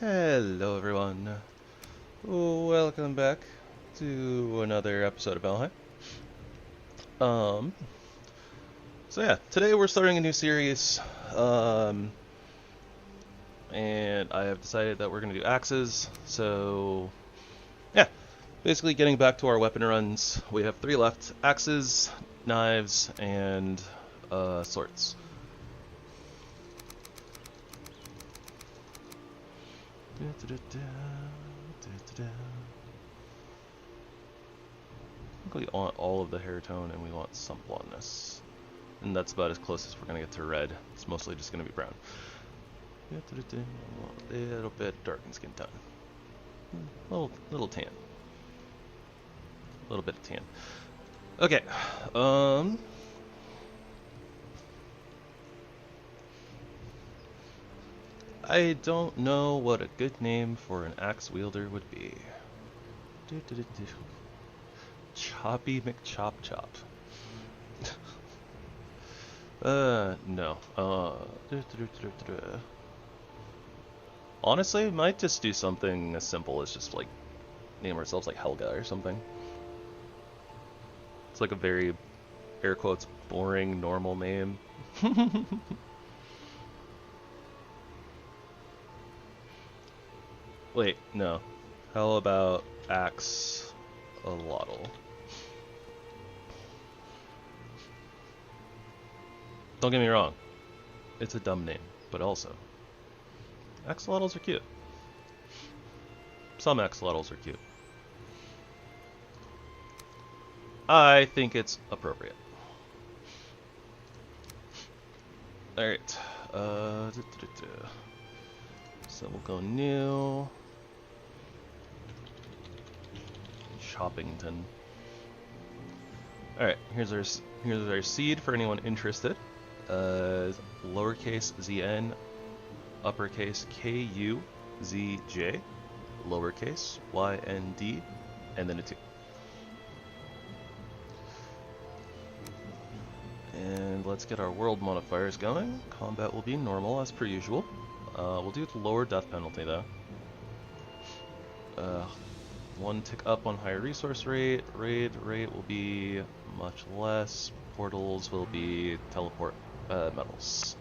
Hello everyone, welcome back to another episode of Valheim. So yeah, today we're starting a new series, and I have decided that we're going to do axes, so yeah, basically getting back to our weapon runs. We have 3 left: axes, knives, and swords. I think we want all of the hair tone and we want some blondness. And that's about as close as we're going to get to red. It's mostly just going to be brown. A little bit darkened skin tone. Little tan. A little bit of tan. Okay. I don't know what a good name for an axe wielder would be. Choppy McChop Chop. No. Honestly, might just do something as simple as just like name ourselves like Helga or something. It's like a very, air quotes, boring, normal name. Wait, no. How about Axolotl? Don't get me wrong. It's a dumb name, but also, axolotls are cute. Some axolotls are cute. I think it's appropriate. Alright. So we'll go new. Shoppington. Alright, here's our seed for anyone interested. Lowercase zn, uppercase KUZJ, lowercase YND, and then a 2. And let's get our world modifiers going. Combat will be normal as per usual. We'll do the lower death penalty though. 1 tick up on higher resource rate. Raid rate will be much less. Portals will be teleport metals.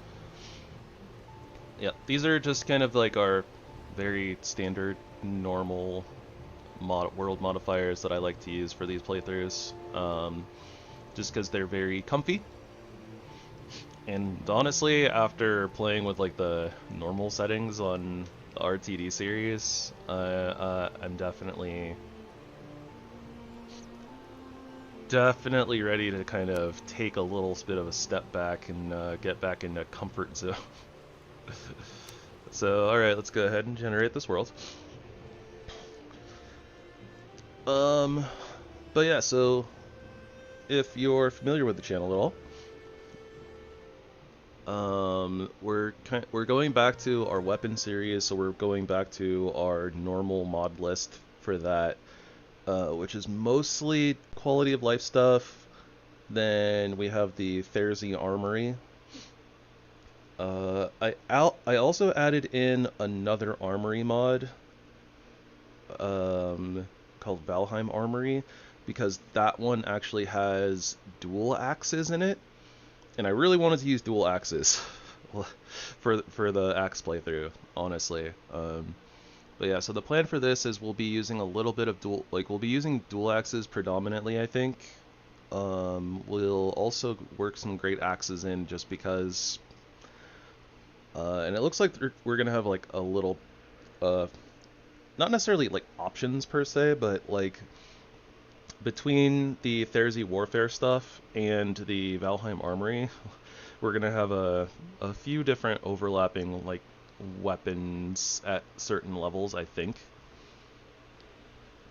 Yeah, these are just kind of like our very standard, normal world modifiers that I like to use for these playthroughs. Just because they're very comfy. And honestly, after playing with like the normal settings on the RTD series, I'm definitely ready to kind of take a little bit of a step back and get back into comfort zone. So, alright, let's go ahead and generate this world. But yeah, so if you're familiar with the channel at all, we're going back to our weapon series, so we're going back to our normal mod list for that, which is mostly quality of life stuff. Then we have the Therzie Armory. I also added in another Armory mod called ValheimArmory, because that one actually has dual axes in it. And I really wanted to use dual axes for the axe playthrough, honestly. But yeah, so the plan for this is we'll be using a little bit of we'll be using dual axes predominantly, I think. We'll also work some great axes in just because, and it looks like we're gonna have like a little, not necessarily like options per se, but like between the Therzie Warfare stuff and the ValheimArmory, we're gonna have a few different overlapping like weapons at certain levels, I think.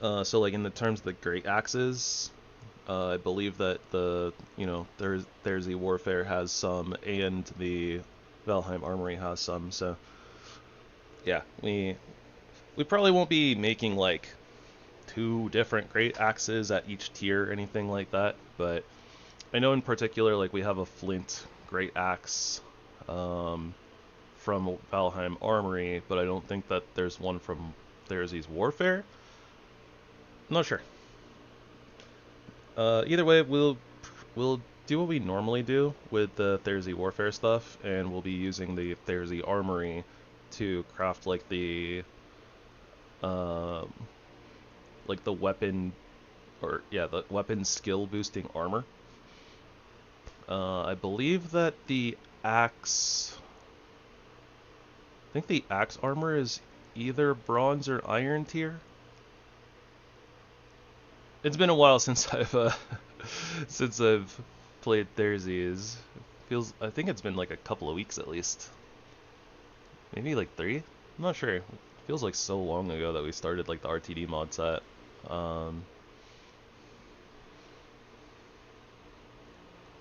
So like in the terms of the great axes, I believe that the Therzie Warfare has some and the ValheimArmory has some. So yeah, we probably won't be making like 2 different great axes at each tier or anything like that, but I know in particular like we have a flint great axe from ValheimArmory, but I don't think that there's one from Therzie's Warfare. I'm not sure. Either way, we'll do what we normally do with the Therzie Warfare stuff, and we'll be using the Therzie Armory to craft like the weapon, or yeah, the weapon skill boosting armor. I believe that the axe, I think the axe armor is either bronze or iron tier. It's been a while since I've played Therzie's. I think it's been like a couple of weeks at least. Maybe like 3? I'm not sure. It feels like so long ago that we started like the RTD mod set.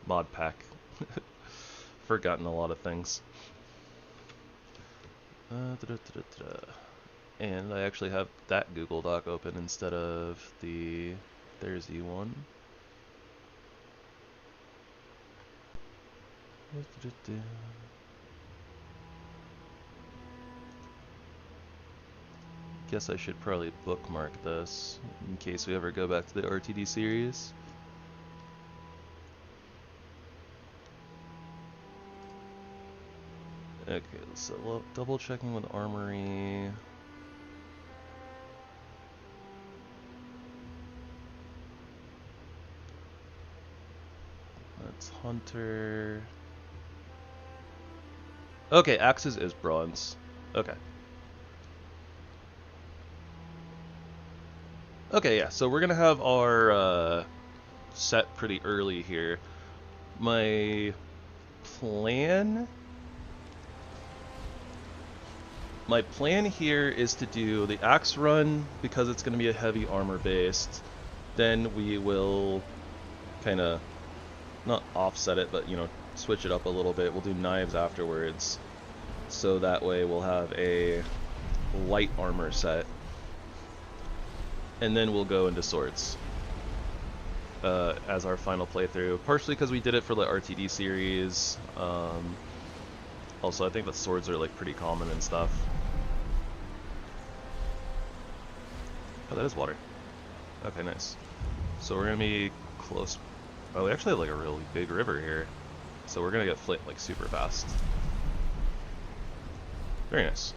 Mod pack. Forgotten a lot of things. And I actually have that Google Doc open instead of the Therzie one. Guess I should probably bookmark this in case we ever go back to the RTD series. Okay, so double checking with Armory. That's Hunter. Okay, Axes is bronze. Okay. Okay, yeah, so we're gonna have our set pretty early here. My plan here is to do the axe run because it's going to be a heavy armor based. Then we will kind of not offset it, but you know, switch it up a little bit. We'll do knives afterwards, so that way we'll have a light armor set, and then we'll go into swords as our final playthrough. Partially because we did it for the RTD series. Also, I think the swords are like pretty common and stuff. Oh, that is water. Okay, nice. So we're gonna be close. Oh, we actually have like a really big river here, so we're gonna get flint like super fast. Very nice.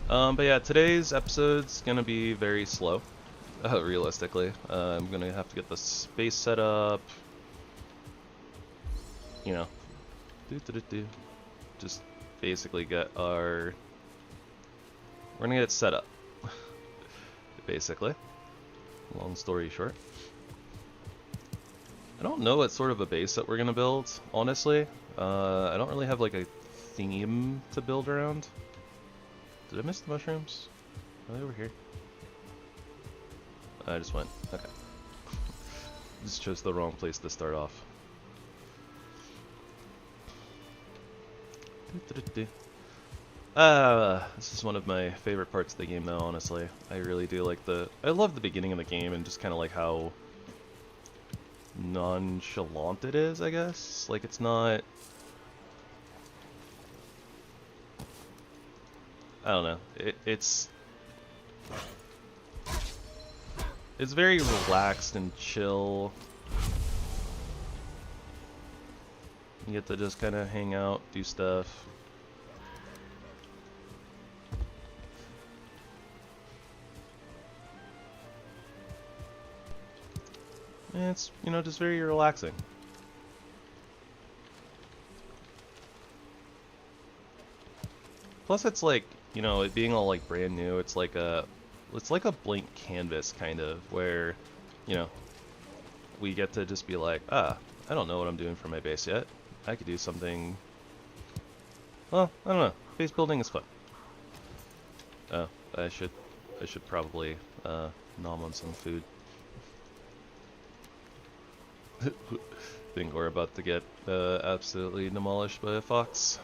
But yeah, today's episode's gonna be very slow. Realistically, I'm gonna have to get the space set up. You know, just basically get our. We're gonna get it set up. Basically, long story short. I don't know what sort of a base that we're gonna build. Honestly, I don't really have like a theme to build around. Did I miss the mushrooms? Are they over here? I just went. Okay. Just chose the wrong place to start off. This is one of my favorite parts of the game though, honestly. I really do like I love the beginning of the game and just kind of like how nonchalant it is, I guess. Like, it's not... I don't know. It's very relaxed and chill. You get to just kind of hang out, do stuff. And it's, you know, just very relaxing. Plus it's like, you know, it being all like brand new, it's like a blank canvas kind of, where, you know, we get to just be like, I don't know what I'm doing for my base yet. I could do something. Well, I don't know. Base building is fun. Oh, I should probably nom on some food. Think we're about to get absolutely demolished by a fox.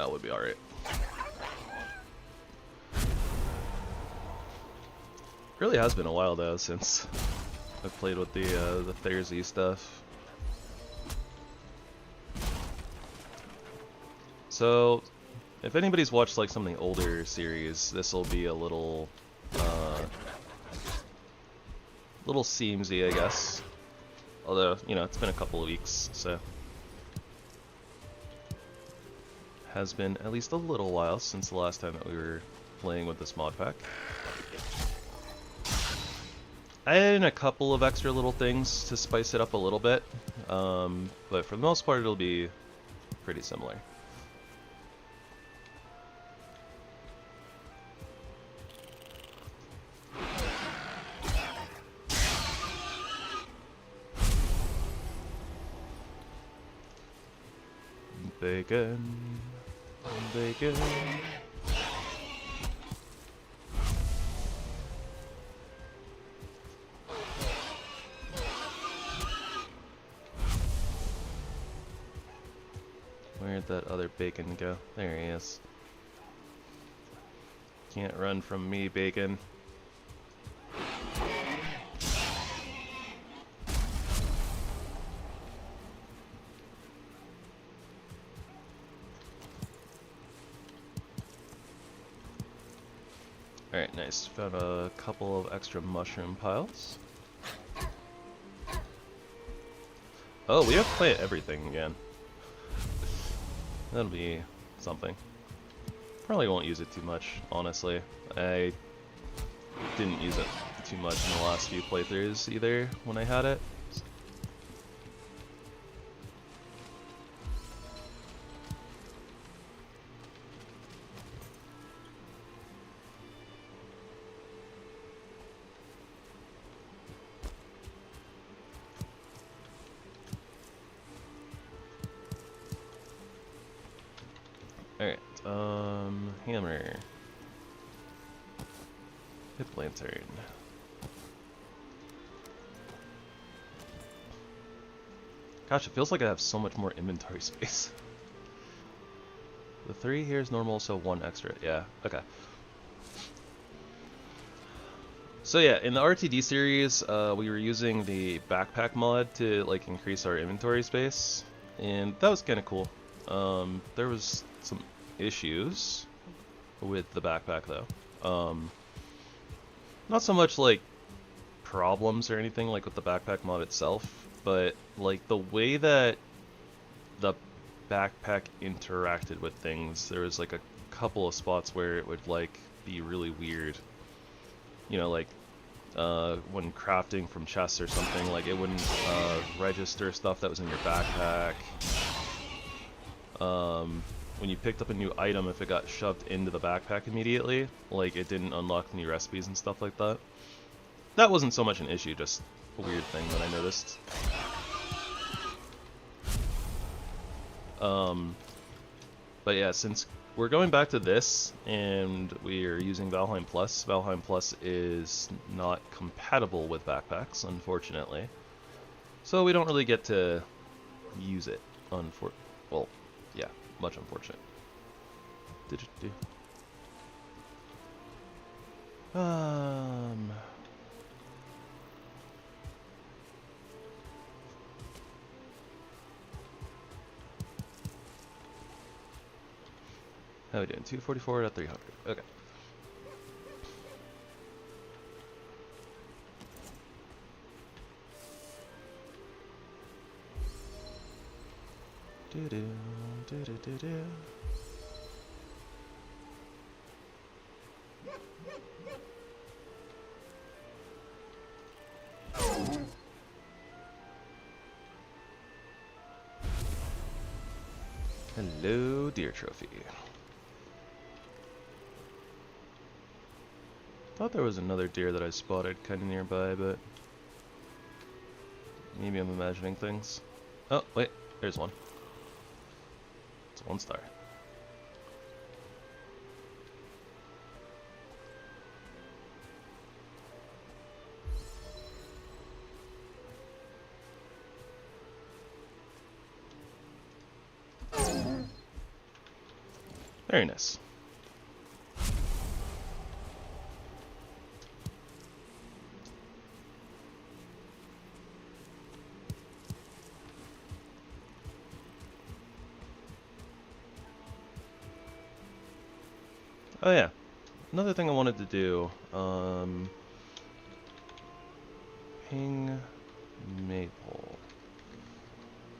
That would be alright. Really has been a while though since I've played with the Therzie stuff. So, if anybody's watched like some of the older series, this will be a little seamsy, I guess. Although, you know, it's been a couple of weeks, so has been at least a little while since the last time that we were playing with this mod pack. I added in a couple of extra little things to spice it up a little bit, but for the most part it'll be pretty similar. Bacon, bacon. Where'd that other bacon go? There he is. Can't run from me, bacon. Alright, nice. Found a couple of extra mushroom piles. Oh, we have PlantEverything again. That'll be something. Probably won't use it too much, honestly. I didn't use it too much in the last few playthroughs either when I had it. Alright, hammer. HipLantern. Gosh, it feels like I have so much more inventory space. The 3 here is normal, so 1 extra. Yeah, okay. So yeah, in the RTD series, we were using the backpack mod to like increase our inventory space, and that was kind of cool. There was some issues with the backpack though. Not so much like problems or anything like with the backpack mod itself, but like the way that the backpack interacted with things. There was like a couple of spots where it would like be really weird. You know, like when crafting from chests or something, like it wouldn't register stuff that was in your backpack. When you picked up a new item, if it got shoved into the backpack immediately, like it didn't unlock new recipes and stuff like that. That wasn't so much an issue, just a weird thing that I noticed. But yeah, since we're going back to this and we're using Valheim Plus is not compatible with backpacks, unfortunately. So we don't really get to use it, well, yeah, much unfortunate. How are we doing? 244 out of 300. Okay. Do-do, do-do-do-do. Hello, deer trophy. Thought there was another deer that I spotted kind of nearby, but maybe I'm imagining things. Oh, wait, there's one. It's 1 star. Very nice. Oh yeah, another thing I wanted to do, ping maple.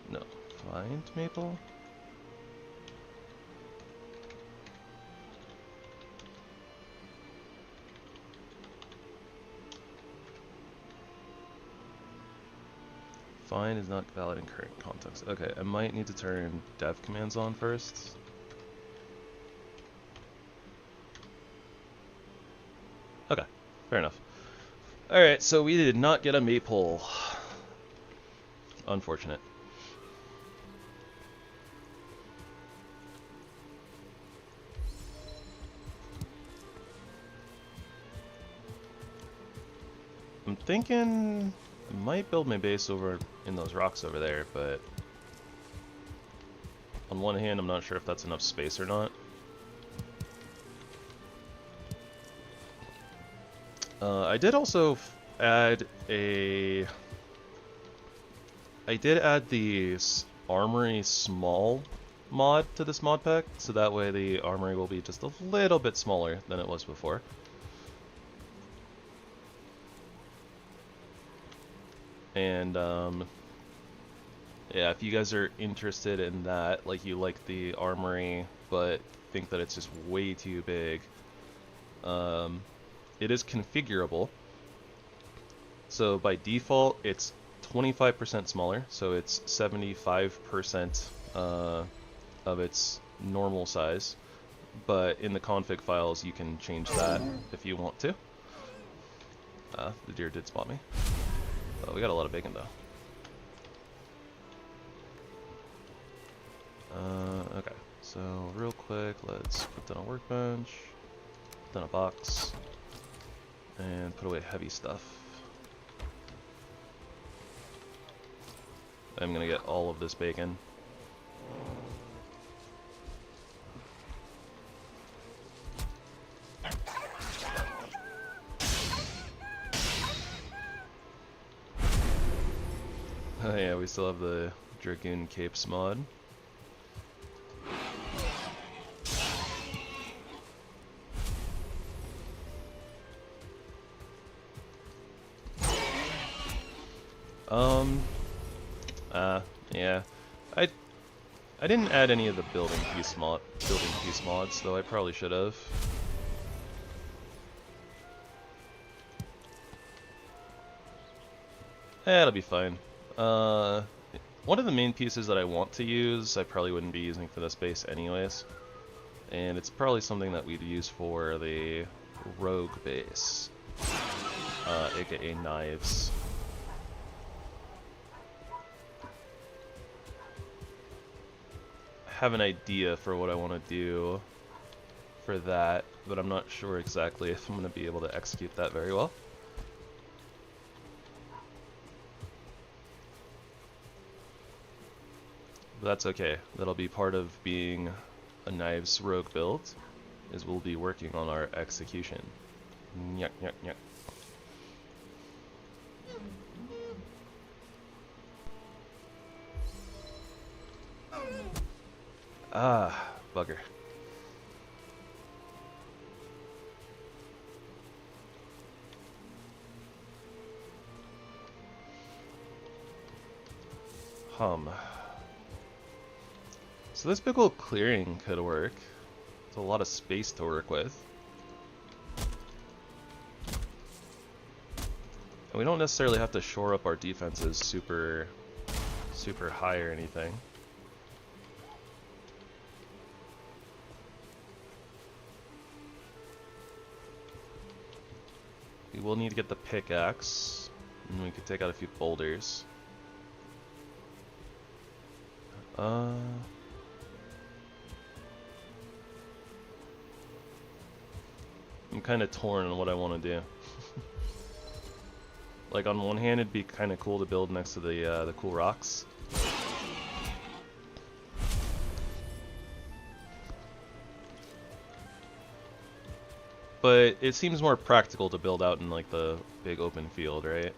No, find maple? Find is not valid in current context. Okay, I might need to turn dev commands on first. Okay, fair enough. Alright, so we did not get a maple. Unfortunate. I'm thinking I might build my base over in those rocks over there, but on one hand I'm not sure if that's enough space or not. I did also add a... I did add the Armory small mod to this mod pack, so that way the Armory will be just a little bit smaller than it was before. And, yeah, if you guys are interested in that, like you like the Armory, but think that it's just way too big, it is configurable. So by default, it's 25% smaller, so it's 75% of its normal size. But in the config files, you can change that if you want to. The deer did spot me. Oh, we got a lot of bacon though. Okay, so real quick, let's put down a workbench, put down a box, and put away heavy stuff. I'm gonna get all of this bacon. Oh yeah, we still have the DragoonCapes mod. Yeah, I didn't add any of the building piece mods, though I probably should have. It'll be fine. One of the main pieces that I want to use, I probably wouldn't be using for this base anyways, and it's probably something that we'd use for the rogue base, aka knives. Have an idea for what I want to do for that, but I'm not sure exactly if I'm going to be able to execute that very well. But that's okay. That'll be part of being a knives rogue build, is we'll be working on our execution. Nyuk, nyuk, nyuk. Ah, bugger. So this big old clearing could work. It's a lot of space to work with. And we don't necessarily have to shore up our defenses super high or anything. We will need to get the pickaxe, and we could take out a few boulders. I'm kind of torn on what I want to do. Like, on one hand, it'd be kind of cool to build next to the cool rocks. But it seems more practical to build out in like the big open field, right?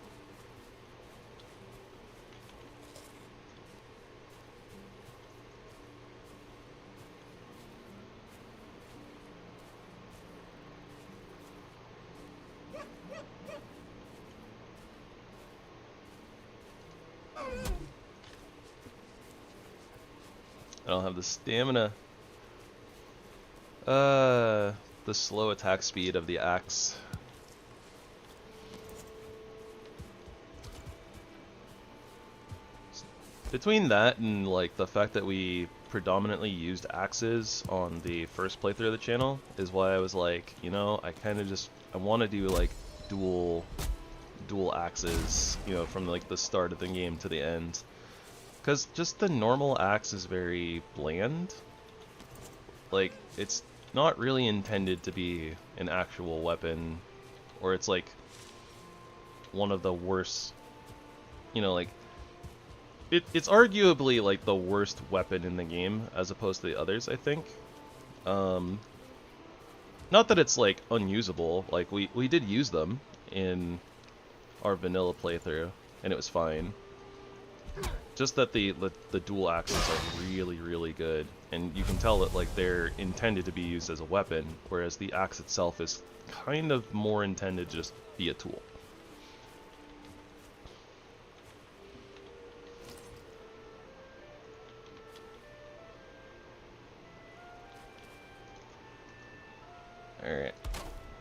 I don't have the stamina. The slow attack speed of the axe. Between that and like the fact that we predominantly used axes on the first playthrough of the channel is why I was like, you know, I want to do like dual axes, you know, from like the start of the game to the end. Because just the normal axe is very bland. Like, it's not really intended to be an actual weapon, or it's like one of the worst, you know, like, it's arguably like the worst weapon in the game as opposed to the others, I think. Not that it's like unusable, like we did use them in our vanilla playthrough, and it was fine. Just that the dual axes are really, really good, and you can tell that like they're intended to be used as a weapon, whereas the axe itself is kind of more intended to just be a tool. Alright,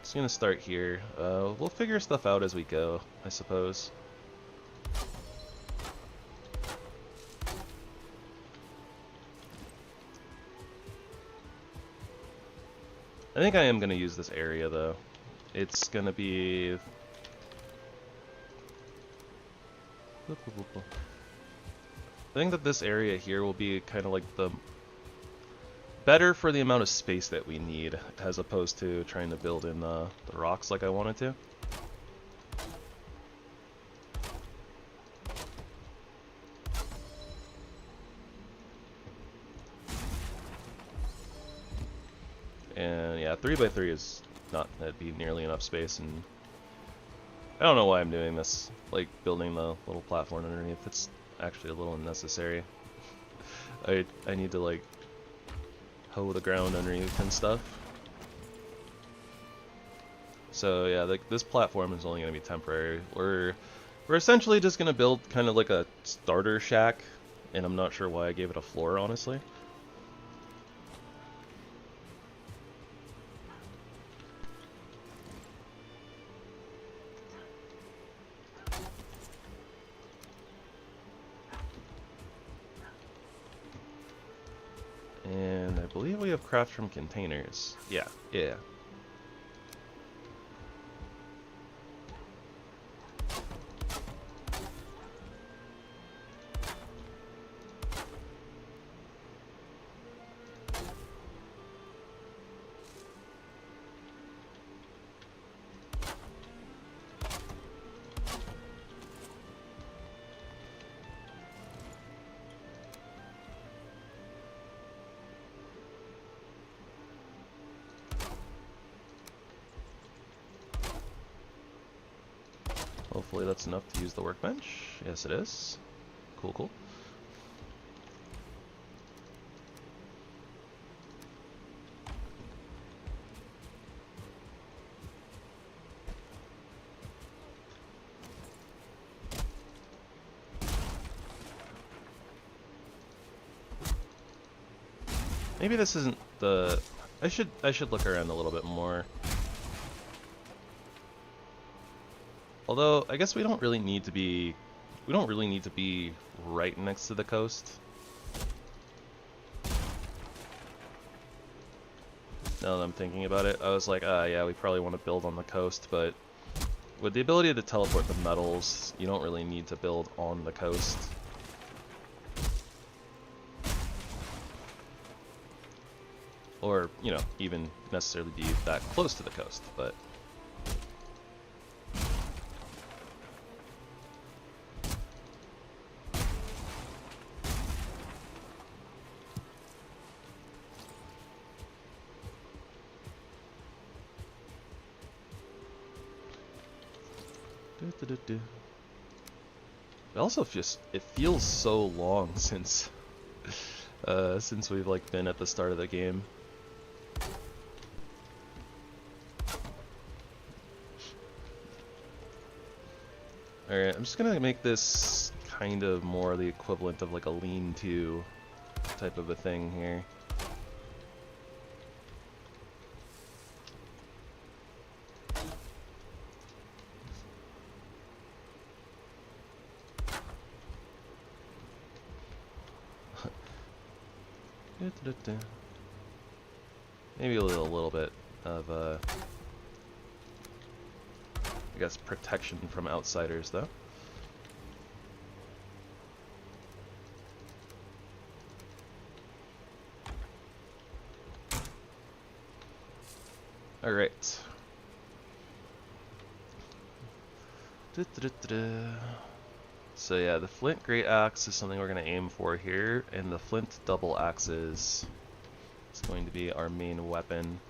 just gonna start here. We'll figure stuff out as we go, I suppose. I think I am going to use this area, though. It's going to be... I think that this area here will be kind of like the... better for the amount of space that we need, as opposed to trying to build in the rocks like I wanted to. And yeah, 3x3 is not that'd be nearly enough space, and I don't know why I'm doing this, like building the little platform underneath. It's actually a little unnecessary. I need to like hoe the ground underneath and stuff. So yeah, like this platform is only going to be temporary. We're essentially just going to build kind of like a starter shack, and I'm not sure why I gave it a floor, honestly. And I believe we have craft from containers. Yeah. Hopefully that's enough to use the workbench. Yes, it is. Cool. Maybe this isn't the... I should look around a little bit more. Although, I guess we don't really need to be right next to the coast. Now that I'm thinking about it, I was like, yeah, we probably want to build on the coast, but with the ability to teleport the metals, you don't really need to build on the coast. Or, you know, even necessarily be that close to the coast, but... It also just, it feels so long since since we've like been at the start of the game. Alright, I'm just gonna make this kind of more the equivalent of like a lean-to type of a thing here. Maybe a little bit of, I guess, protection from outsiders, though. All right. So yeah, the flint great axe is something we're going to aim for here, and the flint double axes is going to be our main weapon.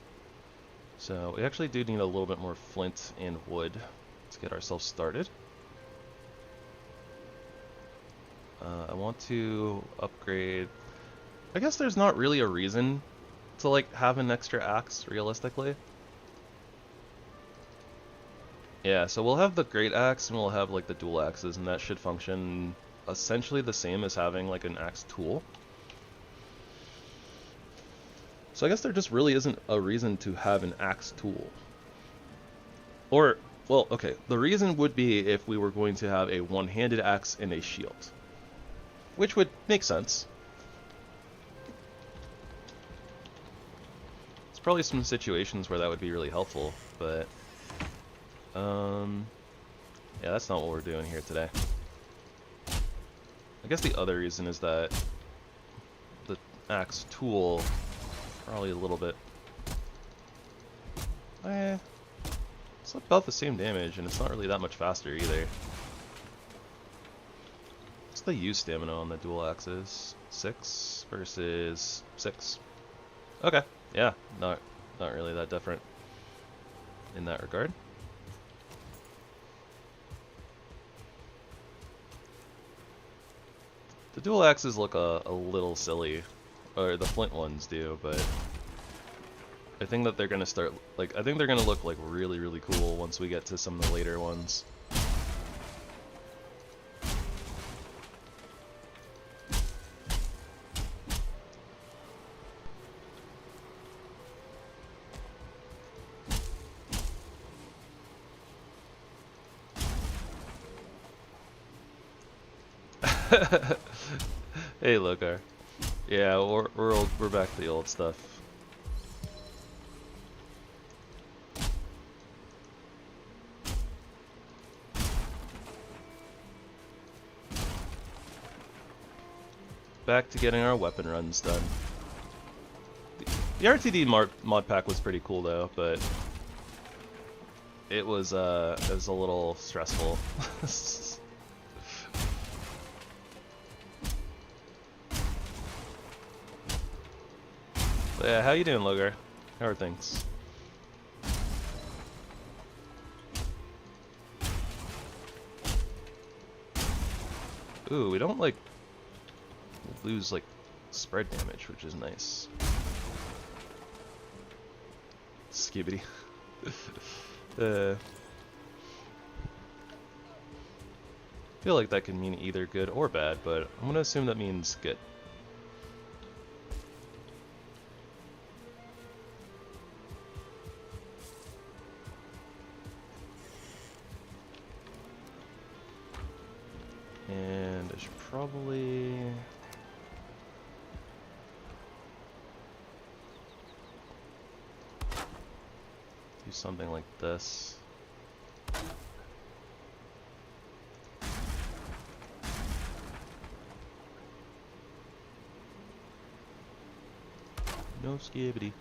So we actually do need a little bit more flint and wood to get ourselves started. I want to upgrade. I guess there's not really a reason to like have an extra axe, realistically. Yeah, so we'll have the great axe and we'll have like the dual axes, and that should function essentially the same as having like an axe tool. So I guess there just really isn't a reason to have an axe tool. Or, well, okay, the reason would be if we were going to have a one-handed axe and a shield, which would make sense. There's probably some situations where that would be really helpful, but yeah, that's not what we're doing here today. I guess the other reason is that the axe tool probably a little bit. It's about the same damage, and it's not really that much faster either. What's the use stamina on the dual axes? 6 versus 6. Okay, yeah, not really that different in that regard. The dual axes look a little silly, or the flint ones do, but I think that they're gonna start, like, I think they're gonna look like really, really cool once we get to some of the later ones. Hey, Logar. Yeah, we're back to the old stuff. Back to getting our weapon runs done. The RTD mod pack was pretty cool though, but it was a little stressful. So yeah, how you doing, Logar? How are things? Ooh, we don't like lose like spread damage, which is nice. Skibbity. Feel like that can mean either good or bad, but I'm gonna assume that means good. And I should probably do something like this. No skibbity.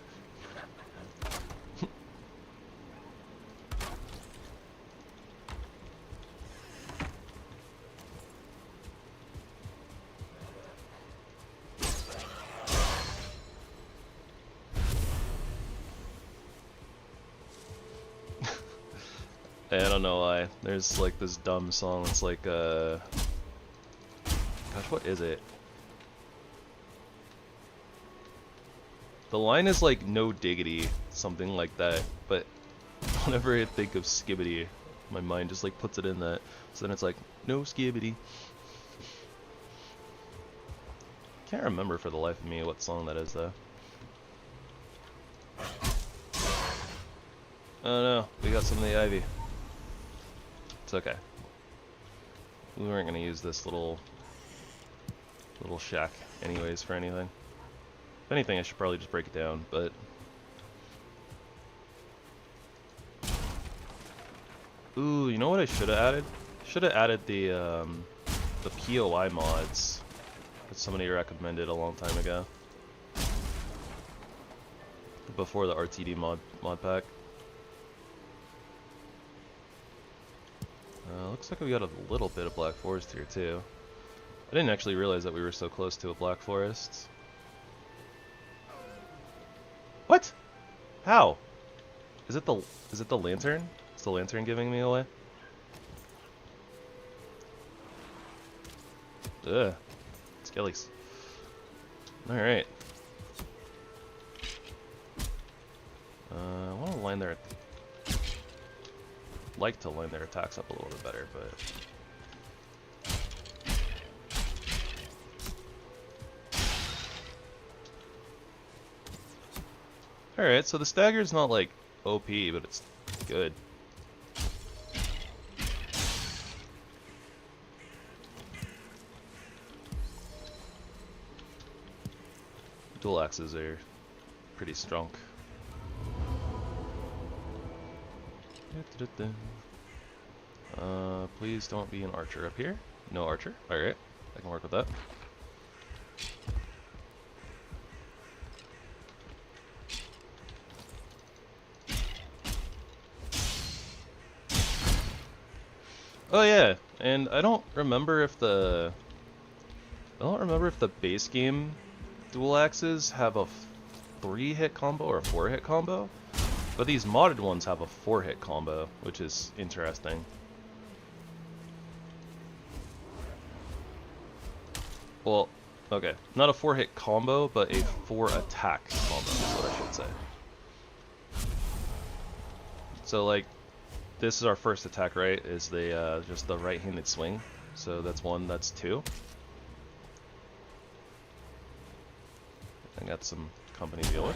I don't know why. There's like this dumb song that's like, gosh, what is it? The line is like, no diggity, something like that, but whenever I think of skibbity, my mind just like puts it in that. So then it's like, no skibbity. Can't remember for the life of me what song that is though. Oh no, we got some of the ivy. It's okay. We weren't gonna use this little shack anyways for anything. If anything, I should probably just break it down, but ooh, you know what I should have added? Should have added the POI mods that somebody recommended a long time ago. Before the RTD mod pack. Looks like we got a little bit of Black Forest here too. I didn't actually realize that we were so close to a Black Forest. What? How? Is it the lantern? Is the lantern giving me away? Ugh. Skellies. Alright. I want to line their... like to line their attacks up a little bit better, but... Alright, so the stagger's not like OP, but it's good. Dual axes are pretty strong. Please don't be an archer up here. No archer. Alright, I can work with that. Oh yeah, and I don't remember if the base game dual axes have a 3-hit combo or a 4-hit combo, but these modded ones have a 4-hit combo, which is interesting. Well, okay, not a 4-hit combo, but a 4-attack combo is what I should say. So like, this is our first attack, right? Is the just the right-handed swing. So that's 1, that's 2. I got some company to deal with.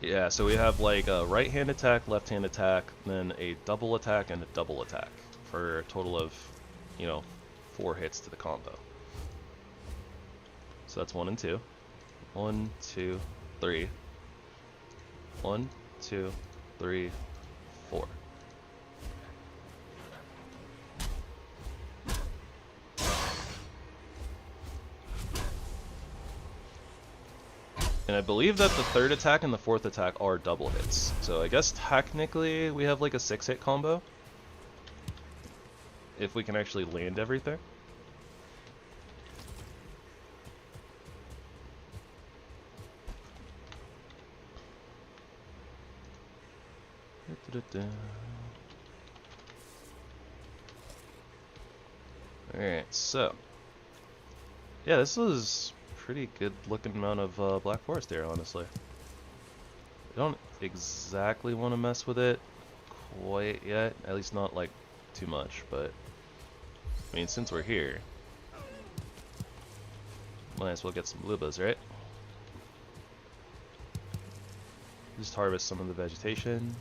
Yeah, so we have like a right-hand attack, left-hand attack, then a double attack and a double attack for a total of, you know, 4 hits to the combo. So that's 1 and 2. 1, 2, 3. 1, 2, 3, 4. And I believe that the 3rd attack and the 4th attack are double hits. So I guess technically we have like a 6-hit combo. If we can actually land everything. Alright, so yeah, this is pretty good looking amount of Black Forest here, honestly. I don't exactly want to mess with it quite yet, at least not like too much, but I mean, since we're here, might as well get some lubas, right? Just harvest some of the vegetation.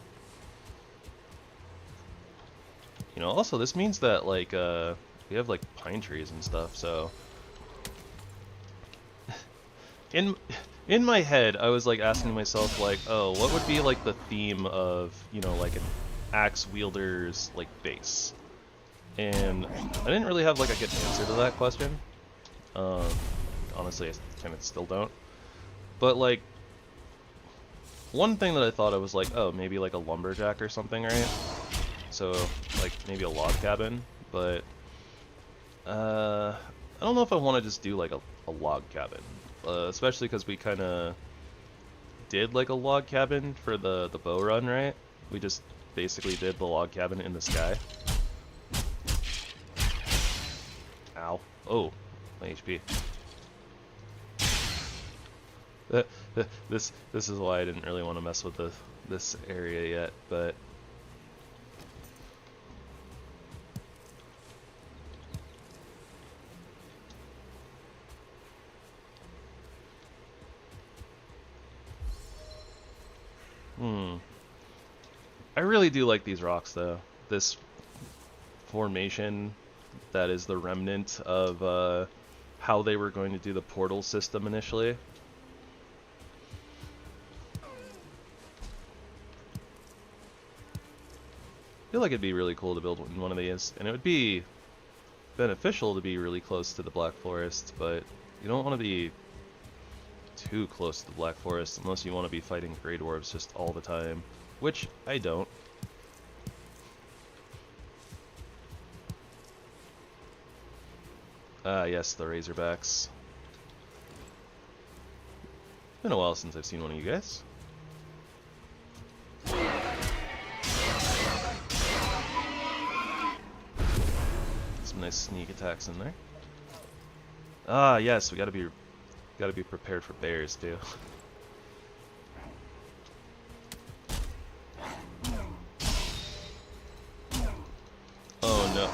You know, also this means that like we have like pine trees and stuff, so in my head I was like asking myself like, oh, what would be like the theme of, you know, like an axe wielder's like base? And I didn't really have like a good answer to that question. Honestly, I kind of still don't. But like, one thing that I thought I was like, oh, maybe like a lumberjack or something, right? So like maybe a log cabin, but I don't know if I want to just do like a log cabin, especially because we kind of did like a log cabin for the bow run, right? We just basically did the log cabin in the sky. Ow. Oh, my HP. This is why I didn't really want to mess with this area yet, but I really do like these rocks though. This formation that is the remnant of how they were going to do the portal system initially. I feel like it'd be really cool to build one of these, and it would be beneficial to be really close to the Black Forest, but you don't want to be too close to the Black Forest unless you want to be fighting Grey Dwarves just all the time, which I don't. Ah, yes, the Razorbacks. Been a while since I've seen one of you guys. Some nice sneak attacks in there. Ah, yes, we gotta be prepared for bears too. Oh no.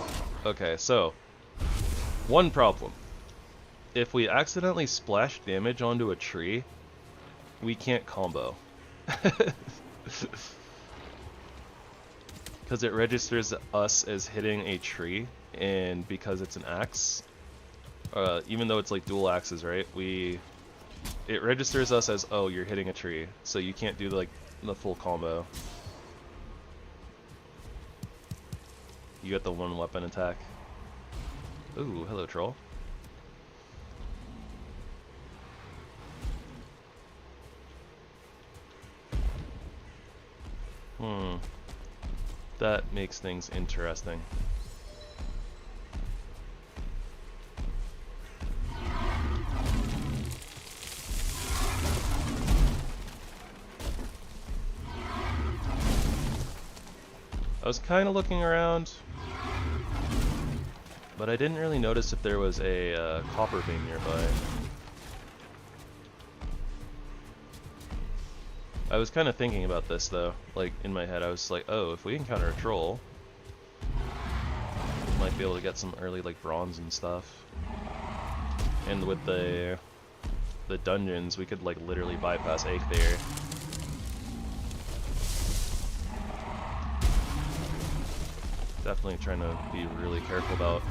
Okay, so one problem. If we accidentally splash damage onto a tree, we can't combo. Because it registers us as hitting a tree, and because it's an axe, even though it's like dual axes, right? It registers us as, oh, you're hitting a tree, so you can't do like the full combo. You get the one weapon attack. Ooh, hello troll. That makes things interesting. I was kind of looking around, but I didn't really notice if there was a copper vein nearby. I was kind of thinking about this though, like in my head I was like, oh, if we encounter a troll, we might be able to get some early like bronze and stuff. And with the dungeons, we could like literally bypass Aether. Definitely trying to be really careful about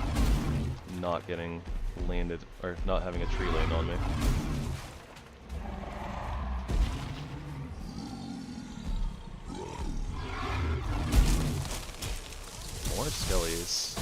not getting landed, or not having a tree land on me. More skellies.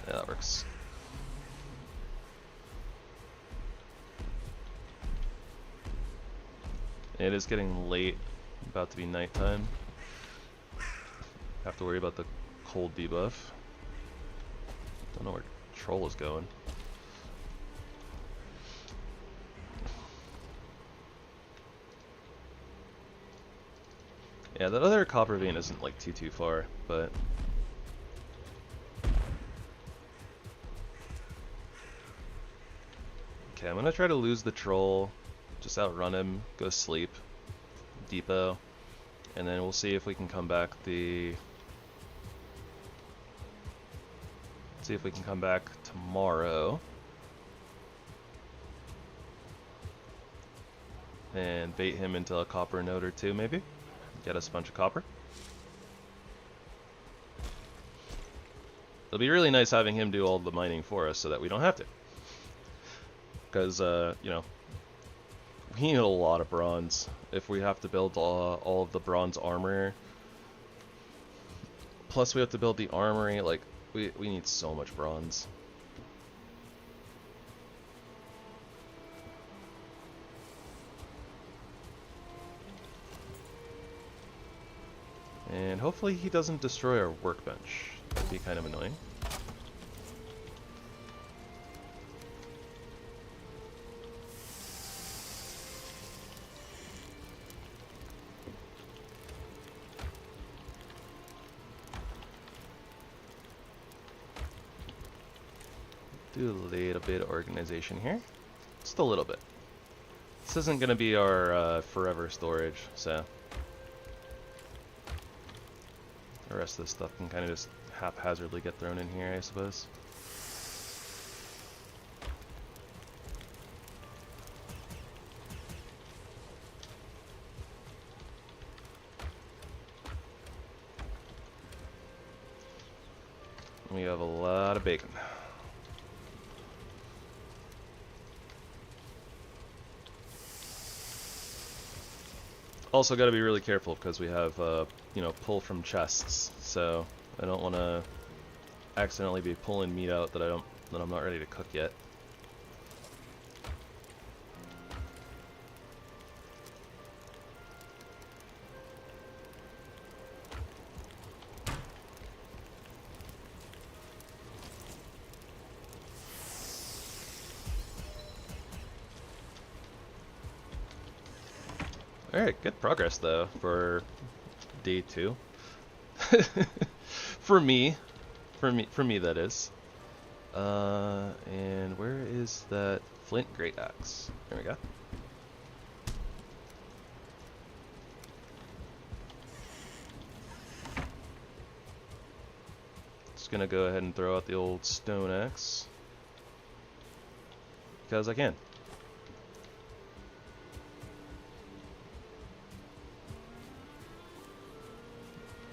Yeah, that works. It is getting late, about to be nighttime. Have to worry about the cold debuff. Don't know where Troll is going. Yeah, that other copper vein isn't like too far, but okay, I'm gonna try to lose the troll, just outrun him, go sleep, depot, and then we'll see if we can come back tomorrow and bait him into a copper node or two, maybe get us a bunch of copper. It'll be really nice having him do all the mining for us so that we don't have to. because you know, we need a lot of bronze if we have to build all of the bronze armor. Plus we have to build the armory. Like we need so much bronze. And hopefully he doesn't destroy our workbench. That'd be kind of annoying. Do a little bit of organization here. Just a little bit. This isn't going to be our forever storage, so the rest of this stuff can kind of just haphazardly get thrown in here, I suppose. We have a lot of bacon. Also got to be really careful because we have, you know, pull from chests, so I don't want to accidentally be pulling meat out that I'm not ready to cook yet. Alright, good progress though for day 2. for me that is. And where is that flint great axe? There we go. Just gonna go ahead and throw out the old stone axe because I can.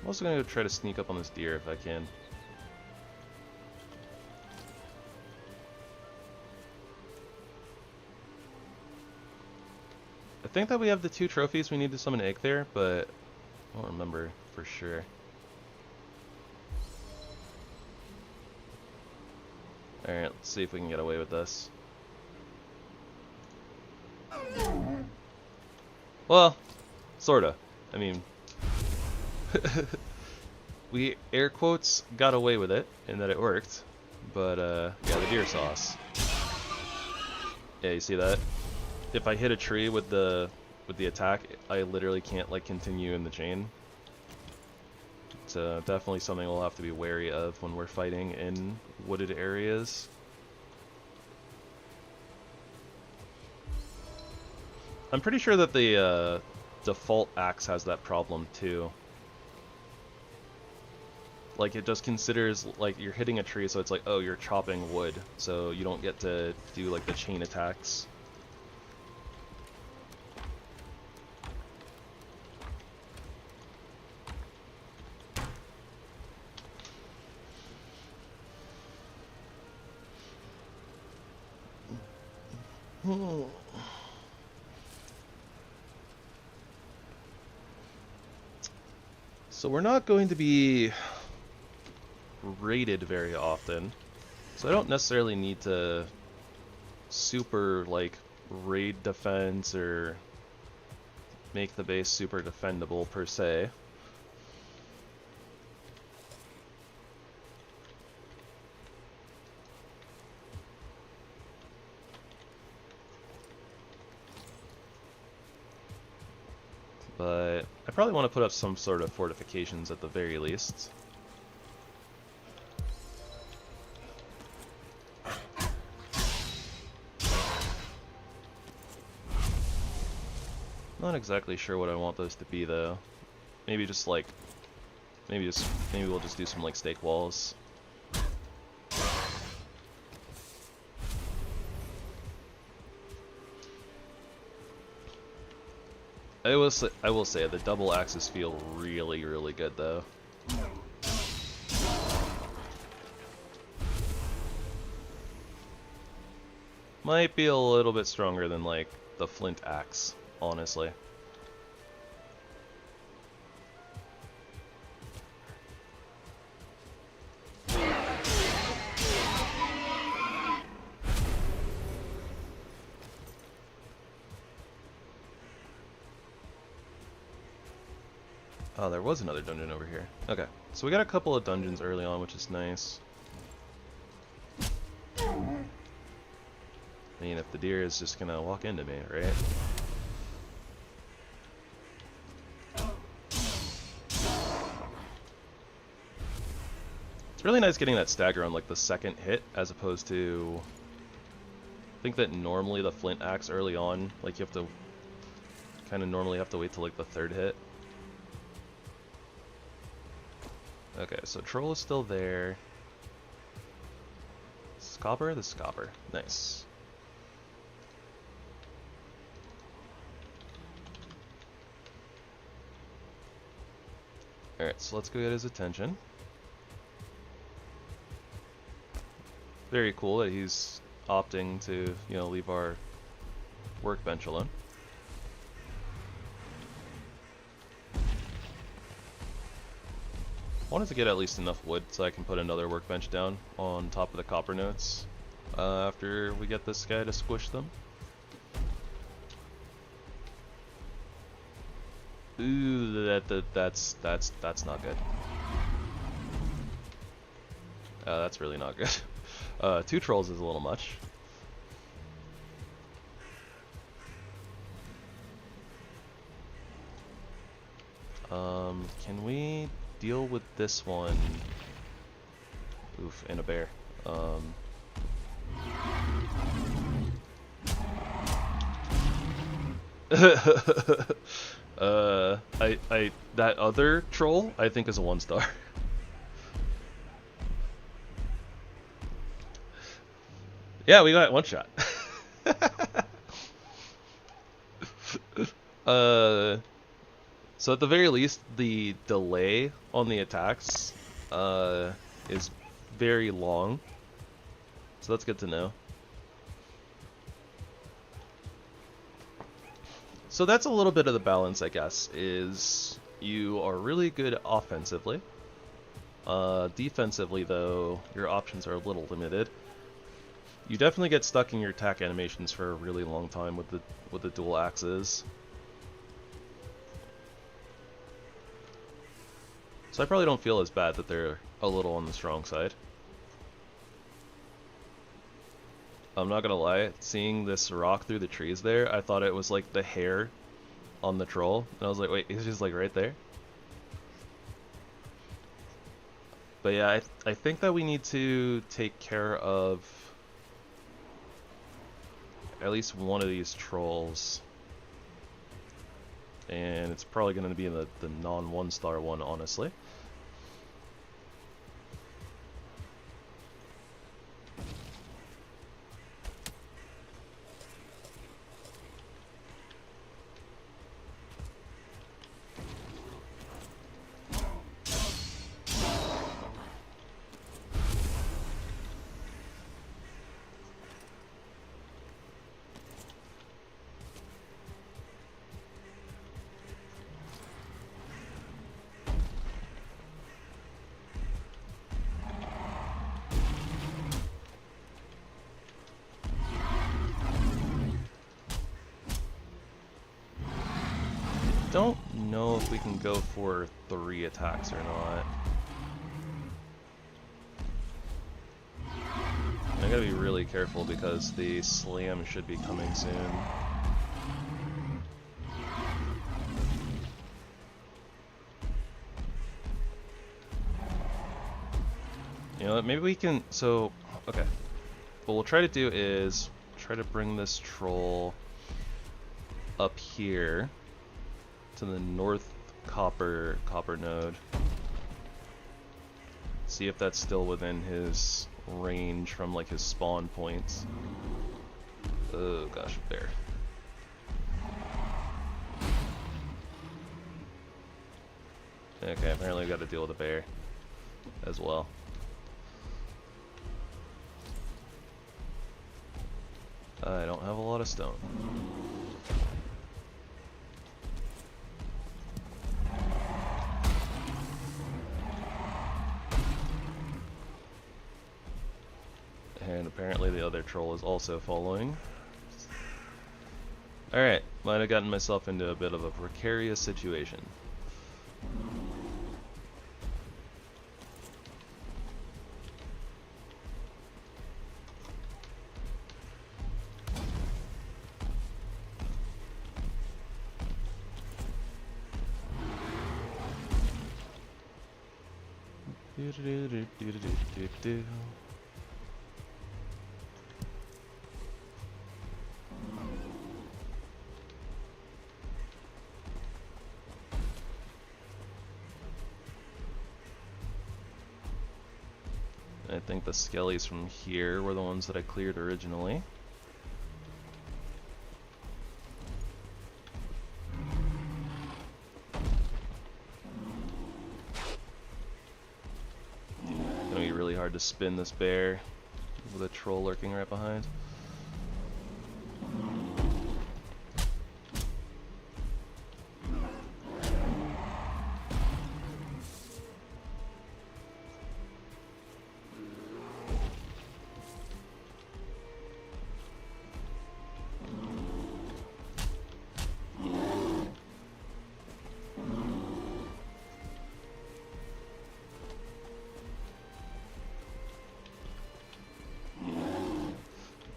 I'm also going to try to sneak up on this deer if I can. I think that we have the 2 trophies we need to summon egg there, but I don't remember for sure. Alright, let's see if we can get away with this. Well, sorta. I mean, we air quotes got away with it in that it worked, but yeah, the deer sauce. Yeah, you see that? If I hit a tree with the attack, I literally can't like continue in the chain. It's definitely something we'll have to be wary of when we're fighting in wooded areas. I'm pretty sure that the default axe has that problem too. Like, it just considers, like, you're hitting a tree, so it's like, oh, you're chopping wood, so you don't get to do, like, the chain attacks. So we're not going to be raided very often, so I don't necessarily need to super like raid defense or make the base super defendable per se. But I probably want to put up some sort of fortifications at the very least. Not exactly sure what I want those to be though. Maybe just like, maybe we'll just do some like stake walls. I will say the double axes feel really, really good though. Might be a little bit stronger than, like, the flint axe, honestly. Oh, there was another dungeon over here. Okay, so we got a couple of dungeons early on, which is nice. I mean, if the deer is just gonna walk into me, right? It's really nice getting that stagger on, like, the second hit, as opposed to... I think that normally the flint axe early on, like, you have to... kind of normally have to wait till, like, the third hit. Okay, so troll is still there. Scopper? The scopper. Nice. Alright, so let's go get his attention. Very cool that he's opting to, you know, leave our workbench alone. I wanted to get at least enough wood so I can put another workbench down on top of the copper notes after we get this guy to squish them. Ooh, that's not good. That's really not good. 2 trolls is a little much. Can we deal with this one? Oof, and a bear. That other troll, I think, is a 1-star. Yeah, we got 1 shot. So at the very least, the delay on the attacks is very long. So that's good to know. So that's a little bit of the balance, I guess, is you are really good offensively. Defensively, though, your options are a little limited. You definitely get stuck in your attack animations for a really long time with the dual axes. So I probably don't feel as bad that they're a little on the strong side. I'm not gonna lie, seeing this rock through the trees there, I thought it was like the hair on the troll. And I was like, wait, he's just like right there? But yeah, I think that we need to take care of at least one of these trolls. And it's probably going to be the non-1-star one, honestly. Don't know if we can go for 3 attacks or not. I gotta be really careful because the slam should be coming soon. You know what, maybe we can, so, okay. What we'll try to do is try to bring this troll up here to the north copper node. See if that's still within his range from like his spawn points. Oh gosh, bear. Okay, apparently we got to deal with a bear as well. I don't have a lot of stone. And apparently the other troll is also following. Alright, might have gotten myself into a bit of a precarious situation. I think the skellies from here were the ones that I cleared originally. It's gonna be really hard to spin this bear with a troll lurking right behind.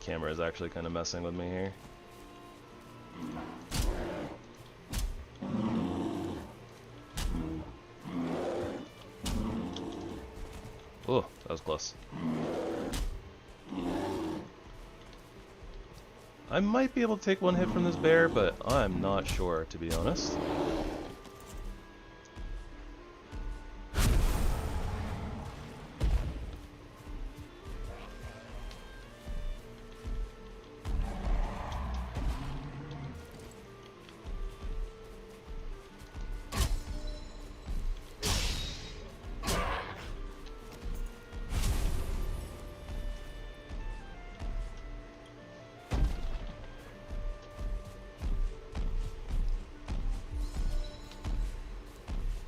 Camera is actually kind of messing with me here. Oh, that was close. I might be able to take one hit from this bear, but I'm not sure, to be honest.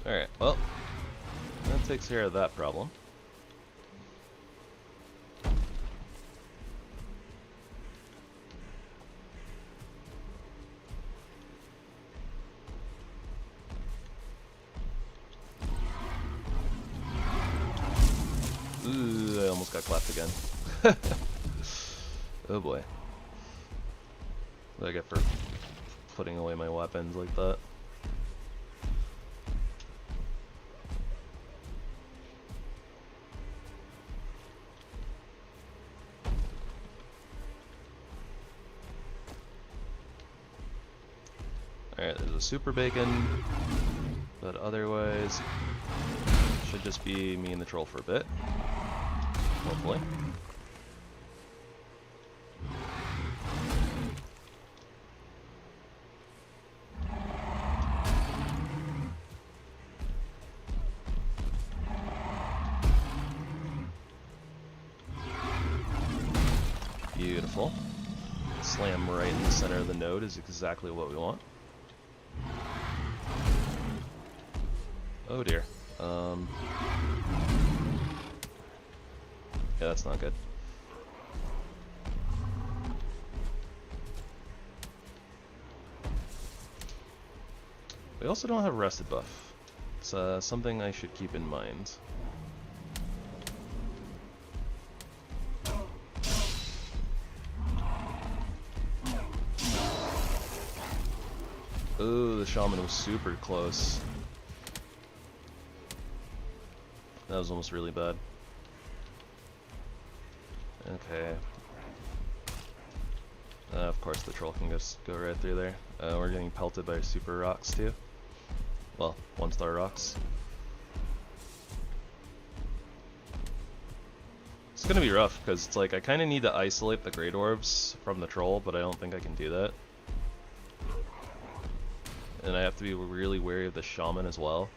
Alright, well, that takes care of that problem. Ooh, I almost got clapped again. Oh boy. What do I get for putting away my weapons like that? Alright, there's a super bacon, but otherwise should just be me and the troll for a bit, hopefully. Beautiful. Slam right in the center of the node is exactly what we want. Oh dear. Yeah, that's not good. We also don't have rested buff. It's something I should keep in mind. Ooh, the shaman was super close. That was almost really bad. Okay. Of course the troll can just go right through there. We're getting pelted by super rocks too. Well, 1-star rocks. It's gonna be rough, because it's like I kinda need to isolate the great orbs from the troll, but I don't think I can do that. And I have to be really wary of the shaman as well.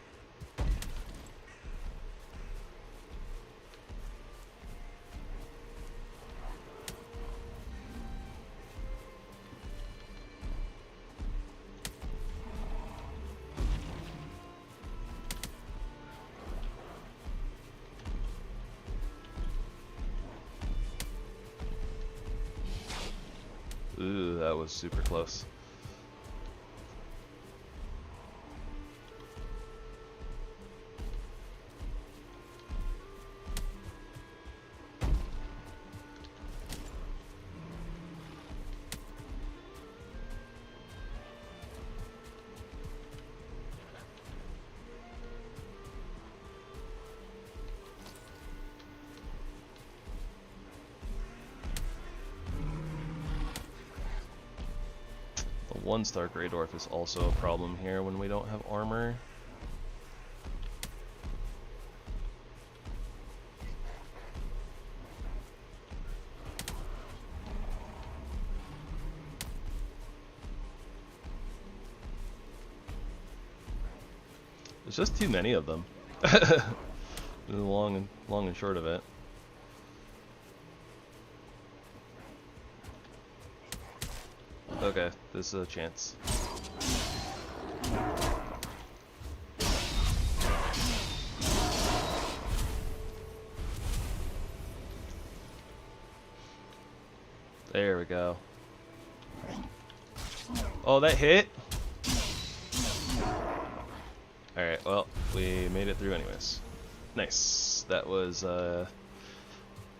That was super close. The 1-star Grey Dwarf is also a problem here when we don't have armor. There's just too many of them. The long and short of it. Okay, this is a chance. There we go. Oh, that hit? Alright, well, we made it through anyways. Nice. That was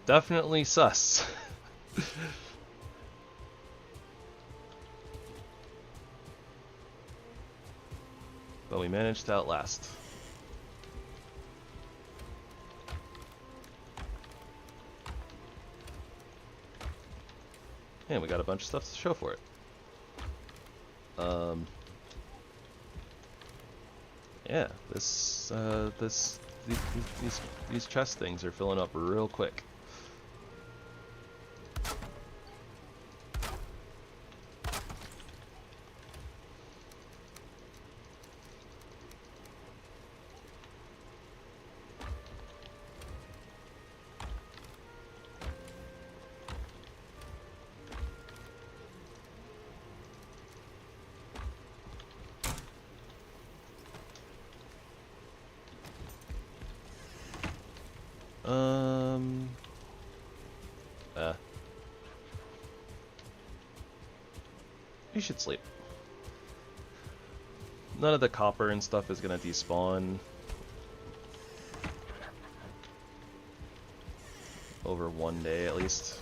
definitely sus. But we managed to outlast. And we got a bunch of stuff to show for it. Yeah, these chest things are filling up real quick. You should sleep. None of the copper and stuff is gonna despawn over 1 day at least.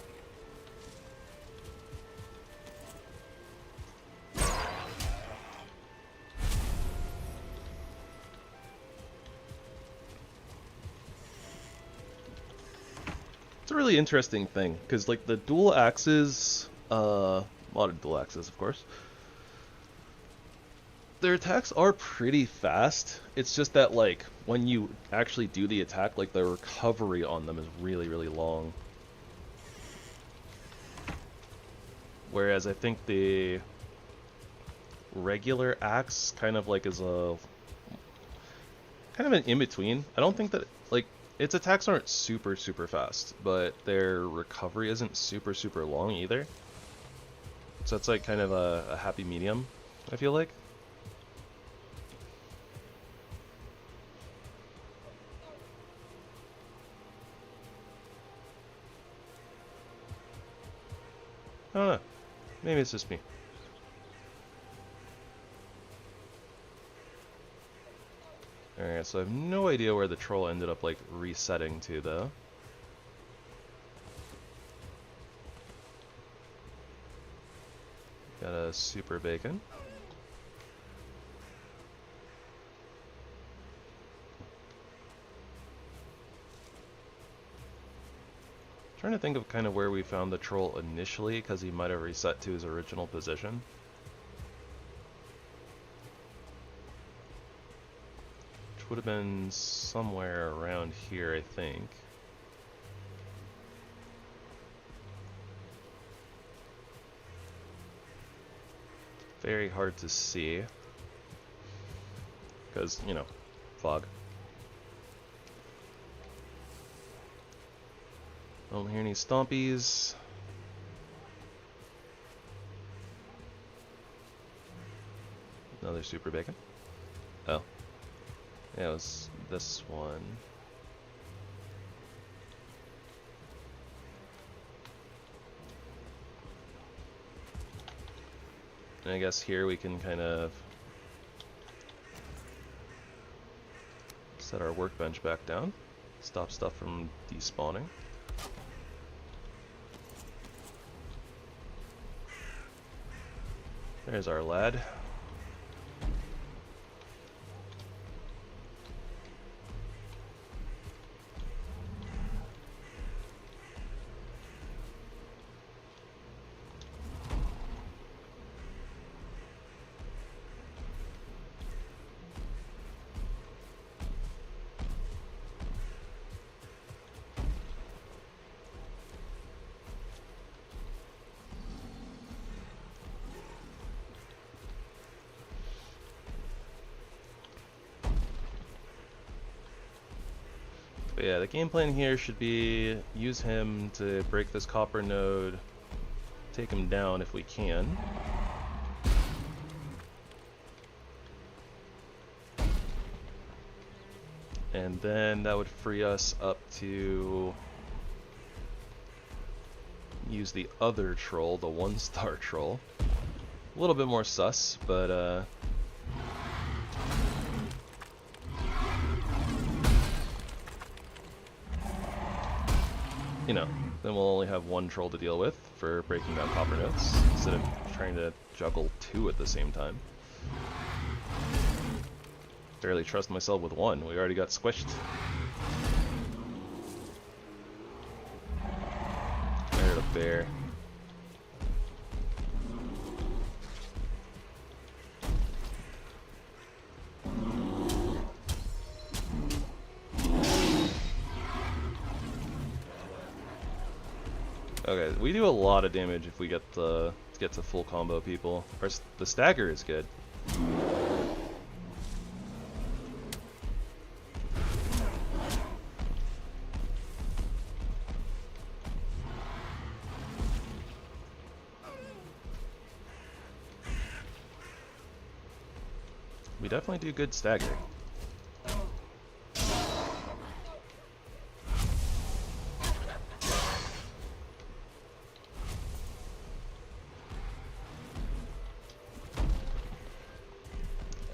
It's a really interesting thing, because like the dual axes, modded dual axes of course, their attacks are pretty fast. It's just that like when you actually do the attack, like the recovery on them is really, really long. Whereas I think the regular axe kind of like is a kind of an in-between. I don't think that like its attacks aren't super, super fast, but their recovery isn't super, super long either. So it's like kind of a happy medium, I feel like. I don't know. Maybe it's just me. Alright, so I have no idea where the troll ended up like resetting to though. Got a super bacon. Trying to think of kind of where we found the troll initially, because he might have reset to his original position. Which would have been somewhere around here, I think. Very hard to see, because, you know, fog. Don't hear any stompies. Another super bacon. Oh. Yeah, it was this one. And I guess here we can kind of set our workbench back down, stop stuff from despawning. There's our lad. But yeah, the game plan here should be use him to break this copper node, take him down if we can. And then that would free us up to use the other troll, the 1-star troll. A little bit more sus, but you know, then we'll only have 1 troll to deal with for breaking down copper nodes, instead of trying to juggle 2 at the same time. Barely trust myself with 1, we already got squished. There's a bear. Okay, we do a lot of damage if we get to full combo people. The stagger is good. We definitely do good stagger.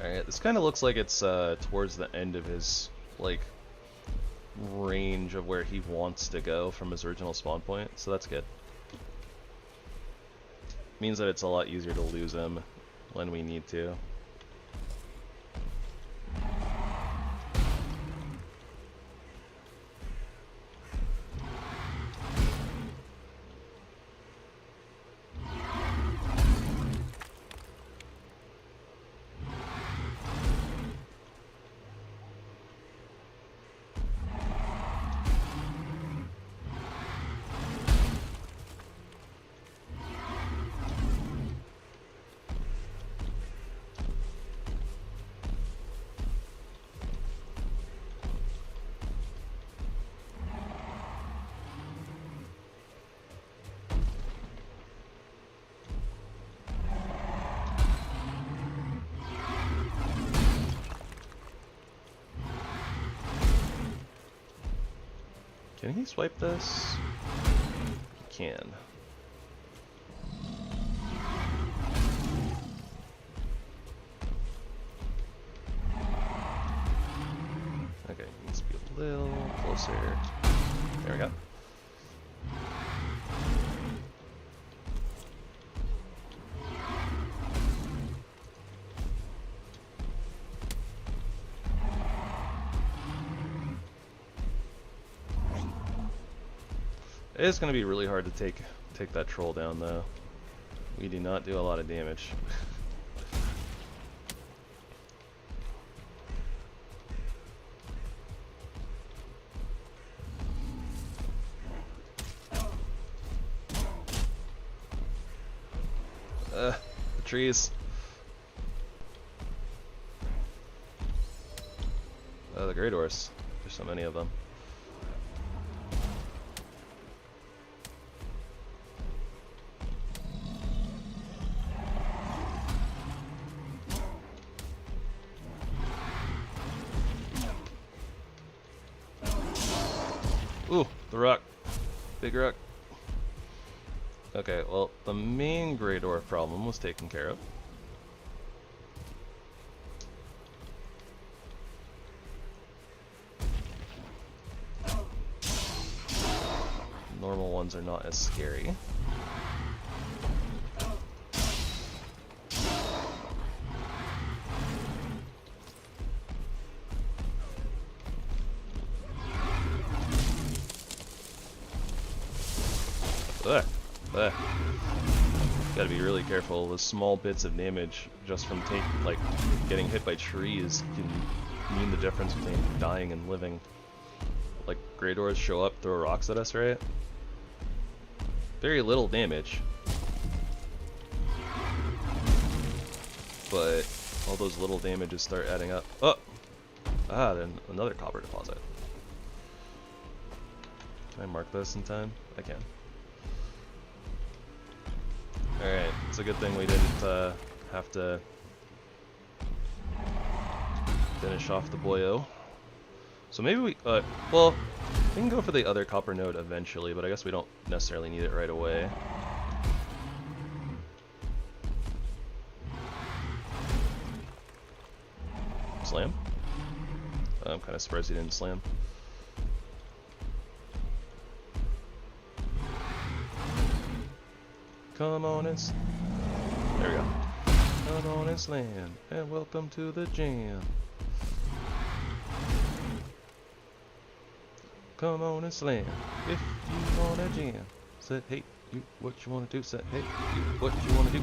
Alright, this kind of looks like it's towards the end of his, like, range of where he wants to go from his original spawn point, so that's good. Means that it's a lot easier to lose him when we need to. Can he swipe this? He can. Okay, needs to be a little closer. There we go. It is going to be really hard to take that troll down, though. We do not do a lot of damage. The trees. The Grey Doors. There's so many of them. Ooh, the rock. Big rock. Okay, well, the main Grey Dwarf problem was taken care of. ones are not as scary. Ugh. Ugh. Gotta be really careful. The small bits of damage just from getting hit by trees can mean the difference between dying and living. Like, Greydors show up, throw rocks at us, right? Very little damage. But all those little damages start adding up. Oh! Ah, then another copper deposit. Can I mark this in time? I can. Alright, it's a good thing we didn't have to finish off the boyo. So maybe we, well, we can go for the other copper node eventually, but I guess we don't necessarily need it right away. Slam? I'm kind of surprised he didn't slam. Come on and there we go. Come on and slam, and welcome to the jam. Come on and slam, if you wanna jam. Say, hey, you, what you wanna do? Say, hey, you, what you wanna do?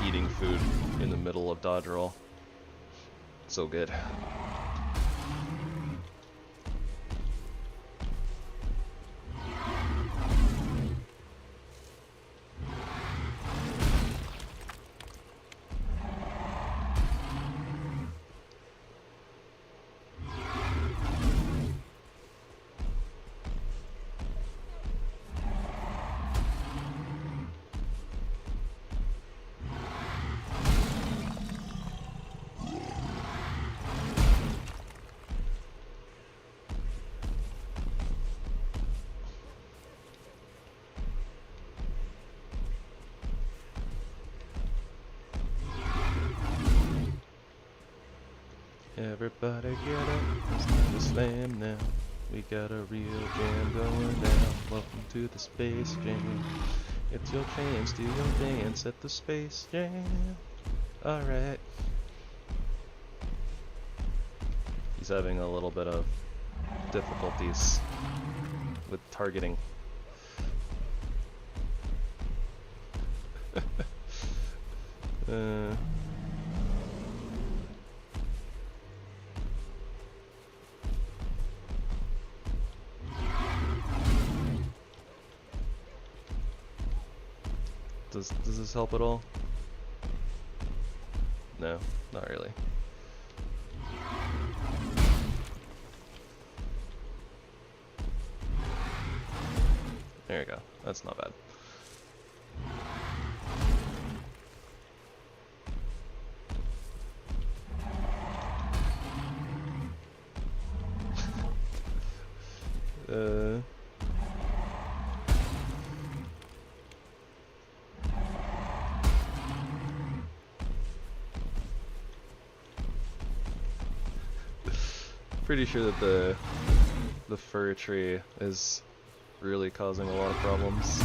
Eating food in the middle of dodge roll. So good. Everybody get up, it's time to slam now. We got a real jam going down. Welcome to the Space Jam. It's your chance to go dance at the Space Jam. Alright. He's having a little bit of difficulties with targeting. Does this help at all? No, not really. There we go. That's not bad. Pretty sure that the fir tree is really causing a lot of problems.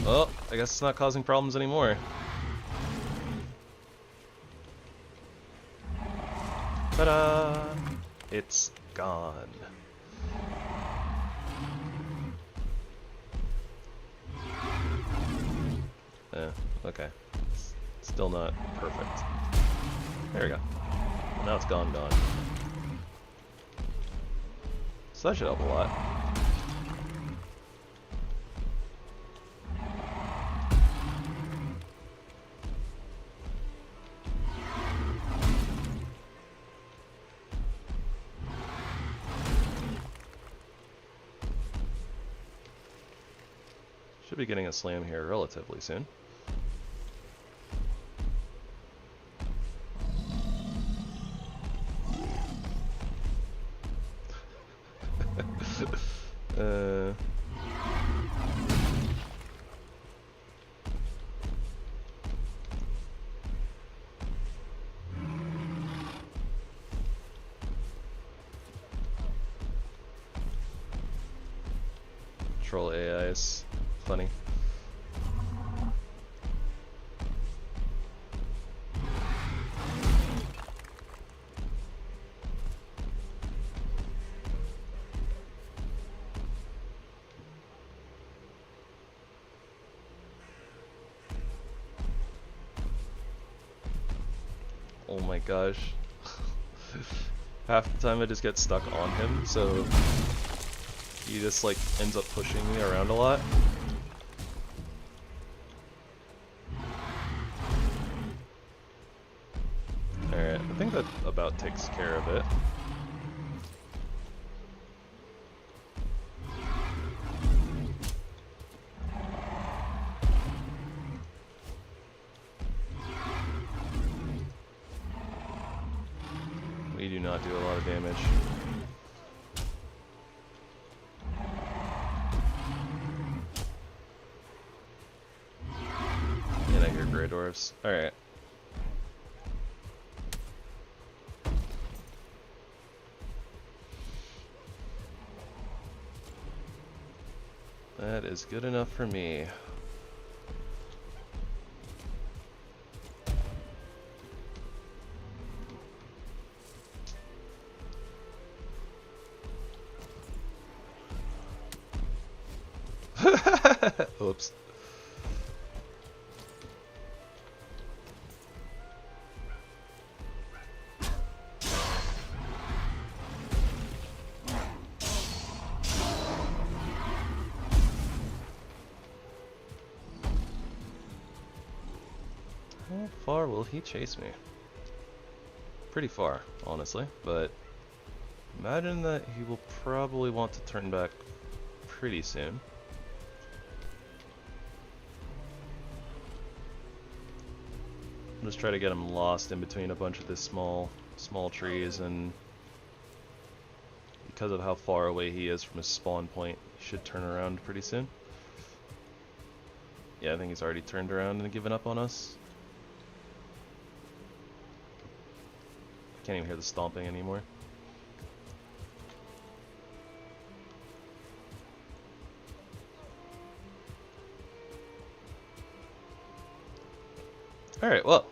Oh, I guess it's not causing problems anymore. Ta-da! It's gone. Okay. Still not perfect. There we go. Now it's gone. So that should help a lot. Should be getting a slam here relatively soon. troll AI is funny. Oh my gosh. Half the time I just get stuck on him, so he just like ends up pushing me around a lot. Alright, I think that about takes care of it. We do not do a lot of damage. And I hear Grey Dwarfs. Alright. That is good enough for me. Oops. How far will he chase me? Pretty far, honestly, but imagine that he will probably want to turn back pretty soon. Just try to get him lost in between a bunch of this small trees, and because of how far away he is from his spawn point, he should turn around pretty soon. Yeah, I think he's already turned around and given up on us. Can't even hear the stomping anymore. Alright, well,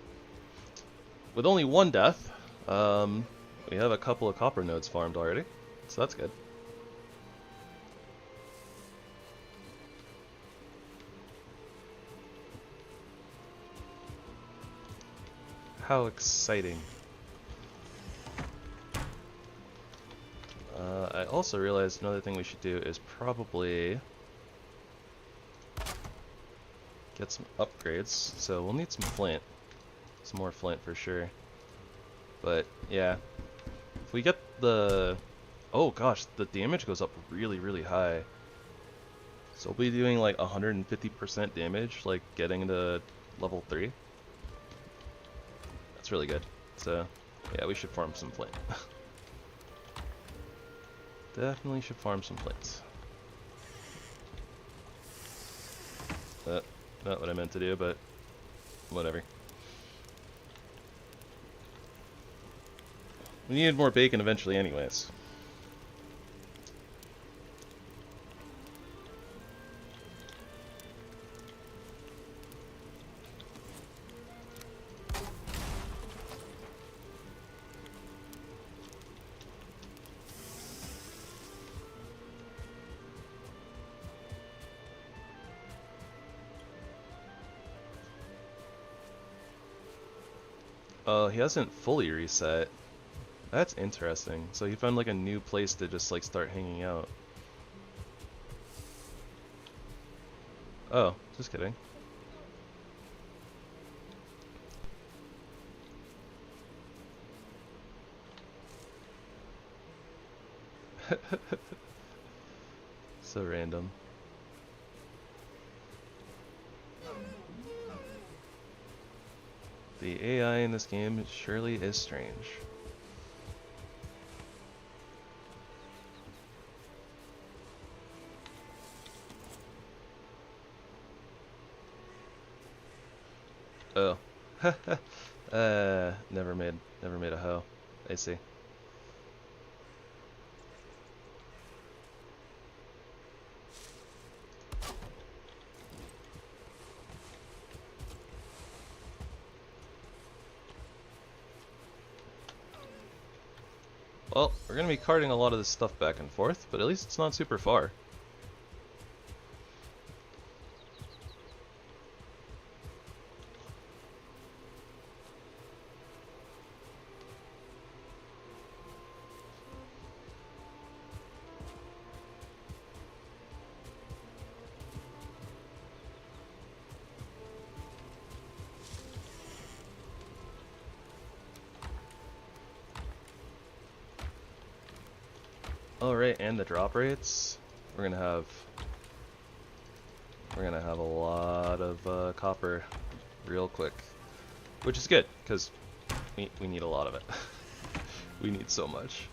with only one death, we have a couple of copper nodes farmed already, so that's good. How exciting. I also realized another thing we should do is probably get some upgrades, so we'll need some flint. Some more flint for sure. But yeah, if we get the... oh gosh, the damage goes up really, really high. So we'll be doing like 150% damage, like getting to level 3. That's really good. So yeah, we should farm some flint. Definitely should farm some flints. Not what I meant to do, but whatever. We needed more bacon eventually anyways. Oh, he hasn't fully reset. That's interesting. So he found like a new place to just like start hanging out. Oh, just kidding. So random. The AI in this game surely is strange. Oh. Never made a hoe. I see. Well, we're going to be carting a lot of this stuff back and forth, but at least it's not super far. Alright, and the drop rates. We're gonna have a lot of copper real quick, which is good because we need a lot of it. We need so much.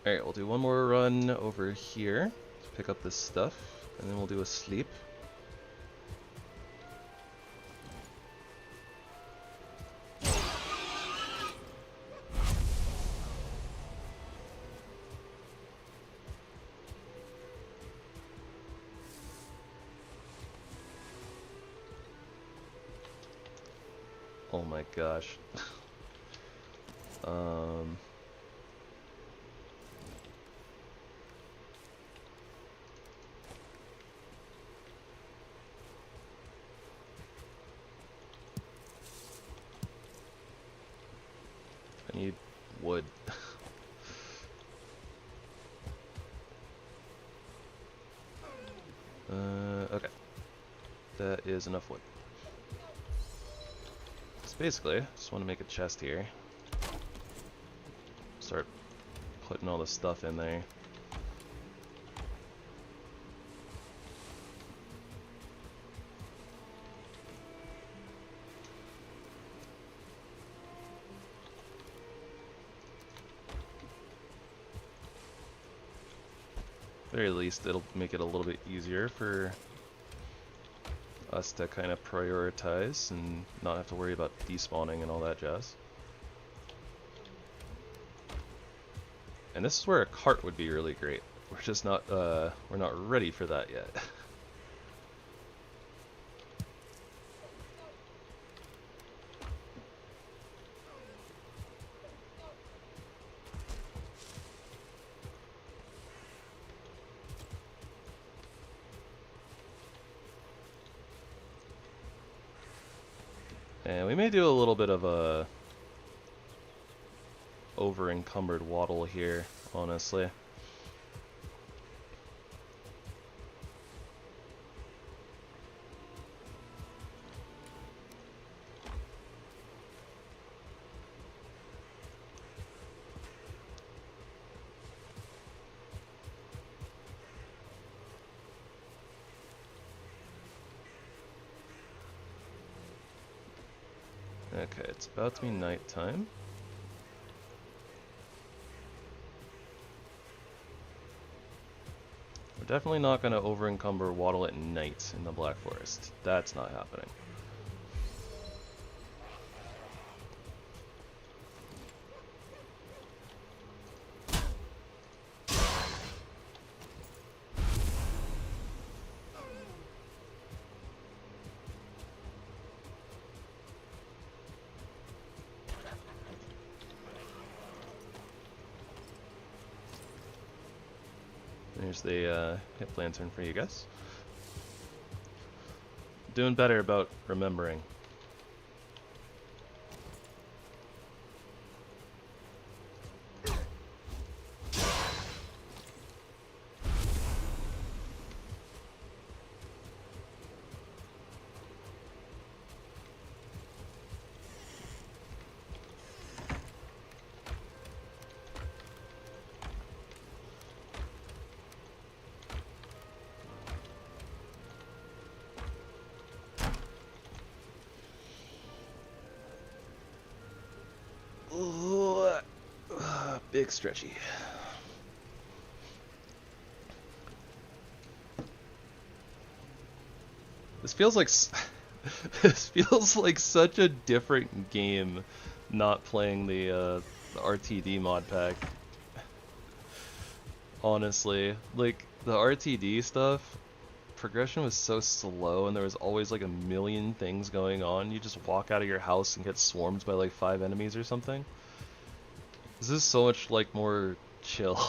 Alright, we'll do one more run over here to pick up this stuff, and then we'll do a sleep. Oh my gosh. I need wood. Okay. That is enough wood. Basically, I just want to make a chest here. Start putting all the stuff in there. At the very least, it'll make it a little bit easier for us to kind of prioritize and not have to worry about despawning and all that jazz. And this is where a cart would be really great. We're just not we're not ready for that yet. And we may do a little bit of a over-encumbered waddle here, honestly. Okay, it's about to be nighttime. We're definitely not going to over-encumber waddle at night in the Black Forest. That's not happening. There's the HipLantern for you guys. Doing better about remembering. Big stretchy. This feels like this feels like such a different game not playing the RTD mod pack. Honestly, like the RTD stuff progression was so slow and there was always like a million things going on. You just walk out of your house and get swarmed by like 5 enemies or something. This is so much like more chill.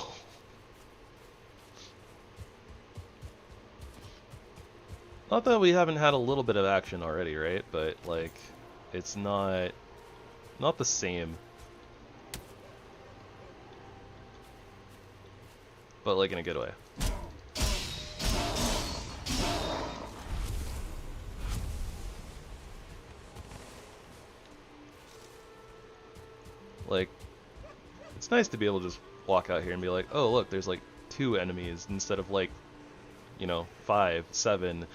Not that we haven't had a little bit of action already, right? But like, it's not the same. But like in a good way. Like, it's nice to be able to just walk out here and be like, oh look, there's like 2 enemies instead of like, you know, 5, 7,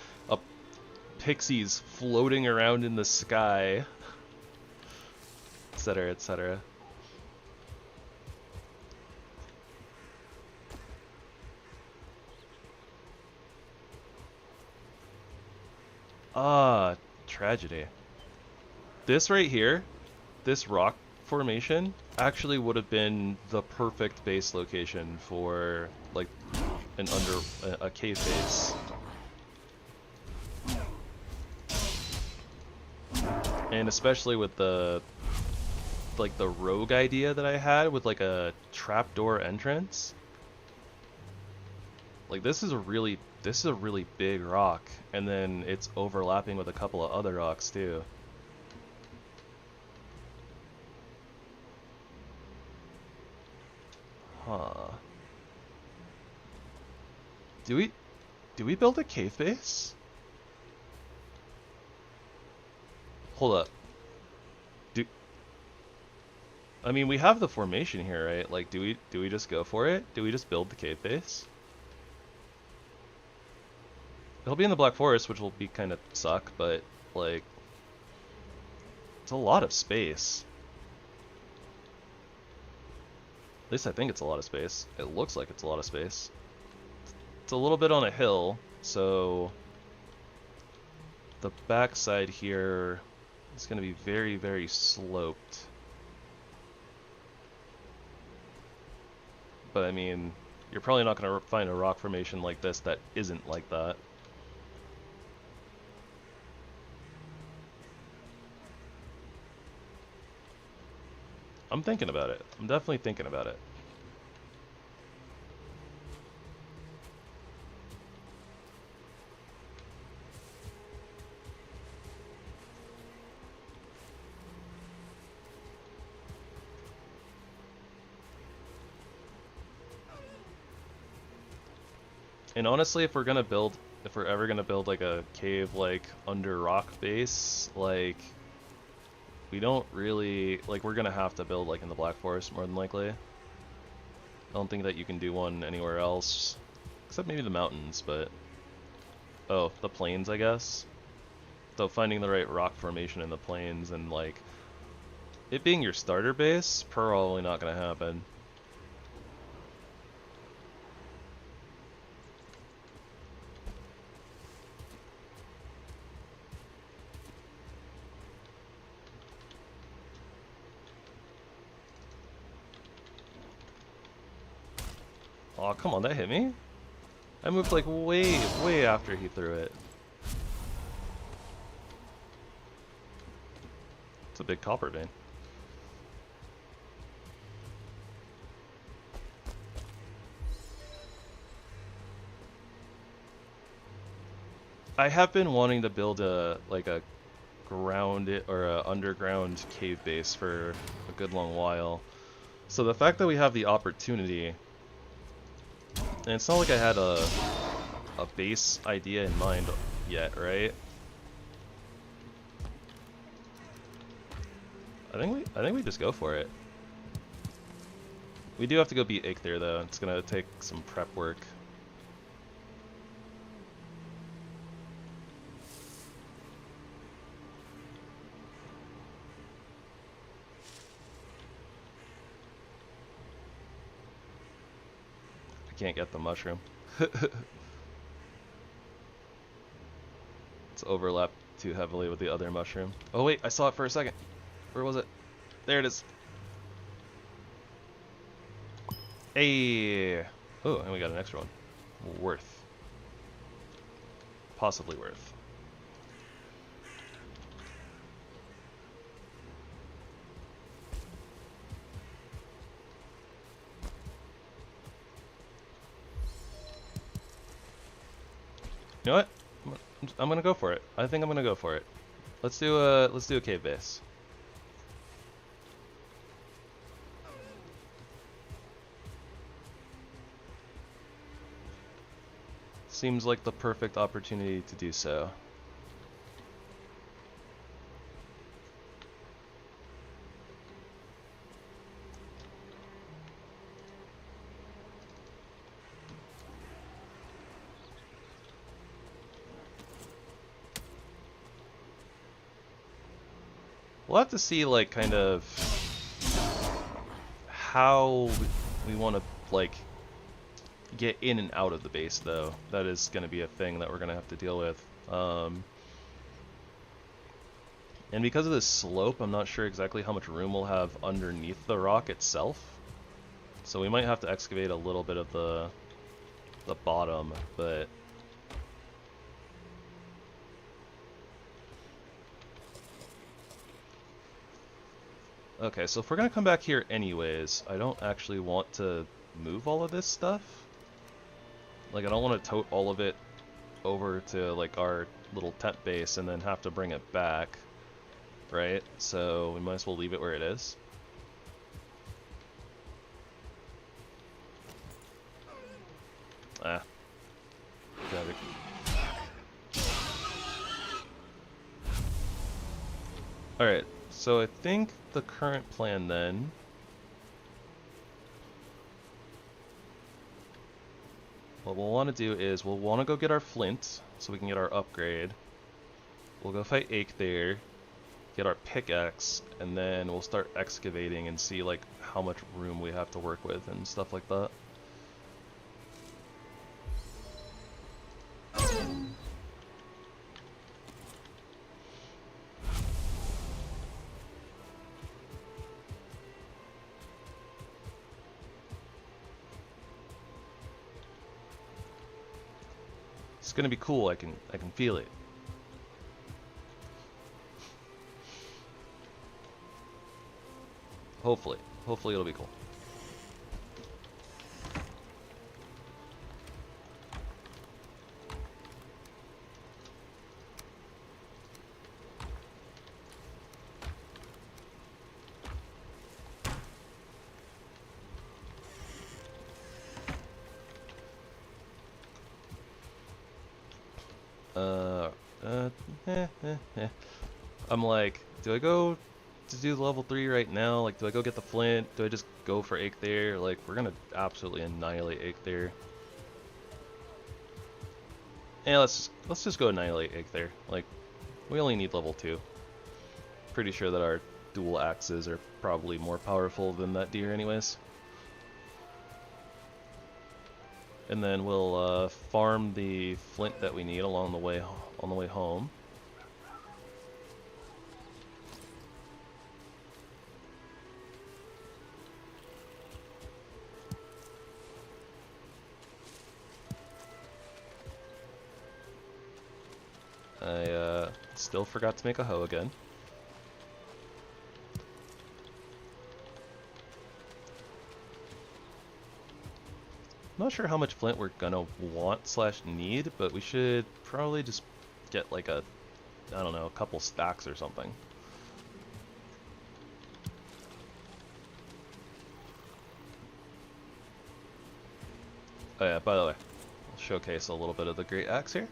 pixies floating around in the sky, etc., etc. Ah, tragedy. This right here, this rock formation, actually would have been the perfect base location for like a cave base. And especially with the rogue idea that I had with like a trapdoor entrance. Like this is a really big rock, and then it's overlapping with a couple of other rocks too. Huh. Do we build a cave base? Hold up. I mean, we have the formation here, right? Like, do we just go for it? Do we just build the cave base? It'll be in the Black Forest, which will be kind of suck, but like, it's a lot of space. At least I think it's a lot of space. It looks like it's a lot of space. It's a little bit on a hill, so the backside here is going to be very, very sloped. But I mean, you're probably not going to find a rock formation like this that isn't like that. I'm thinking about it. I'm definitely thinking about it. And honestly, if we're ever gonna build like a cave like under rock base, like we don't really we're gonna have to build like in the Black Forest more than likely. I don't think that you can do one anywhere else, except maybe the mountains, but oh, the plains, I guess. So finding the right rock formation in the plains and like it being your starter base, probably not gonna happen. Aw, come on, that hit me? I moved like way after he threw it. It's a big copper vein. I have been wanting to build a underground cave base for a good long while. So the fact that we have the opportunity, and it's not like I had a base idea in mind yet, right? I think we just go for it. We do have to go beat Eikthyr though. It's gonna take some prep work. Can't get the mushroom. It's overlapped too heavily with the other mushroom. Oh wait, I saw it for a second. Where was it? There it is. Hey! Oh, and we got an extra one. Worth. possibly worth. You know what? I'm gonna go for it. I think I'm gonna go for it. Let's do a cave base. Seems like the perfect opportunity to do so. We'll have to see, like, kind of how we want to, like, get in and out of the base, though. That is going to be a thing that we're going to have to deal with. And because of this slope, I'm not sure exactly how much room we'll have underneath the rock itself. So we might have to excavate a little bit of the bottom, but... Okay, so if we're going to come back here anyways, I don't actually want to move all of this stuff. Like, I don't want to tote all of it over to, like, our little tent base and then have to bring it back, right? So we might as well leave it where it is. Ah. Got it. Alright, so I think the current plan then... What we'll want to do is we'll want to go get our flint so we can get our upgrade. We'll go fight Eikthyr, get our pickaxe, and then we'll start excavating and see like how much room we have to work with and stuff like that. It's gonna be cool. I can feel it. Hopefully it'll be cool. I'm like, do I go to do level 3 right now? Like, do I go get the flint? Do I just go for Eikthyr? Like, we're gonna absolutely annihilate Eikthyr. Yeah, let's just go annihilate Eikthyr. Like, we only need level 2. Pretty sure that our dual axes are probably more powerful than that deer anyways. And then we'll farm the flint that we need along the way home. I still forgot to make a hoe again. Not sure how much flint we're gonna want / need, but we should probably just get like a, I don't know, a couple stacks or something. Oh yeah, by the way, I'll showcase a little bit of the Great Axe here.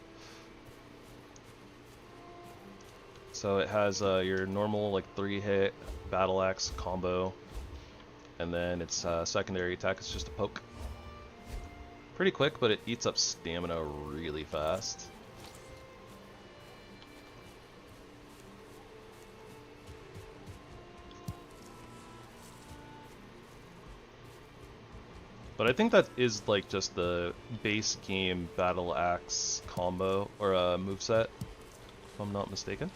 So it has your normal like 3-hit battle axe combo, and then its secondary attack is just a poke. Pretty quick, but it eats up stamina really fast. But I think that is like just the base game battle axe combo or moveset, if I'm not mistaken.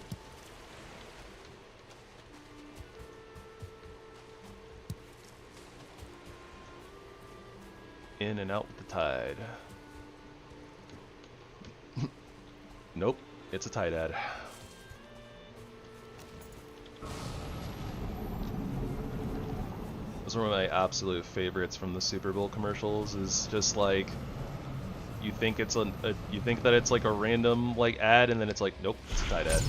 In and out with the tide. It's a tie dad. That's one of my absolute favorites from the Super Bowl commercials. Is just like you think it's you think that it's like a random like ad, and then it's like, nope, it's a tie dad.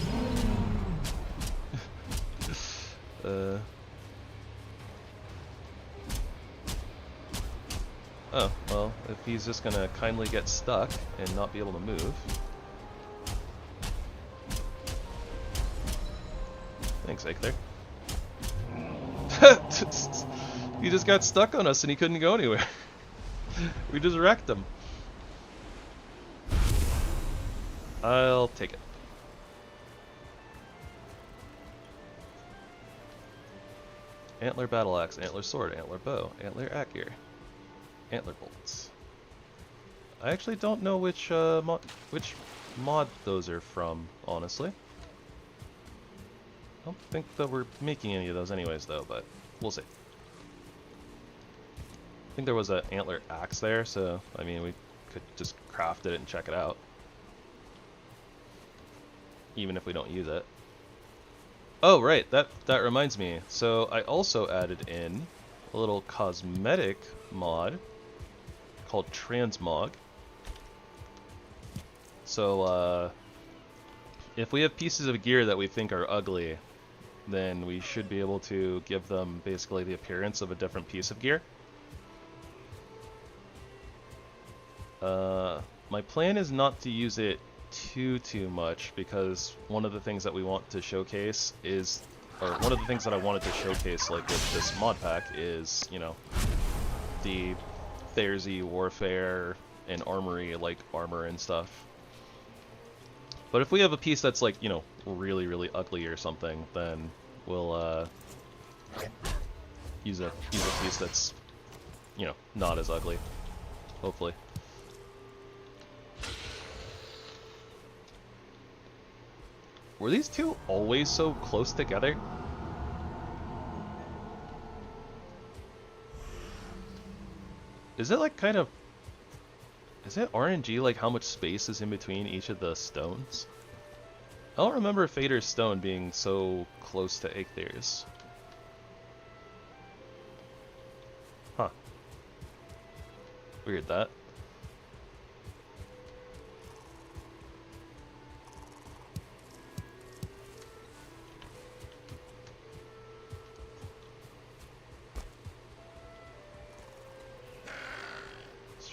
Oh, well, if he's just gonna kindly get stuck and not be able to move. Thanks, Eichler. He just got stuck on us and he couldn't go anywhere. We just wrecked him. I'll take it. Antler battle axe, antler sword, antler bow, antler aegir, antler bolts. I actually don't know which mod those are from, honestly. I don't think that we're making any of those anyways, though, but we'll see. I think there was an antler axe there, so I mean we could just craft it and check it out, even if we don't use it. Oh right, that reminds me. So I also added in a little cosmetic mod called Transmog. So if we have pieces of gear that we think are ugly, then we should be able to give them basically the appearance of a different piece of gear. My plan is not to use it too much, because one of the things that we want to showcase is, or one of the things that I wanted to showcase like with this mod pack is, you know, the Therzie warfare and armory like armor and stuff. But if we have a piece that's like, you know, really ugly or something, then we'll use a piece that's, you know, not as ugly, hopefully. Were these two always so close together? Is it like kind of... Is it RNG like how much space is in between each of the stones? I don't remember Fader's stone being so close to Eikthyrs. Huh. Weird that.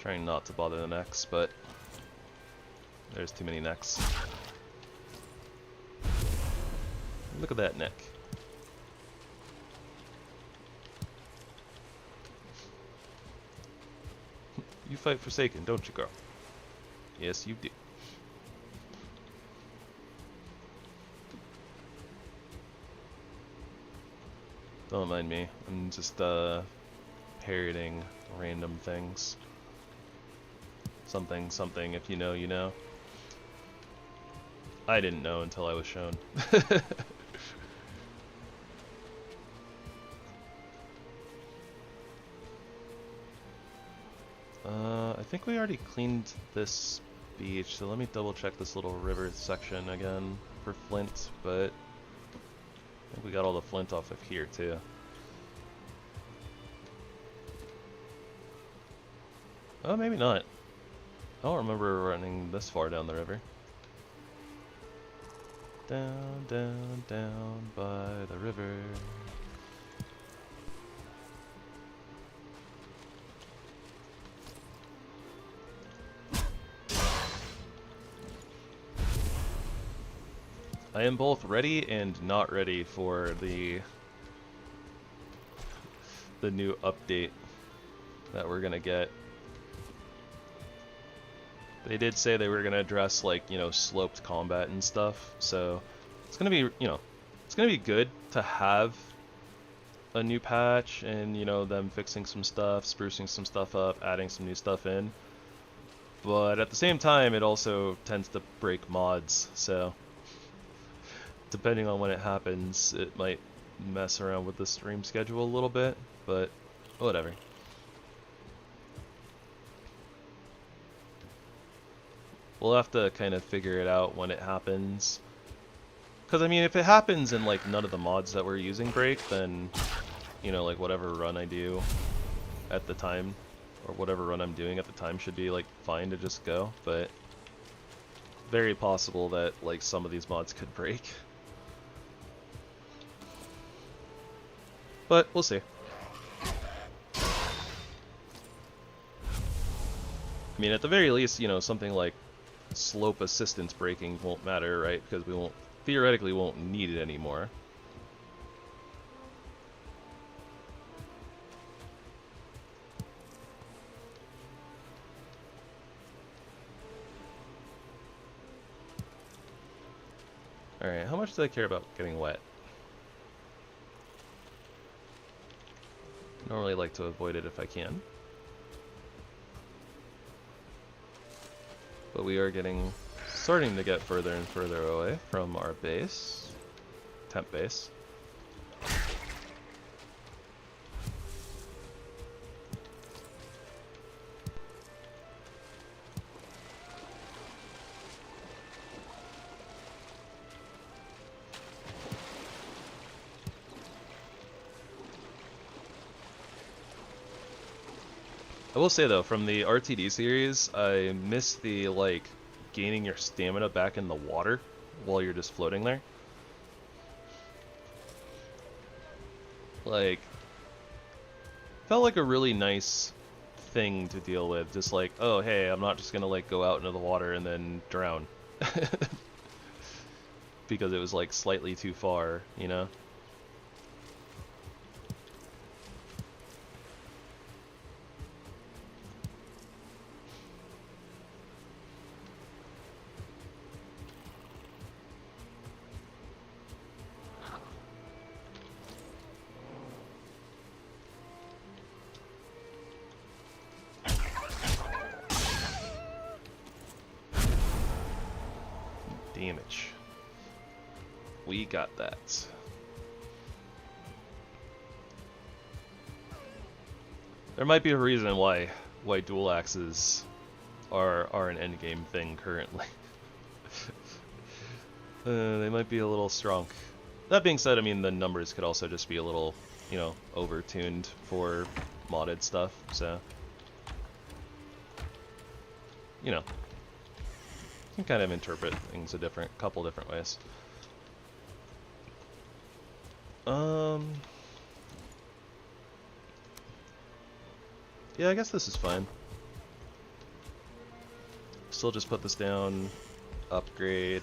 Trying not to bother the necks, but there's too many necks. Look at that neck. You fight Forsaken, don't you, girl? Yes, you do. Don't mind me. I'm just parroting random things. Something, if you know, you know. I didn't know until I was shown. I think we already cleaned this beach, so let me double check this little river section again for flint, but I think we got all the flint off of here too. Oh, maybe not. I don't remember running this far down the river. Down, down, down by the river. I am both ready and not ready for the new update that we're gonna get. They did say they were gonna address, like, you know, sloped combat and stuff, so it's gonna be, you know, it's gonna be good to have a new patch and, you know, them fixing some stuff, sprucing some stuff up, adding some new stuff in. But at the same time, it also tends to break mods, so depending on when it happens, it might mess around with the stream schedule a little bit, but whatever. We'll have to kind of figure it out when it happens. Because, I mean, if it happens and, like, none of the mods that we're using break, then, you know, like, whatever run I do at the time, or whatever run I'm doing at the time should be, like, fine to just go. But very possible that, like, some of these mods could break. But we'll see. I mean, at the very least, you know, something like slope assistance braking won't matter, right? Because we won't, theoretically won't need it anymore. Alright, how much do I care about getting wet? I normally like to avoid it if I can. But we are starting to get further and further away from our base. Temp base. I will say though, from the RTD series, I miss the, like, gaining your stamina back in the water while you're just floating there. Like, felt like a really nice thing to deal with. Just like, oh hey, I'm not just gonna, like, go out into the water and then drown. Because it was, like, slightly too far, you know? Damage. We got that. There might be a reason why dual axes are an endgame thing currently. They might be a little strong. That being said, I mean, the numbers could also just be a little, you know, over-tuned for modded stuff, so... You know. You can kind of interpret things a couple different ways. Yeah, I guess this is fine. Still just put this down, upgrade.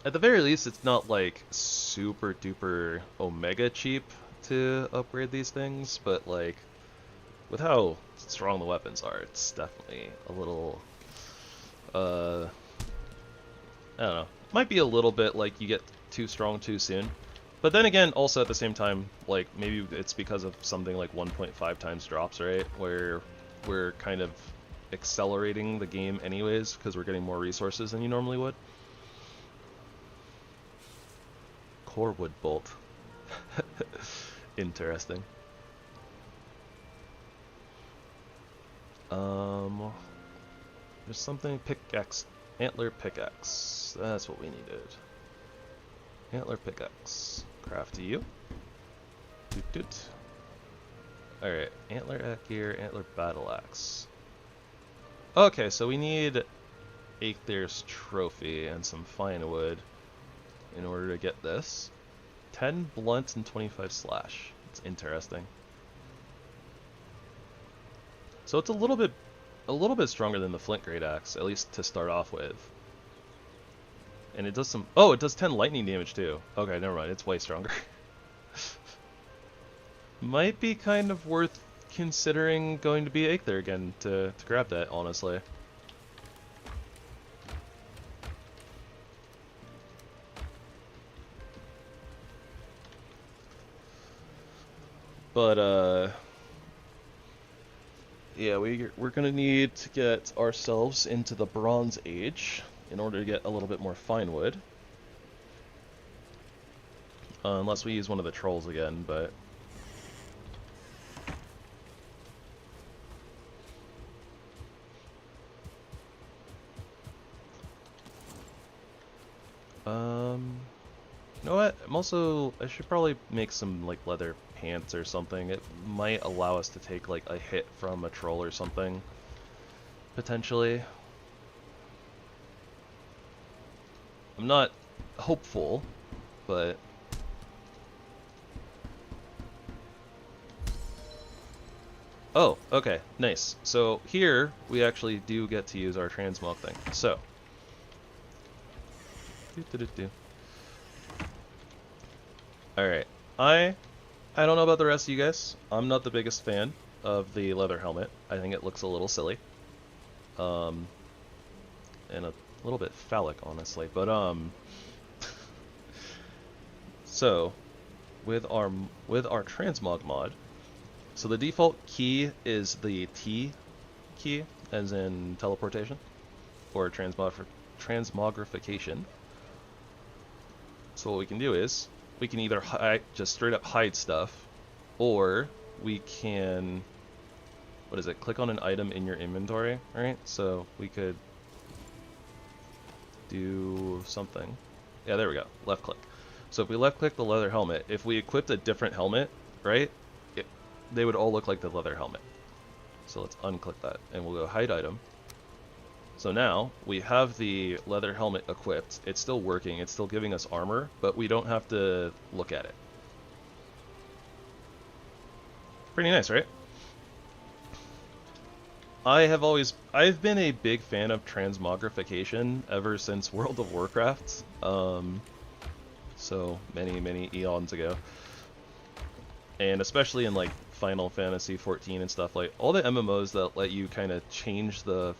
At the very least, it's not like super duper omega cheap to upgrade these things, but like with how strong the weapons are, it's definitely a little I don't know. Might be a little bit like you get too strong too soon. But then again, also at the same time, like maybe it's because of something like 1.5 times drops, right? Where we're kind of accelerating the game anyways because we're getting more resources than you normally would. Corewood bolt. Interesting. There's something, pickaxe, antler pickaxe. That's what we needed. Antler pickaxe. Craft to you. Doot doot. Alright, antler gear, antler battle axe. Okay, so we need Aether's trophy and some fine wood in order to get this. 10 blunt and 25 slash. It's interesting. So it's a little bit stronger than the flint great axe, at least to start off with. And it does some... Oh, it does 10 lightning damage too. Okay, never mind. It's way stronger. Might be kind of worth considering going to be Aether again to grab that, honestly. But, yeah, we're gonna need to get ourselves into the Bronze Age in order to get a little bit more fine wood. Unless we use one of the trolls again, but... You know what? I should probably make some like leather pants or something. It might allow us to take like a hit from a troll or something, potentially. I'm not hopeful, but oh, okay, nice. So here we actually do get to use our transmog thing. So alright, I don't know about the rest of you guys. I'm not the biggest fan of the leather helmet. I think it looks a little silly. And a little bit phallic, honestly. But, so, with our transmog mod, so the default key is the T key, as in teleportation, or transmogrification. So what we can do is, we can either just straight up hide stuff, or we can, what is it, click on an item in your inventory, right? So we could do something. Yeah, there we go, left click. So if we left click the leather helmet, if we equipped a different helmet, right, they would all look like the leather helmet. So let's unclick that, and we'll go hide item. So now we have the leather helmet equipped. It's still working, it's still giving us armor, but we don't have to look at it. Pretty nice, right? I've been a big fan of transmogrification ever since World of Warcraft. So many eons ago. And especially in like Final Fantasy 14 and stuff, like all the MMOs that let you kind of change the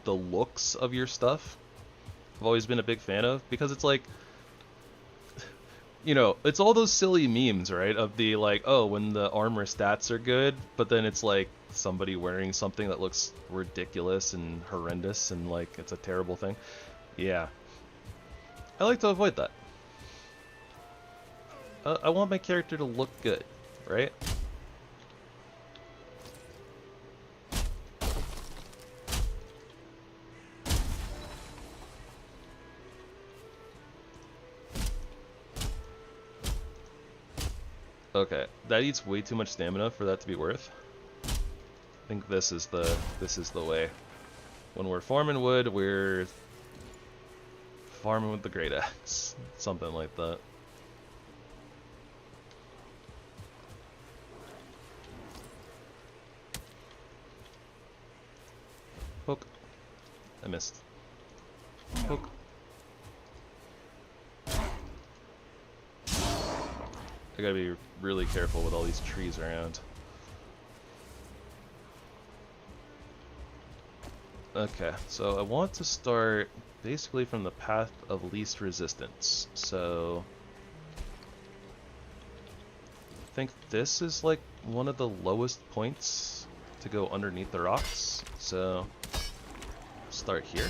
looks of your stuff, I've always been a big fan of, because it's like, you know, it's all those silly memes, right, of the like, oh, when the armor stats are good, but then it's like somebody wearing something that looks ridiculous and horrendous and like it's a terrible thing. Yeah, I like to avoid that. I want my character to look good, right? Okay, that eats way too much stamina for that to be worth. I think this is the way. When we're farming wood, we're farming with the great axe, something like that. Poke. I missed. Poke. I gotta be really careful with all these trees around. Okay, so I want to start basically from the path of least resistance. So I think this is like one of the lowest points to go underneath the rocks. So start here.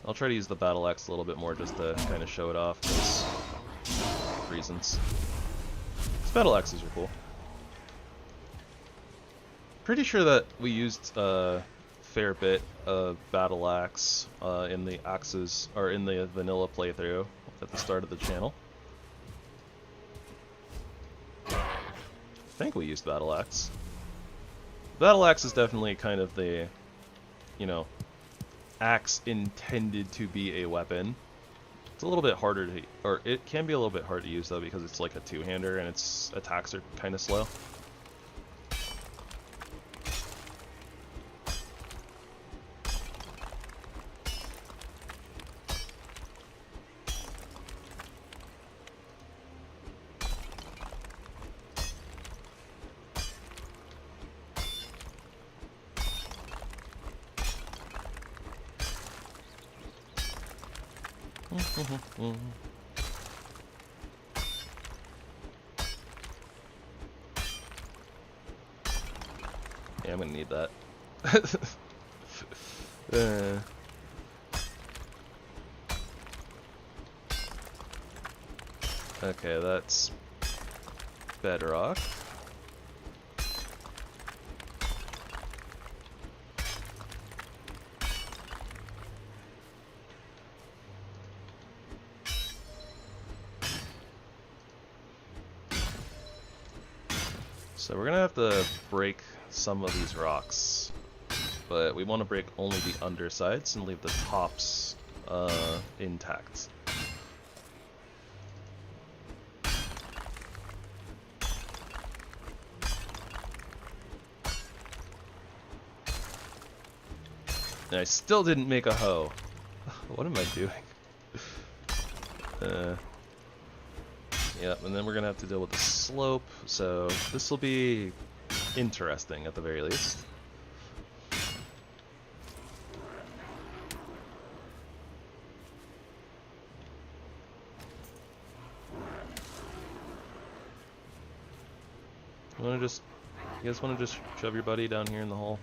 I'll try to use the battle axe a little bit more just to kind of show it off, because reasons. These battle axes are cool. Pretty sure that we used a fair bit of battle axe in the axes, or in the vanilla playthrough at the start of the channel. I think we used battle axe. Battle axe is definitely kind of the, you know, axe intended to be a weapon. It's a little bit harder to, or it can be a little bit hard to use though, because it's like a two-hander and its attacks are kind of slow. Yeah, I'm gonna need that. Okay, that's bedrock. So we're gonna have to break some of these rocks, but we want to break only the undersides and leave the tops intact. And I still didn't make a hoe. What am I doing? Yep, and then we're gonna have to deal with the slope, so this will be interesting at the very least. You guys wanna just shove your buddy down here in the hole?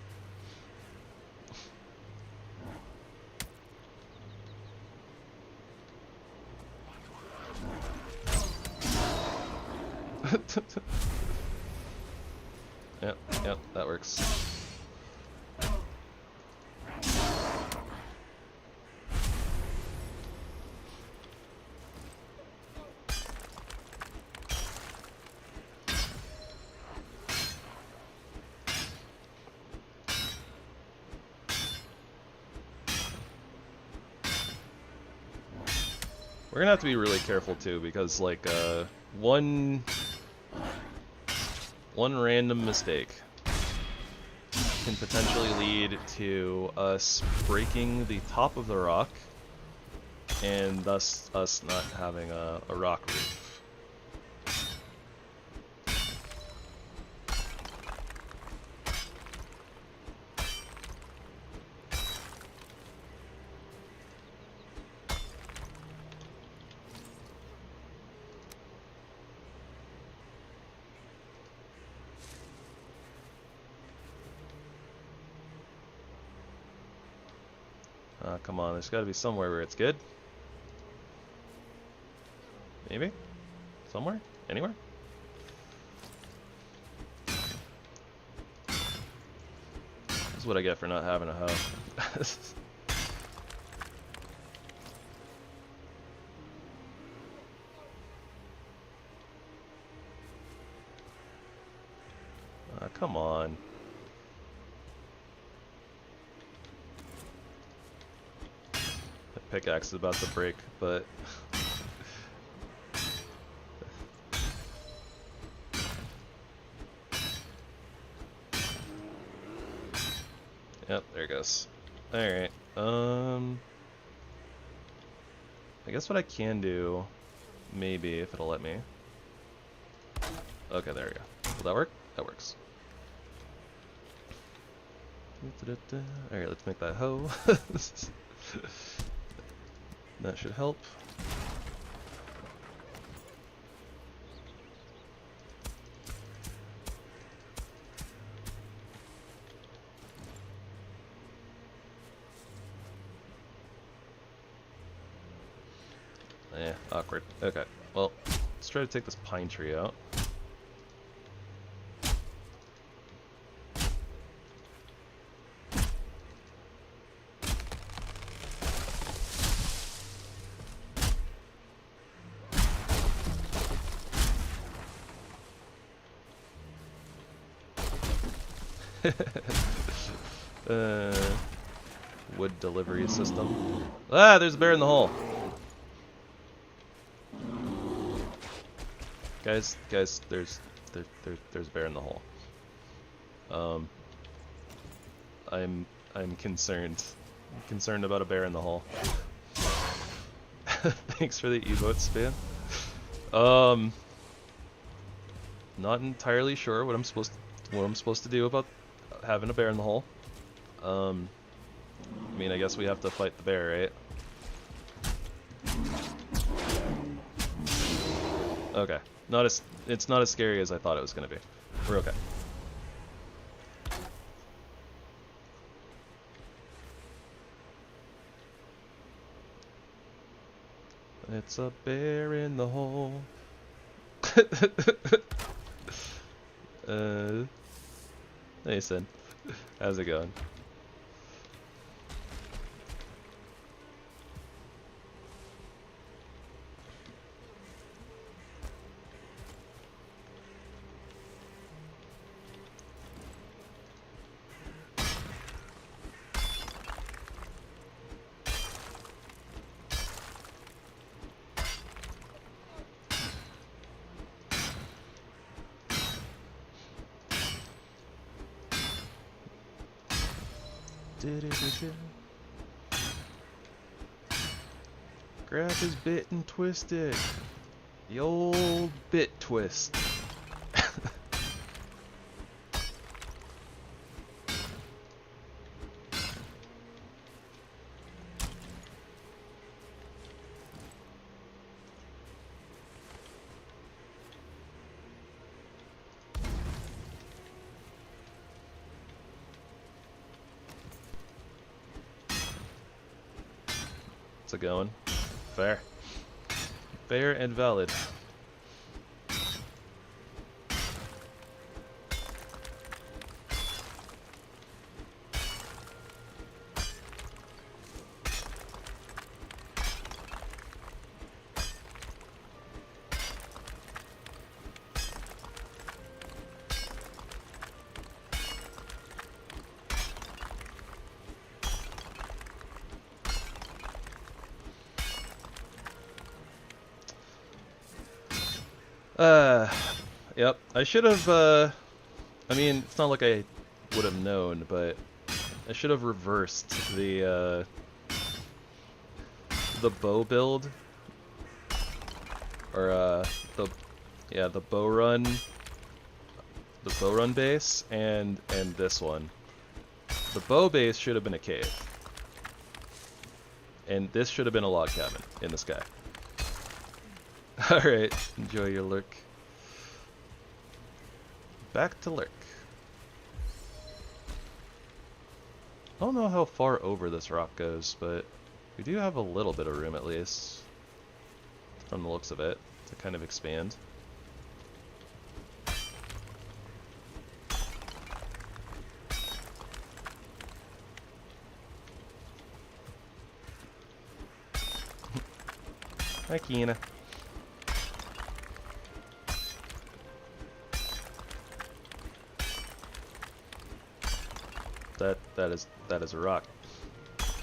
Yep, that works. We're gonna have to be really careful too, because like one random mistake can potentially lead to us breaking the top of the rock, and thus us not having a rock roof. Come on, there's got to be somewhere where it's good. Maybe? Somewhere? Anywhere? This is what I get for not having a hoe. Come on. Pickaxe is about to break, but yep, there it goes. Alright, I guess what I can do, maybe, if it'll let me. Okay, there we go. Will that work? That works. Alright, let's make that hoe. That should help. Awkward. Okay, well, let's try to take this pine tree out. Wood delivery system. Ah, there's a bear in the hole. Guys, there's a bear in the hole. I'm concerned. I'm concerned about a bear in the hole. Thanks for the emote spam. Not entirely sure what I'm supposed to do about having a bear in the hole. I mean, I guess we have to fight the bear, right? Okay. It's not as scary as I thought it was gonna be. We're okay. It's a bear in the hole. Hey, Sid. How's it going? Grab his bit and twist it. The old bit twist. How's it going? Fair. Fair and valid. Yep, I should have, I mean, it's not like I would have known, but I should have reversed the bow build, or, the bow run base, and this one. The bow base should have been a cave, and this should have been a log cabin in the sky. Alright, enjoy your lurk. Back to lurk. I don't know how far over this rock goes, but we do have a little bit of room at least, from the looks of it, to kind of expand. Hi, Kina. That is a rock.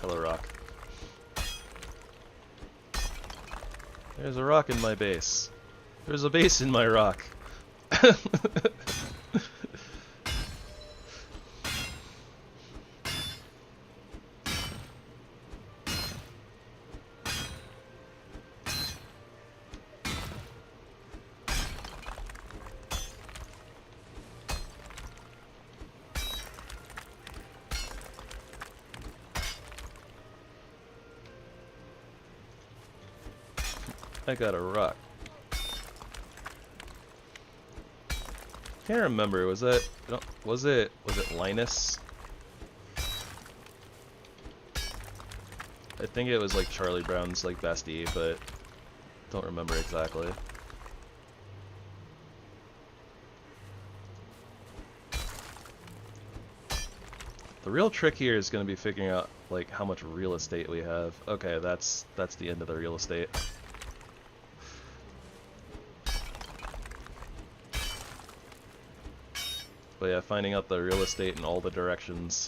Hello, rock. There's a rock in my base. There's a base in my rock. I got a rock. Can't remember. Was it Linus? I think it was like Charlie Brown's like bestie, but don't remember exactly. The real trick here is going to be figuring out like how much real estate we have. Okay, that's the end of the real estate. But yeah, finding out the real estate in all the directions.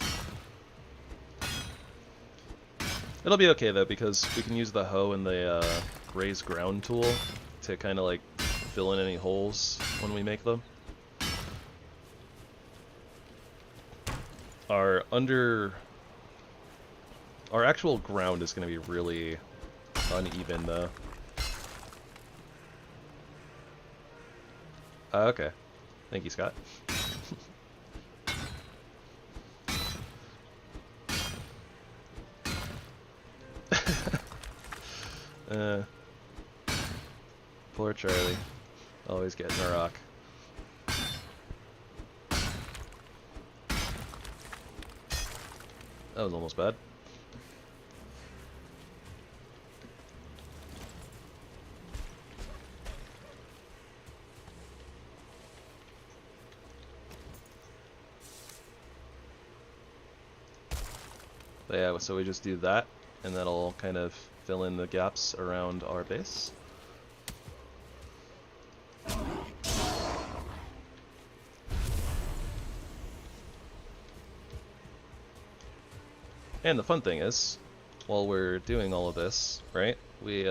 It'll be okay though, because we can use the hoe and the raise ground tool to kind of like fill in any holes when we make them. Our actual ground is going to be really uneven though. Okay. Thank you, Scott. Poor Charlie. Always getting a rock. That was almost bad. But yeah, so we just do that, and that'll kind of fill in the gaps around our base. And the fun thing is, while we're doing all of this, right, we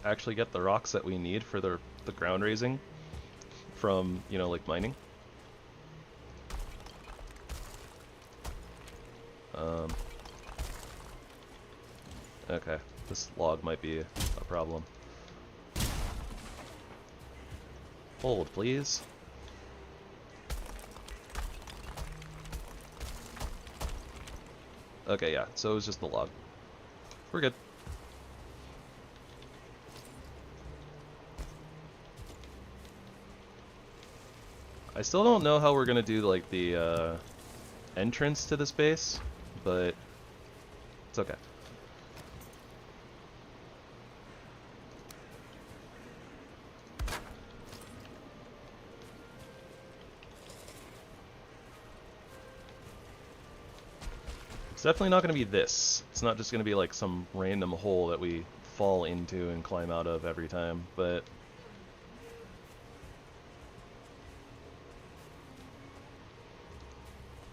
actually get the rocks that we need for the ground raising from, you know, like mining. Okay, this log might be a problem. Hold, please. Okay, yeah, so it was just the log. We're good. I still don't know how we're gonna do, like, the, entrance to this base, but it's okay. It's definitely not going to be this. It's not just going to be like some random hole that we fall into and climb out of every time, but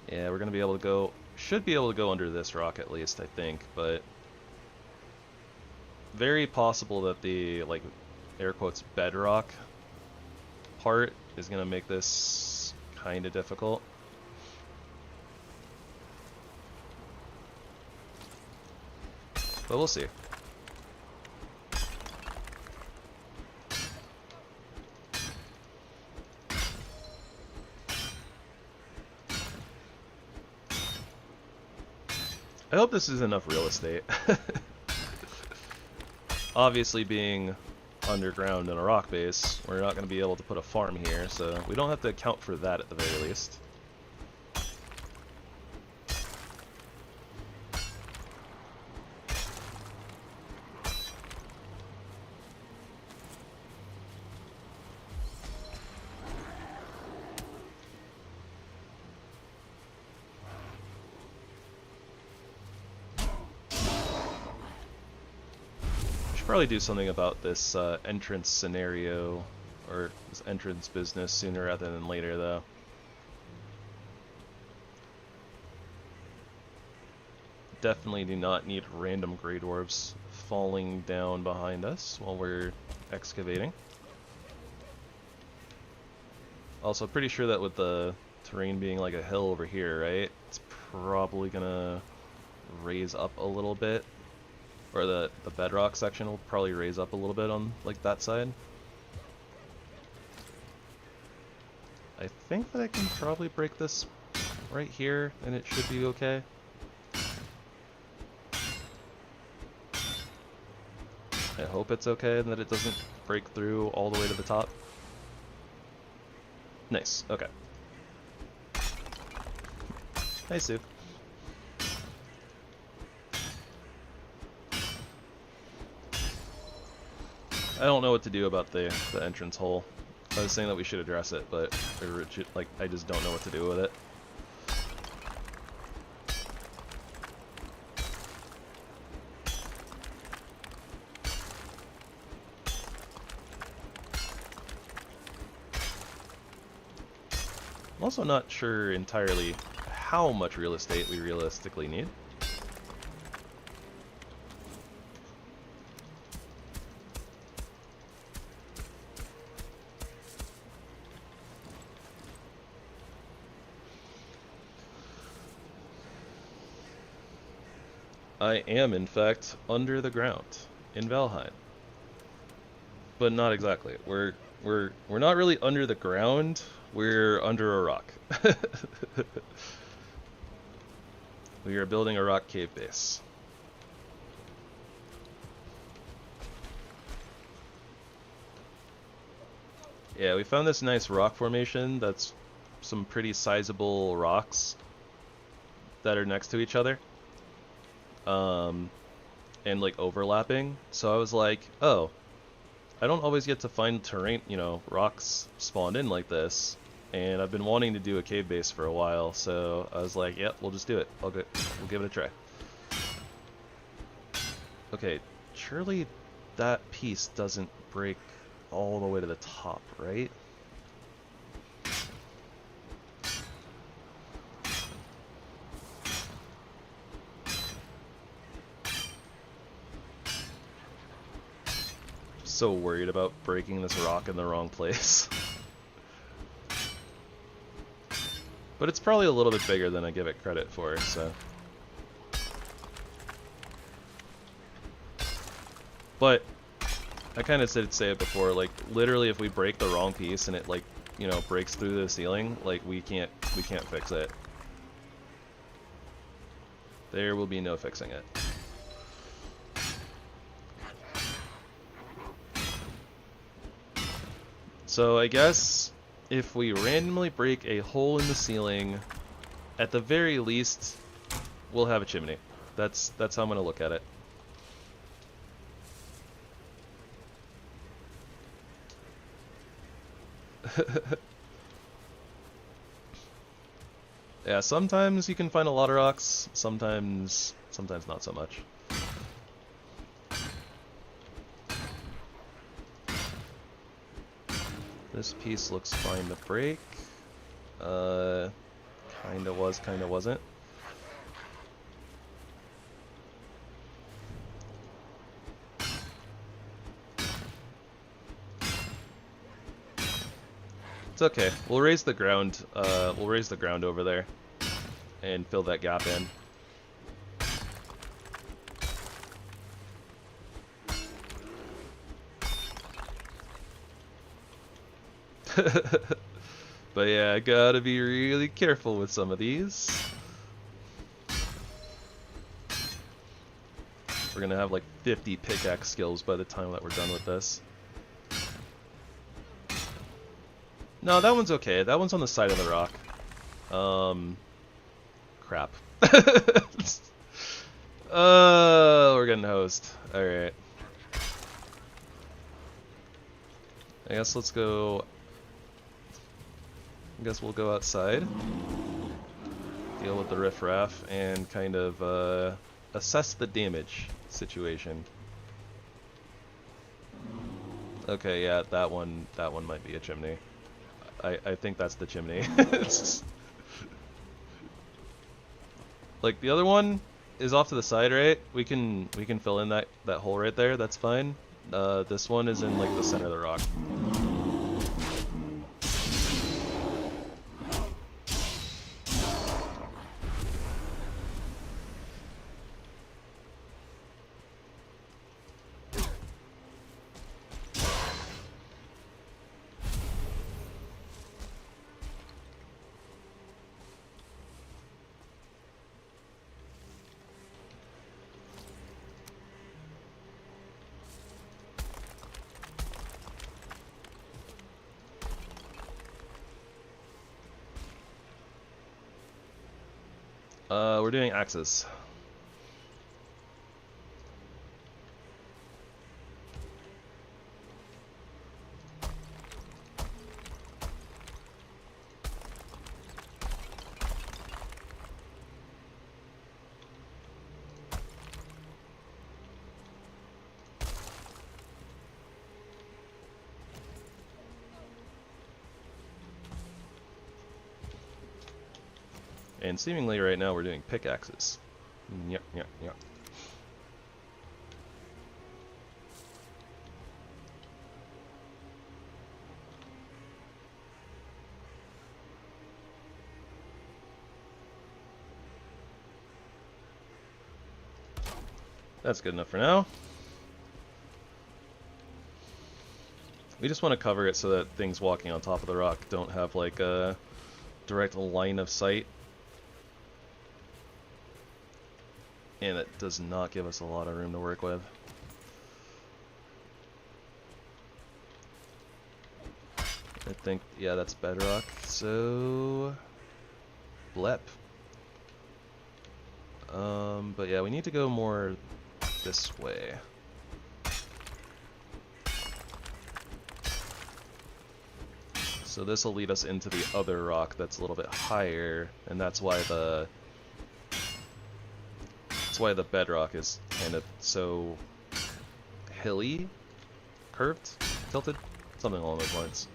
yeah, we're going to be able to go, should be able to go under this rock at least, I think, but very possible that the, like, air quotes, bedrock part is going to make this kind of difficult. But we'll see. I hope this is enough real estate. Obviously, being underground in a rock base, we're not going to be able to put a farm here, so we don't have to account for that at the very least. Probably do something about this entrance scenario, or this entrance business, sooner rather than later, though. Definitely do not need random Grey Dwarves falling down behind us while we're excavating. Also, pretty sure that with the terrain being like a hill over here, right, it's probably gonna raise up a little bit. Or the bedrock section will probably raise up a little bit on, like, that side. I think that I can probably break this right here, and it should be okay. I hope it's okay, and that it doesn't break through all the way to the top. Nice, okay. Hi, Sue. I don't know what to do about the entrance hole. I was saying that we should address it, but I just don't know what to do with it. I'm also not sure entirely how much real estate we realistically need. I am, in fact, under the ground in Valheim, but not exactly. We're not really under the ground. We're under a rock. We are building a rock cave base. Yeah, we found this nice rock formation that's some pretty sizable rocks that are next to each other. And like overlapping, so I was like, oh, I don't always get to find terrain, you know, rocks spawned in like this, and I've been wanting to do a cave base for a while, so I was like, yep, we'll just do it. We'll give it a try. Okay, surely that piece doesn't break all the way to the top, right? So worried about breaking this rock in the wrong place. But it's probably a little bit bigger than I give it credit for, so. But I kind of did say it before, like literally if we break the wrong piece and it like, you know, breaks through the ceiling, like we can't fix it. There will be no fixing it. So I guess if we randomly break a hole in the ceiling, at the very least, we'll have a chimney. That's how I'm gonna look at it. Yeah, sometimes you can find a lot of rocks, sometimes not so much. This piece looks fine to break. Kinda was, kinda wasn't. It's okay. We'll raise the ground. We'll raise the ground over there and fill that gap in. But yeah, I gotta be really careful with some of these. We're gonna have like 50 pickaxe skills by the time that we're done with this. No, that one's okay. That one's on the side of the rock. Crap. We're getting hosed. Alright. I guess let's go... I guess we'll go outside. Deal with the riffraff and kind of assess the damage situation. Okay, yeah, that one might be a chimney. I think that's the chimney. Like the other one is off to the side, right? We can fill in that hole right there. That's fine. This one is in like the center of the rock. We're doing axes. And seemingly right now we're doing pickaxes. Yep, yep, yep. That's good enough for now. We just want to cover it so that things walking on top of the rock don't have like a direct line of sight. And it does not give us a lot of room to work with. I think, yeah, that's bedrock. So, blep. But yeah, we need to go more this way. So this will lead us into the other rock that's a little bit higher, and that's why the bedrock is kind of so hilly, curved, tilted, something along those lines.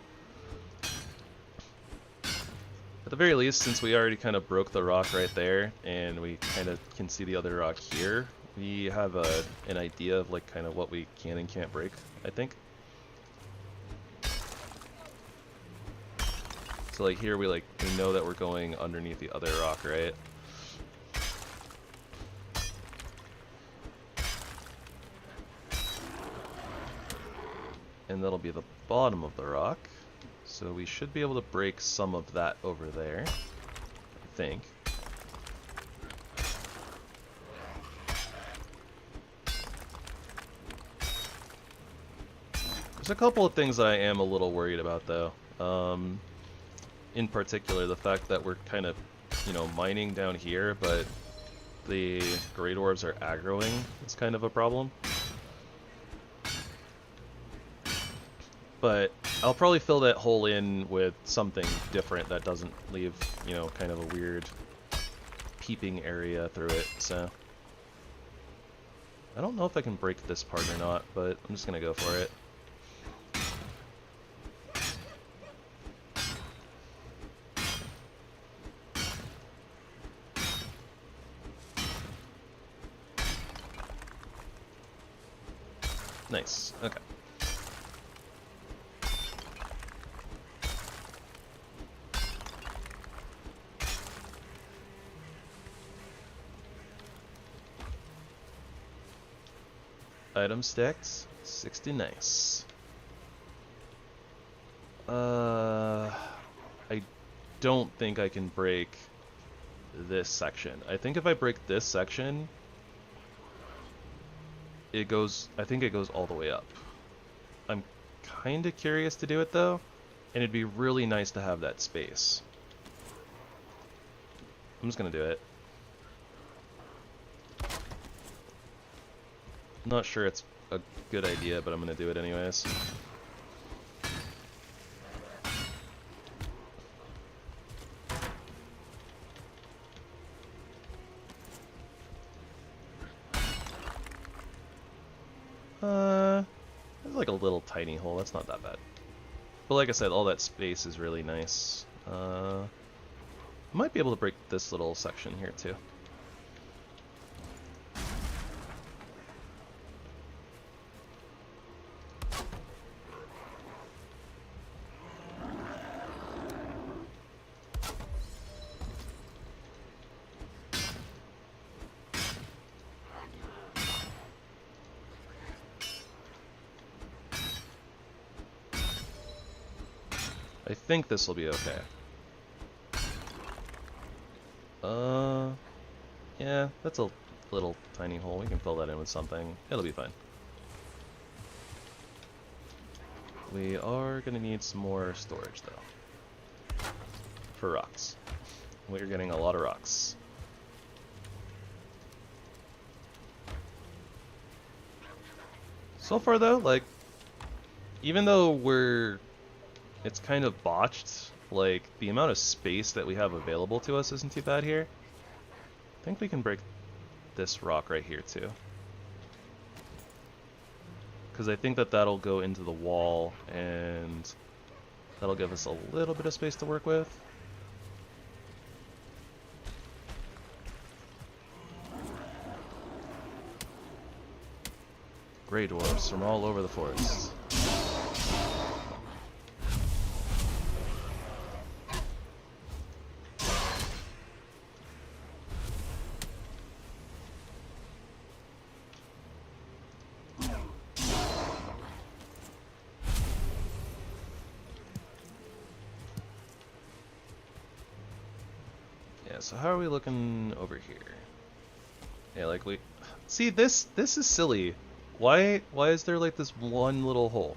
At the very least, since we already kind of broke the rock right there, and we kind of can see the other rock here, we have an idea of like kind of what we can and can't break, I think. So like here we know that we're going underneath the other rock, right? And that'll be the bottom of the rock. So we should be able to break some of that over there, I think. There's a couple of things that I am a little worried about, though. In particular, the fact that we're kind of, you know, mining down here, but the Grey Dwarves are aggroing is kind of a problem. But I'll probably fill that hole in with something different that doesn't leave, you know, kind of a weird peeping area through it, so. I don't know if I can break this part or not, but I'm just gonna go for it. Nice, okay. Item stacked, 60, nice. I don't think I can break this section. I think if I break this section, it goes, I think it goes all the way up. I'm kind of curious to do it though, and it'd be really nice to have that space. I'm just gonna do it. Not sure it's a good idea, but I'm gonna do it anyways. There's like a little tiny hole, that's not that bad. But like I said, all that space is really nice. I might be able to break this little section here too. I think this will be okay. Yeah, that's a little tiny hole. We can fill that in with something. It'll be fine. We are gonna need some more storage though. For rocks. We're getting a lot of rocks. So far though, like, even though it's kind of botched, like, the amount of space that we have available to us isn't too bad here. I think we can break this rock right here too. Because I think that that'll go into the wall, and that'll give us a little bit of space to work with. Grey dwarfs from all over the forest. So how are we looking over here? Yeah, like we see this is silly. Why is there like this one little hole?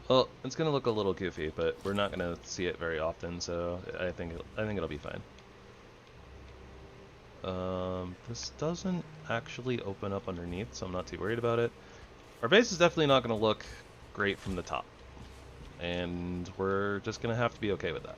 Well, it's gonna look a little goofy, but we're not gonna see it very often, so I think it'll be fine. This doesn't actually open up underneath, so I'm not too worried about it. Our base is definitely not gonna look great from the top. And we're just going to have to be okay with that.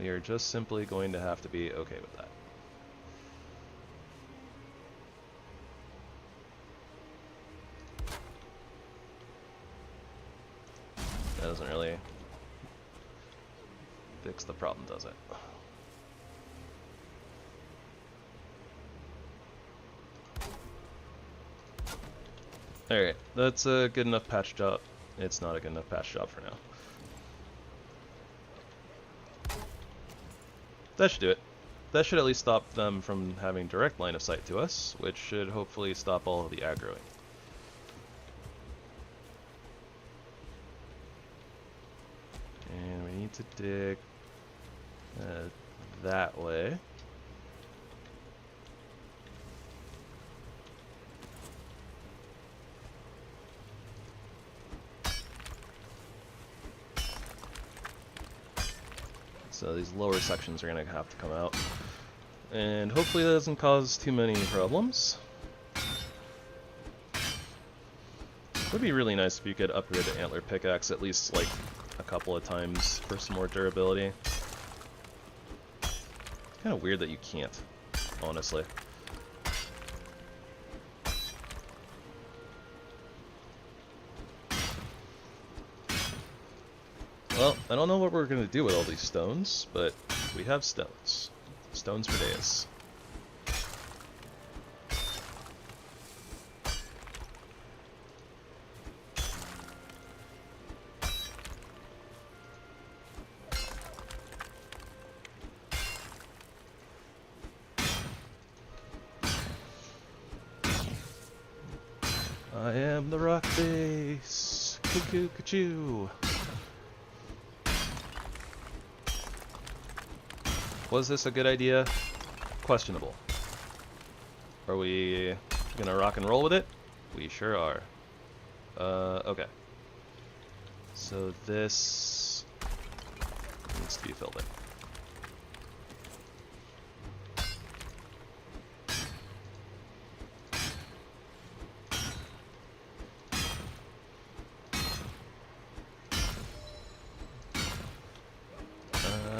We are just simply going to have to be okay with that. That doesn't really fix the problem, does it? Alright, that's a good enough patch job. It's not a good enough patch job for now. That should do it. That should at least stop them from having direct line of sight to us, which should hopefully stop all of the aggroing. And we need to dig that way. So these lower sections are going to have to come out. And hopefully that doesn't cause too many problems. It would be really nice if you could upgrade the antler pickaxe at least like a couple of times for some more durability. Kind of weird that you can't, honestly. Well, I don't know what we're going to do with all these stones, but we have stones. Stones for days. I am the rock base. Cuckoo, cuckoo. Was this a good idea? Questionable. Are we gonna rock and roll with it? We sure are. Okay. So this needs to be filled in.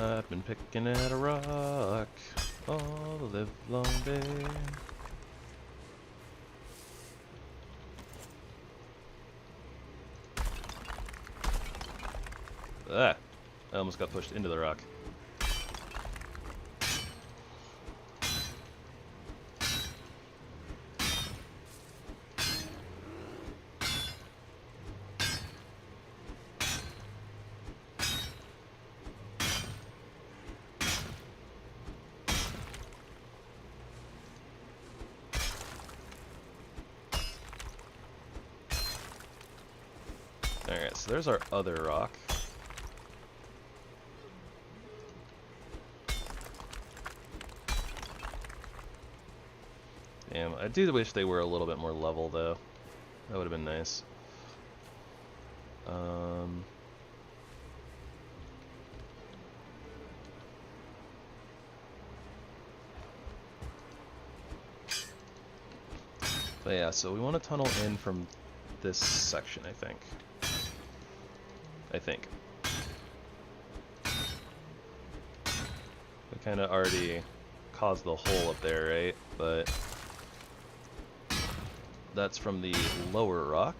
I've been picking at a rock all the livelong day. Ah! I almost got pushed into the rock. Alright, so there's our other rock. Damn, I do wish they were a little bit more level, though. That would have been nice. But yeah, so we want to tunnel in from this section, I think. We kind of already caused the hole up there, right? But that's from the lower rock.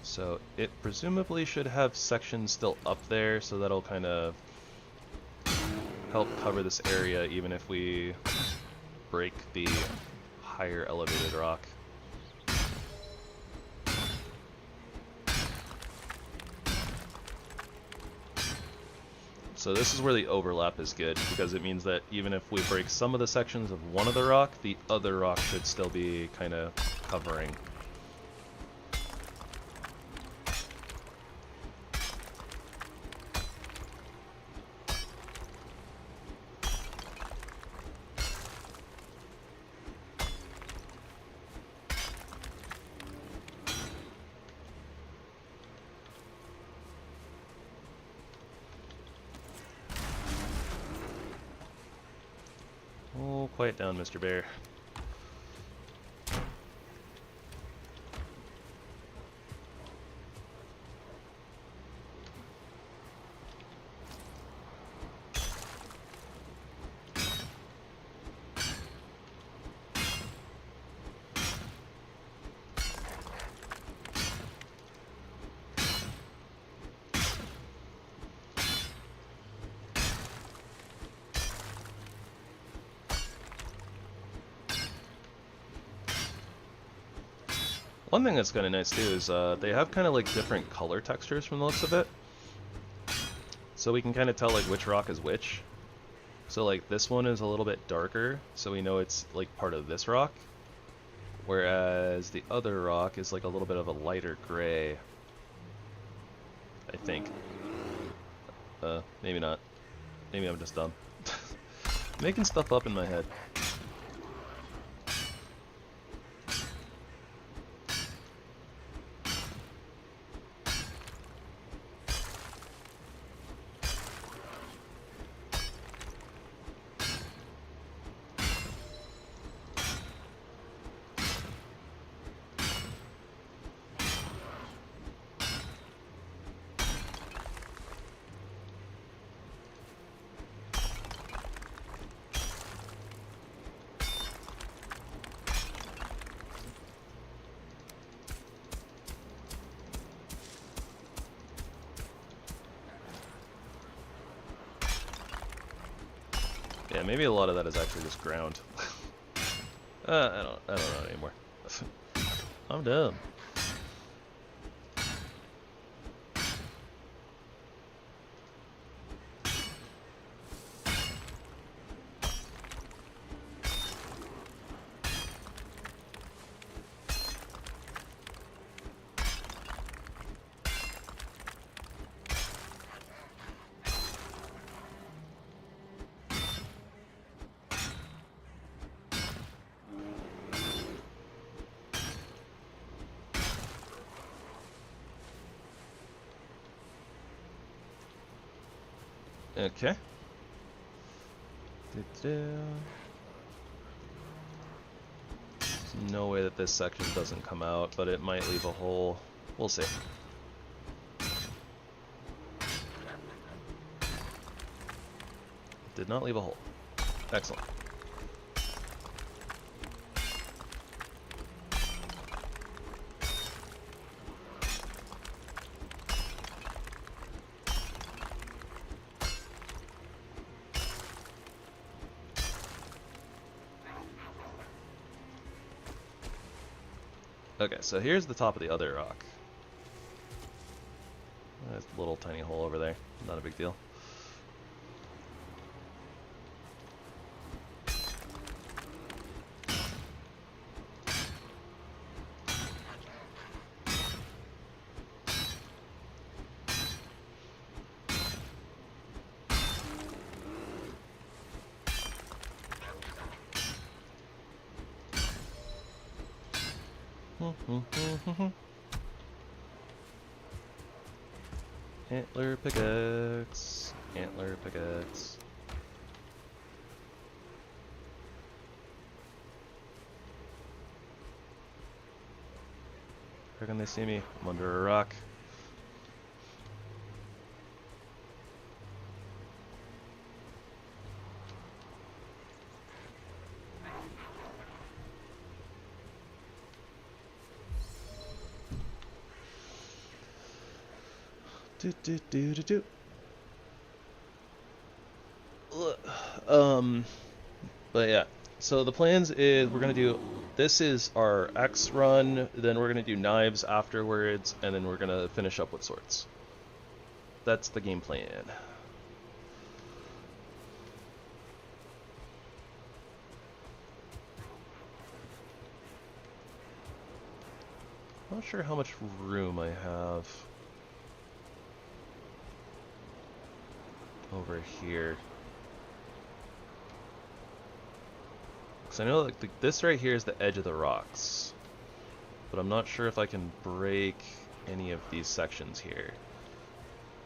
So it presumably should have sections still up there, so that'll kind of help cover this area even if we break the higher elevated rock. So this is where the overlap is good, because it means that even if we break some of the sections of one of the rock, the other rock should still be kind of covering. Quiet down, Mr. Bear. One thing that's kind of nice too is they have kind of like different color textures from the looks of it. So we can kind of tell like which rock is which. So like this one is a little bit darker, so we know it's like part of this rock. Whereas the other rock is like a little bit of a lighter gray. I think. Maybe not. Maybe I'm just dumb. Making stuff up in my head. Yeah, maybe a lot of that is actually just ground. I don't know anymore. I'm dumb. Okay. There's no way that this section doesn't come out, but it might leave a hole. We'll see. Did not leave a hole. Excellent. Okay, so here's the top of the other rock. There's a little tiny hole over there. Not a big deal. Antler pickaxe. Antler pickaxe. Where can they see me? I'm under a rock. But yeah, so the plans is we're gonna do, this is our X run, then we're gonna do knives afterwards, and then we're gonna finish up with swords. That's the game plan. Not sure how much room I have over here. Because I know like this right here is the edge of the rocks, but I'm not sure if I can break any of these sections here.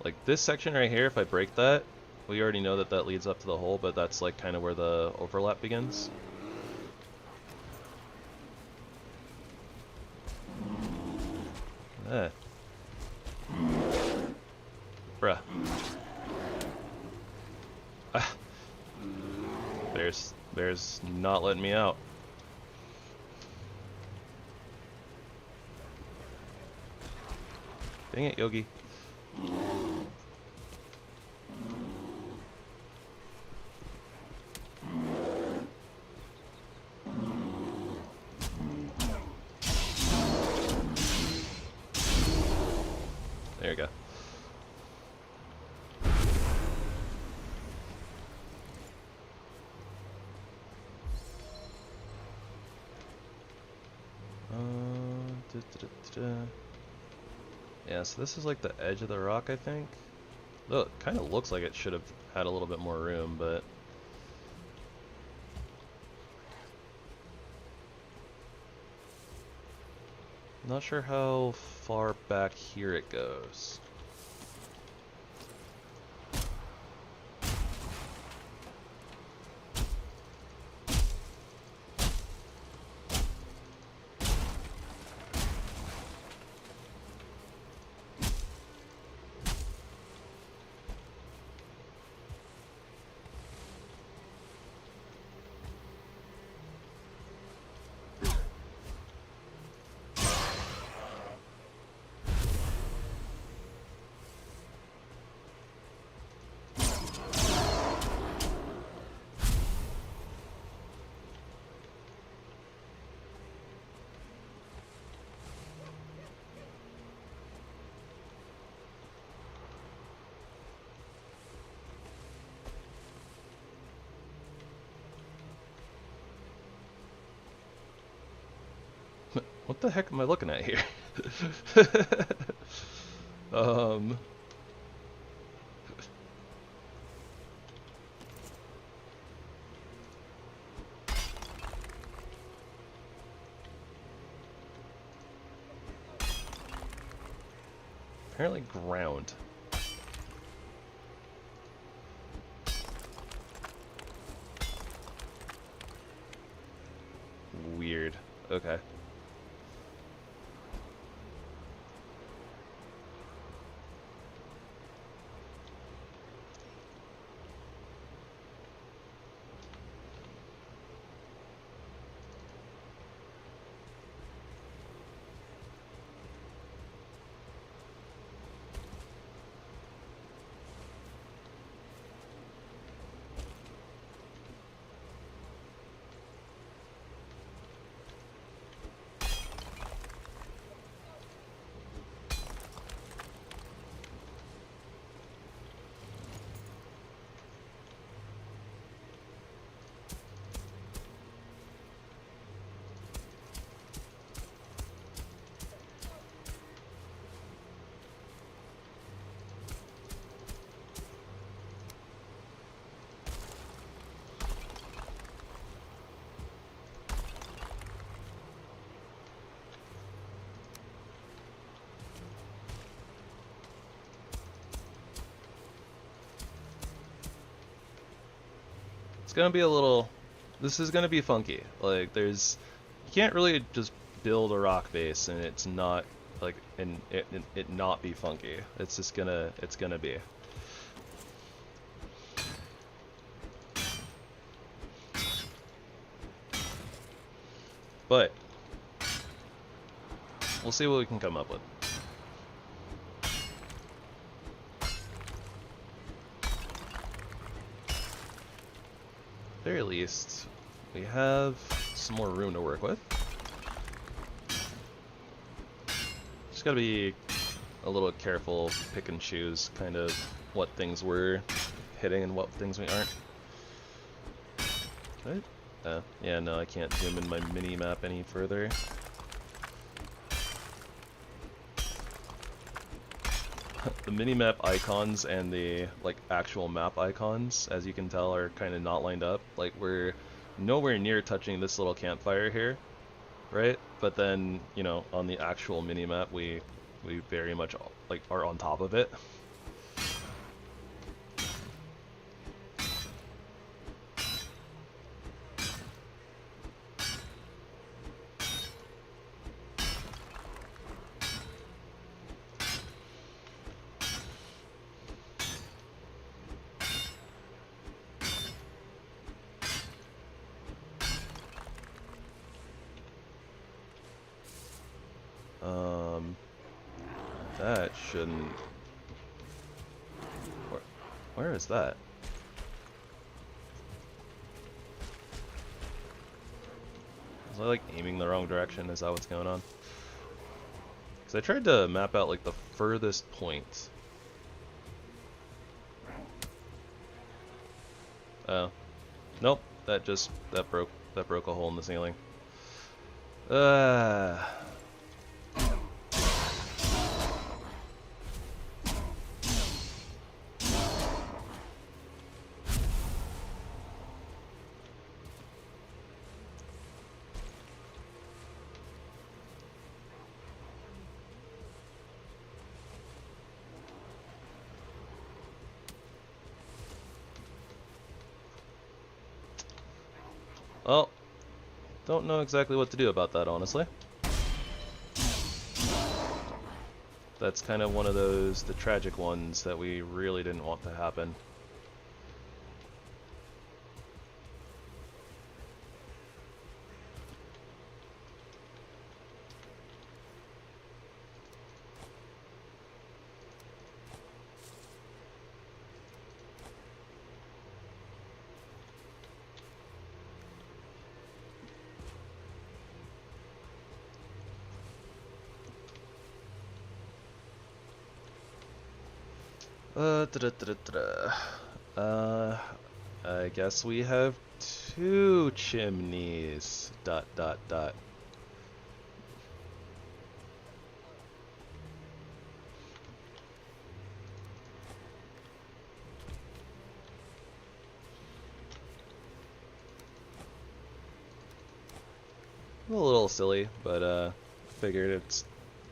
Like this section right here, if I break that, we already know that that leads up to the hole, but that's like kind of where the overlap begins. Eh. Bruh. Ah. Bear's not letting me out. Dang it, Yogi. There you go. Yeah, so this is like the edge of the rock, I think. Though it kind of looks like it should have had a little bit more room, but... not sure how far back here it goes. What the heck am I looking at here? Apparently ground. Weird. Okay. It's gonna be a little... this is gonna be funky. Like, there's... you can't really just build a rock base and it's not, like, and it not be funky. It's just gonna... it's gonna be. But... we'll see what we can come up with. Very least, we have some more room to work with. Just gotta be a little careful, pick and choose kind of what things we're hitting and what things we aren't. Right? Yeah, no, I can't zoom in my mini-map any further. The mini-map icons and the like actual map icons, as you can tell, are kind of not lined up. Like, we're nowhere near touching this little campfire here, right? But then, you know, on the actual mini-map, we very much like are on top of it. That shouldn't... Where is that? Was I like aiming the wrong direction? Is that what's going on? Because I tried to map out like the furthest point. Oh. Nope. That broke a hole in the ceiling. Well, don't know exactly what to do about that, honestly. That's kind of one of those, the tragic ones that we really didn't want to happen. I guess we have 2 chimneys. ... A little silly, but figured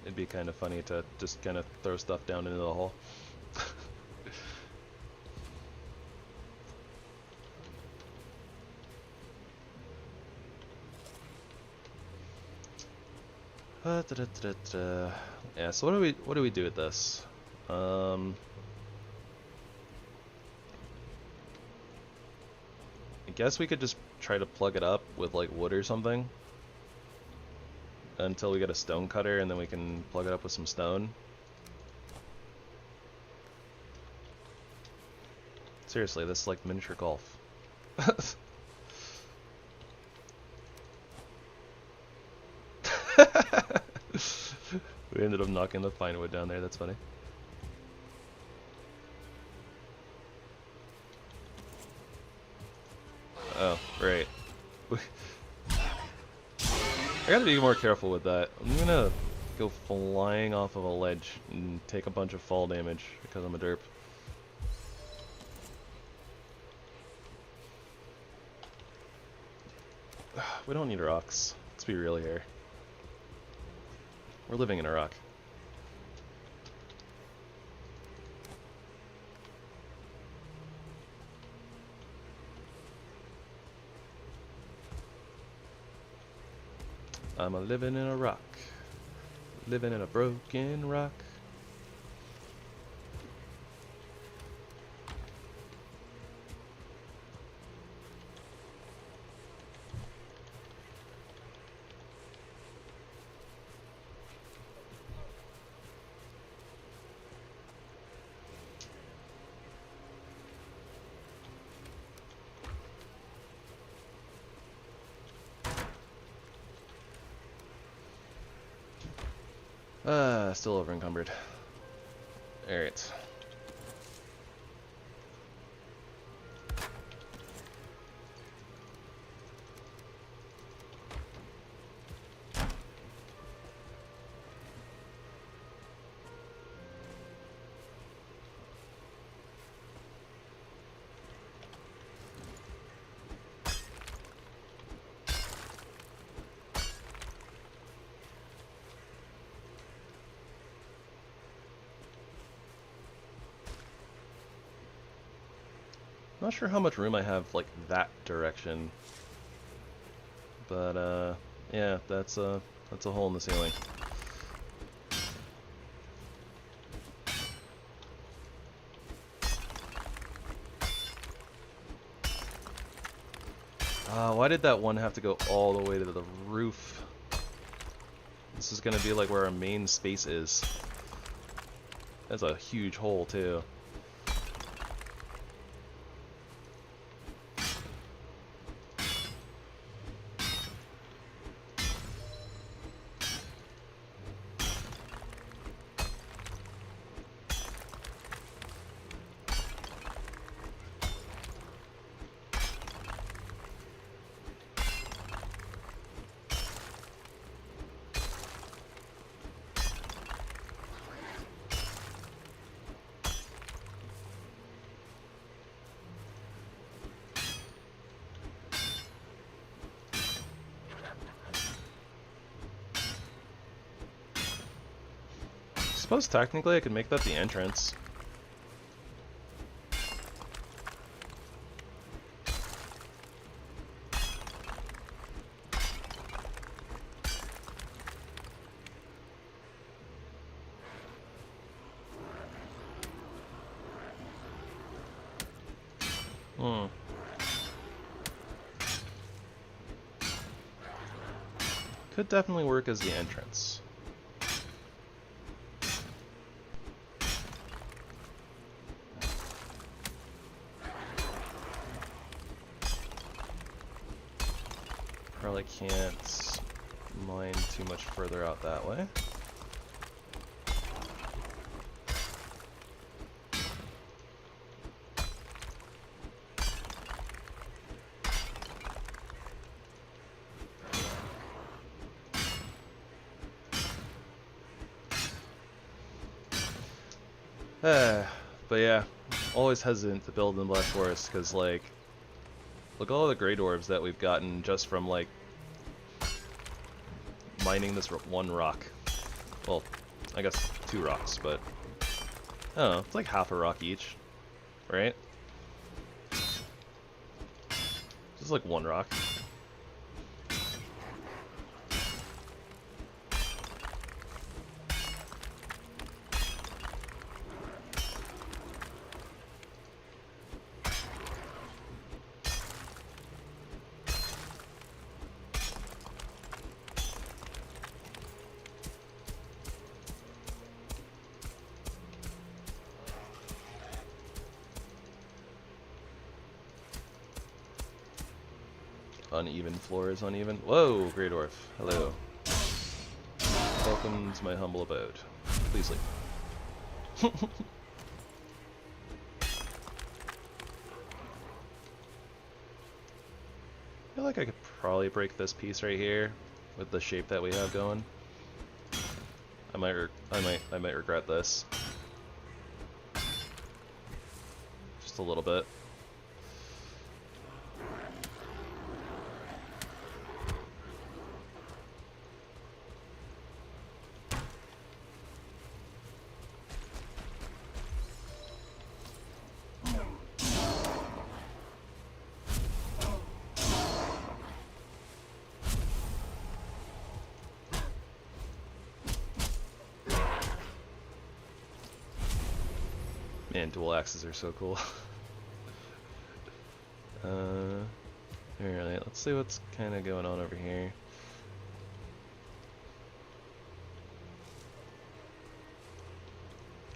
it'd be kind of funny to just kind of throw stuff down into the hole. Yeah, so what do we do with this? I guess we could just try to plug it up with like wood or something until we get a stone cutter, and then we can plug it up with some stone. Seriously, this is like miniature golf. We ended up knocking the pine wood down there, that's funny. Oh, right. I gotta be more careful with that. I'm gonna go flying off of a ledge and take a bunch of fall damage because I'm a derp. We don't need rocks. Let's be real here. We're living in a rock. I'm a living in a rock. Living in a broken rock. Still over encumbered. Alright. Not sure how much room I have like that direction, but yeah, that's a hole in the ceiling. Why did that one have to go all the way to the roof? This is gonna be like where our main space is. That's a huge hole too. I suppose technically I could make that the entrance. Could definitely work as the entrance. Probably can't mine too much further out that way. But yeah, always hesitant to build in Black Forest because, like, look at all the Grey Dwarves that we've gotten just from, like, mining this one rock. Well, I guess 2 rocks, but I don't know, it's like half a rock each, right? Just like 1 rock. Uneven floor is uneven. Whoa, Grey Dwarf. Hello. Welcome to my humble abode. Please leave. I feel like I could probably break this piece right here with the shape that we have going. I might regret this. Just a little bit. Man, dual axes are so cool. Alright, let's see what's kind of going on over here.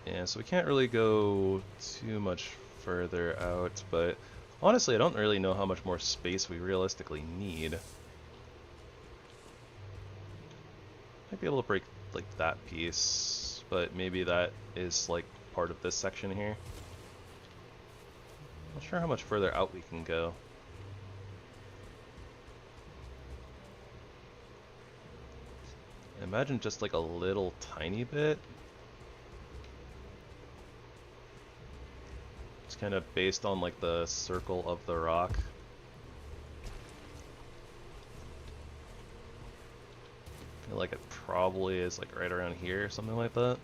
Yeah, so we can't really go too much further out, but honestly, I don't really know how much more space we realistically need. Might be able to break, like, that piece, but maybe that is, like, part of this section here. Not sure how much further out we can go. I imagine just like a little tiny bit. It's kind of based on like the circle of the rock. I feel like it probably is like right around here or something like that.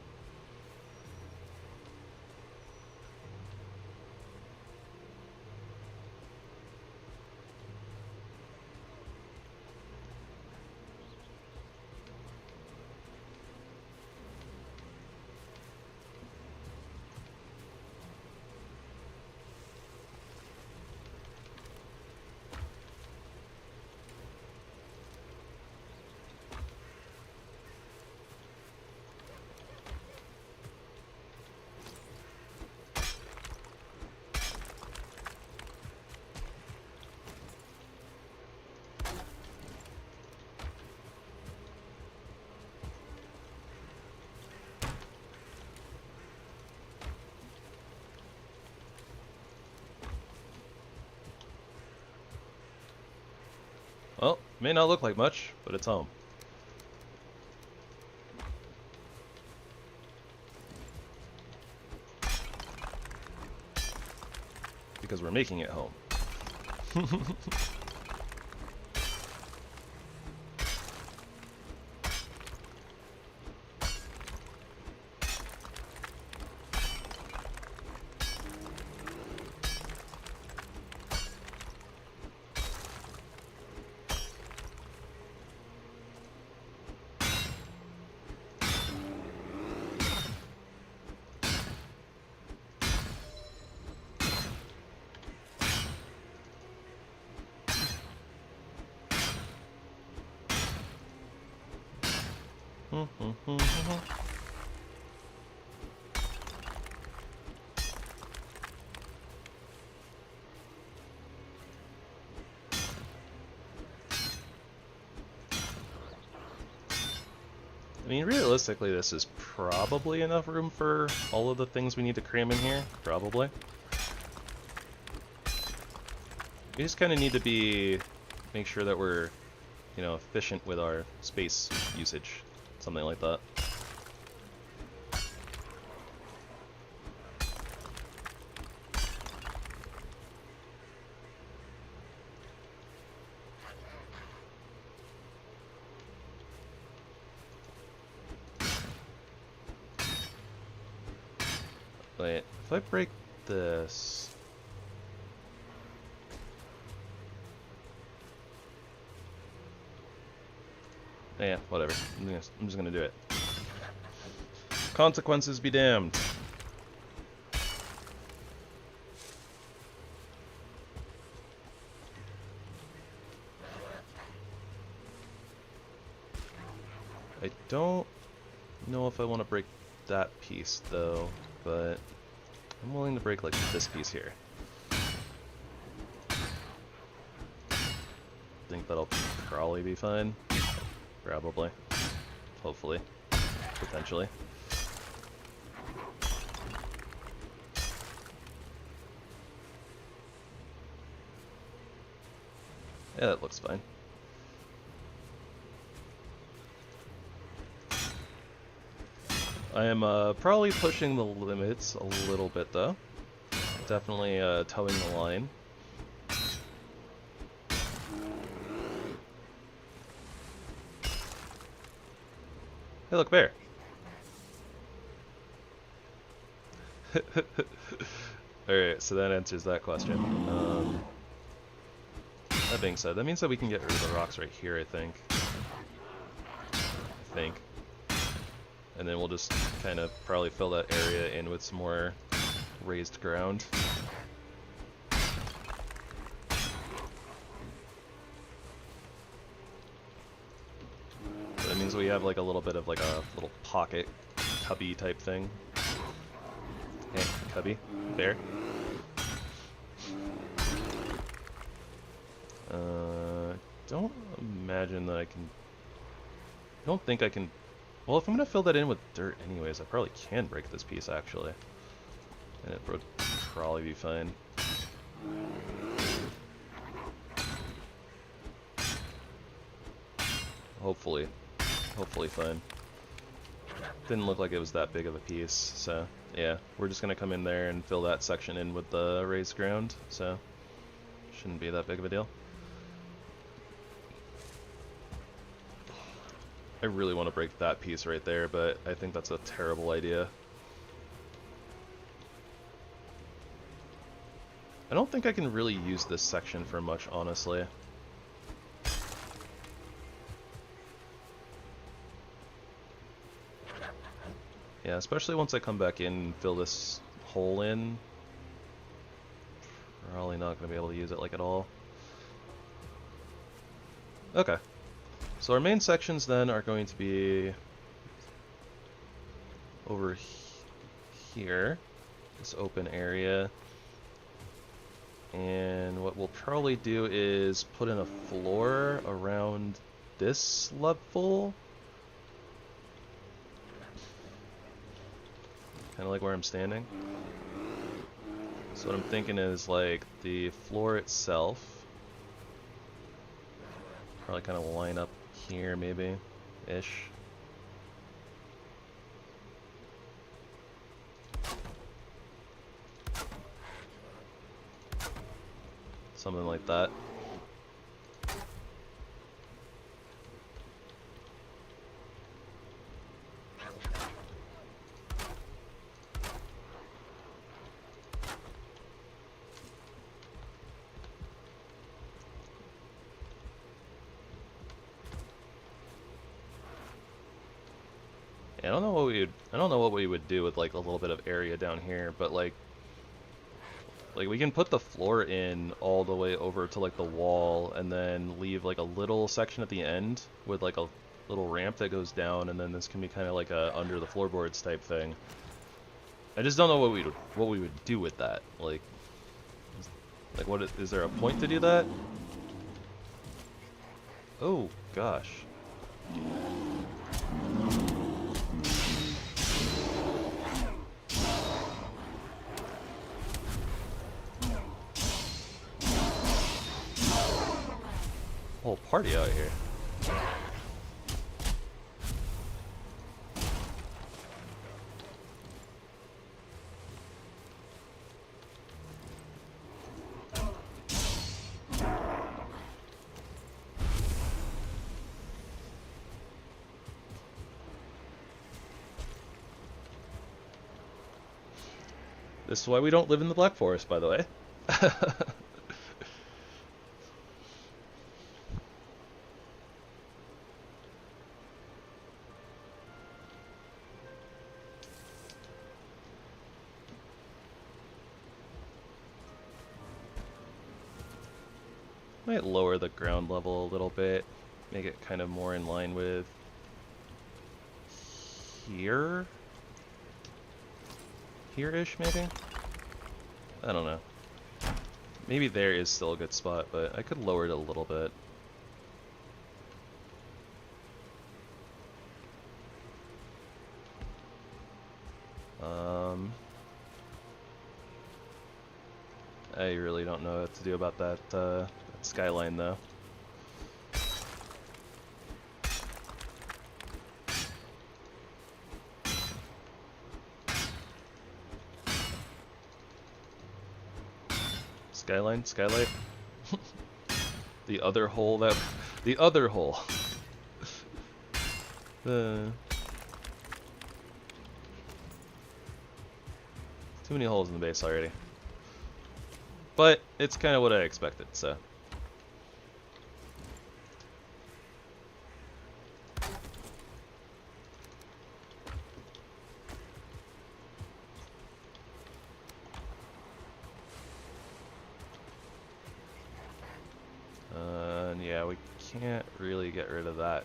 May not look like much, but it's home. Because we're making it home. I mean, realistically, this is probably enough room for all of the things we need to cram in here. Probably. We just kind of need to make sure that we're, you know, efficient with our space usage. Something like that. Wait, if I break this... Yeah, whatever. I'm just gonna do it. Consequences be damned. I don't know if I want to break that piece though, but I'm willing to break like this piece here. Think that'll probably be fine. Probably. Hopefully. Potentially. Yeah, that looks fine. I am probably pushing the limits a little bit though. Definitely towing the line. Hey, look, bear. Alright, so that answers that question. That being said, that means that we can get rid of the rocks right here, I think. And then we'll just kind of probably fill that area in with some more raised ground. That means we have like a little bit of like a little pocket cubby type thing. Hey, cubby, bear. Don't imagine that I can... I don't think I can... Well, if I'm gonna fill that in with dirt anyways, I probably can break this piece actually. And it would probably be fine. Hopefully. Hopefully fine. Didn't look like it was that big of a piece, so yeah. We're just gonna come in there and fill that section in with the raised ground, so shouldn't be that big of a deal. I really want to break that piece right there, but I think that's a terrible idea. I don't think I can really use this section for much, honestly. Yeah, especially once I come back in and fill this hole in. Probably not going to be able to use it like at all. Okay. So our main sections then are going to be over here, this open area. And what we'll probably do is put in a floor around this level. Kind of like where I'm standing. So what I'm thinking is like the floor itself Probably kind of line up here, maybe, ish. Something like that. I don't know what we would do with like a little bit of area down here, but like we can put the floor in all the way over to like the wall and then leave like a little section at the end with like a little ramp that goes down, and then this can be kind of like a under the floorboards type thing. I just don't know what we would do with that. Like what is there a point to do that? Oh gosh. Whole party out here. This is why we don't live in the Black Forest, by the way. Might lower the ground level a little bit, make it kind of more in line with here? Here-ish, maybe? I don't know. Maybe there is still a good spot, but I could lower it a little bit. I really don't know what to do about that skyline, though. Skyline? Skylight? The other hole that... The other hole! Too many holes in the base already. But it's kind of what I expected, so... yeah, we can't really get rid of that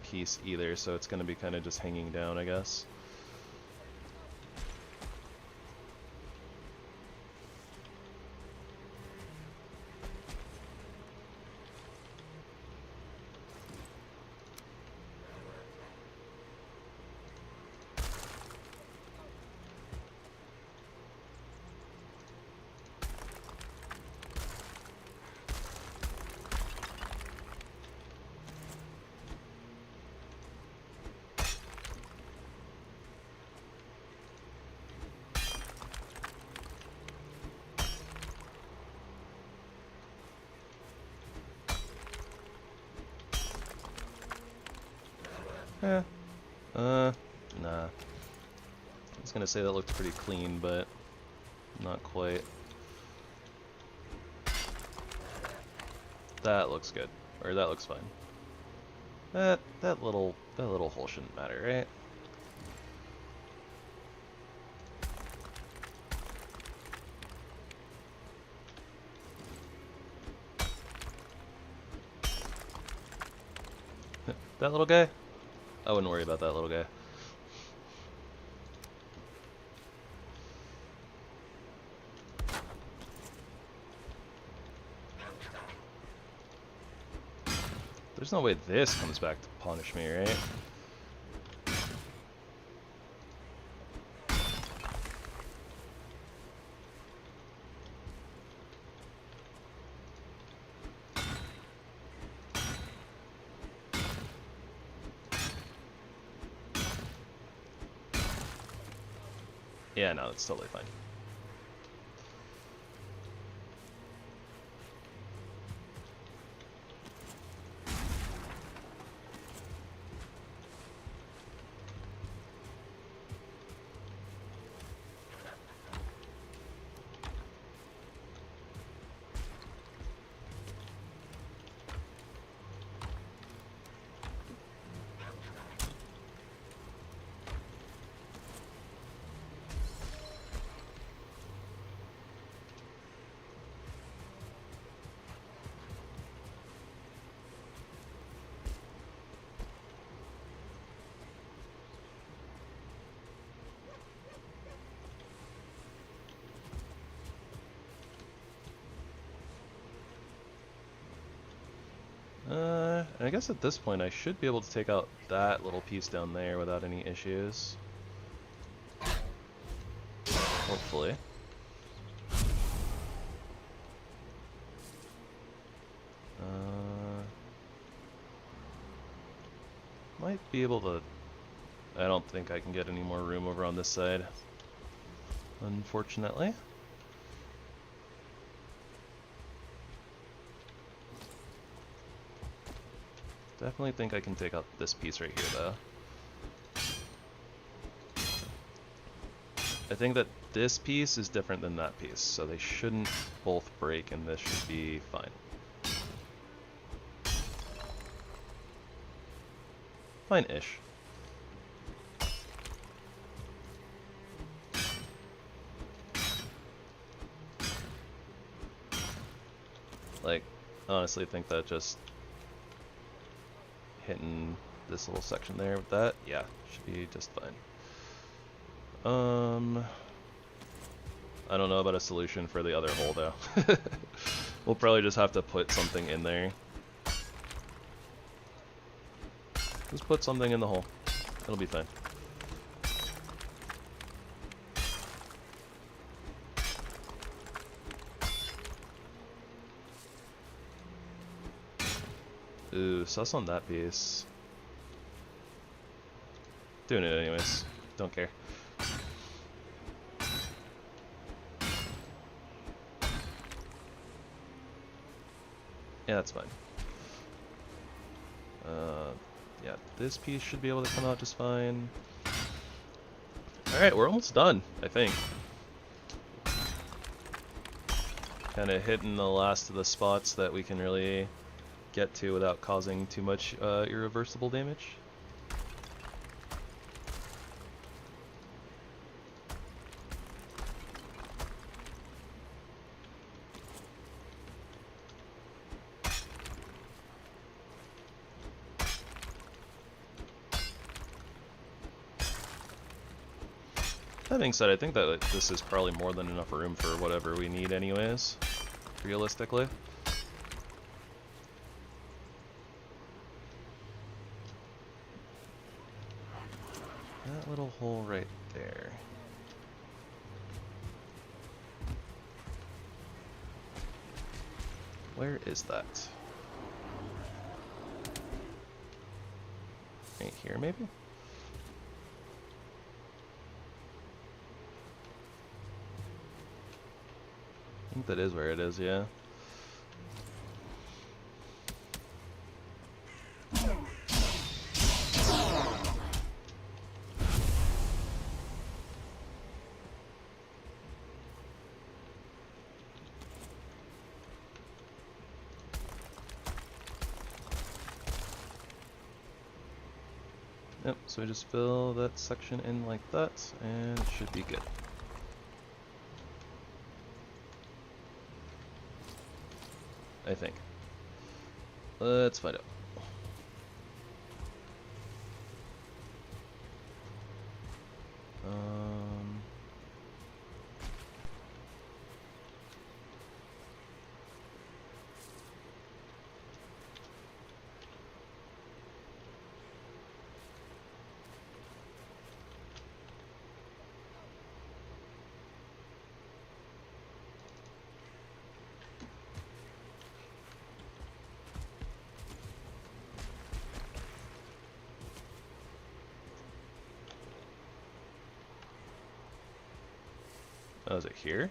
piece either, so it's going to be kind of just hanging down, I guess. Nah. I was gonna say that looked pretty clean, but not quite. That looks good. Or that looks fine. That little hole shouldn't matter, right? That little guy? I wouldn't worry about that little guy. There's no way this comes back to punish me, right? Yeah, no, it's totally fine. I guess at this point I should be able to take out that little piece down there without any issues. Hopefully. Might be able to... I don't think I can get any more room over on this side, unfortunately. Definitely think I can take out this piece right here, though. I think that this piece is different than that piece, so they shouldn't both break, and this should be fine. Fine-ish. Like, honestly think that just hitting this little section there with that, yeah, should be just fine. I don't know about a solution for the other hole though. We'll probably just have to put something in there. Just put something in the hole. It'll be fine. Ooh, sus on that piece. Doing it anyways. Don't care. Yeah, that's fine. Yeah, this piece should be able to come out just fine. Alright, we're almost done, I think. Kind of hitting the last of the spots that we can really get to without causing too much irreversible damage. That being said, I think that this is probably more than enough room for whatever we need anyways, realistically. That little hole right there. Where is that? Right here, maybe? I think that is where it is, yeah. Yep, so we just fill that section in like that, and it should be good. I think. Let's find out. Oh, is it here?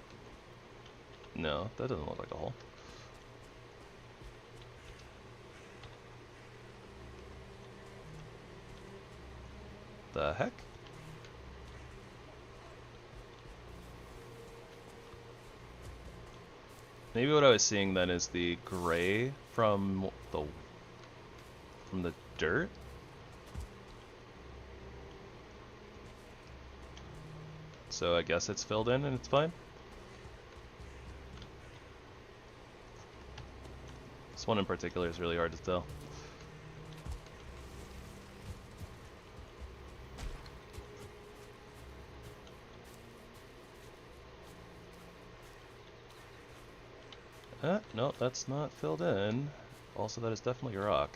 No, that doesn't look like a hole. The heck? Maybe what I was seeing then is the gray from the dirt. So I guess it's filled in and it's fine. This one in particular is really hard to tell. No, that's not filled in. Also, that is definitely rock.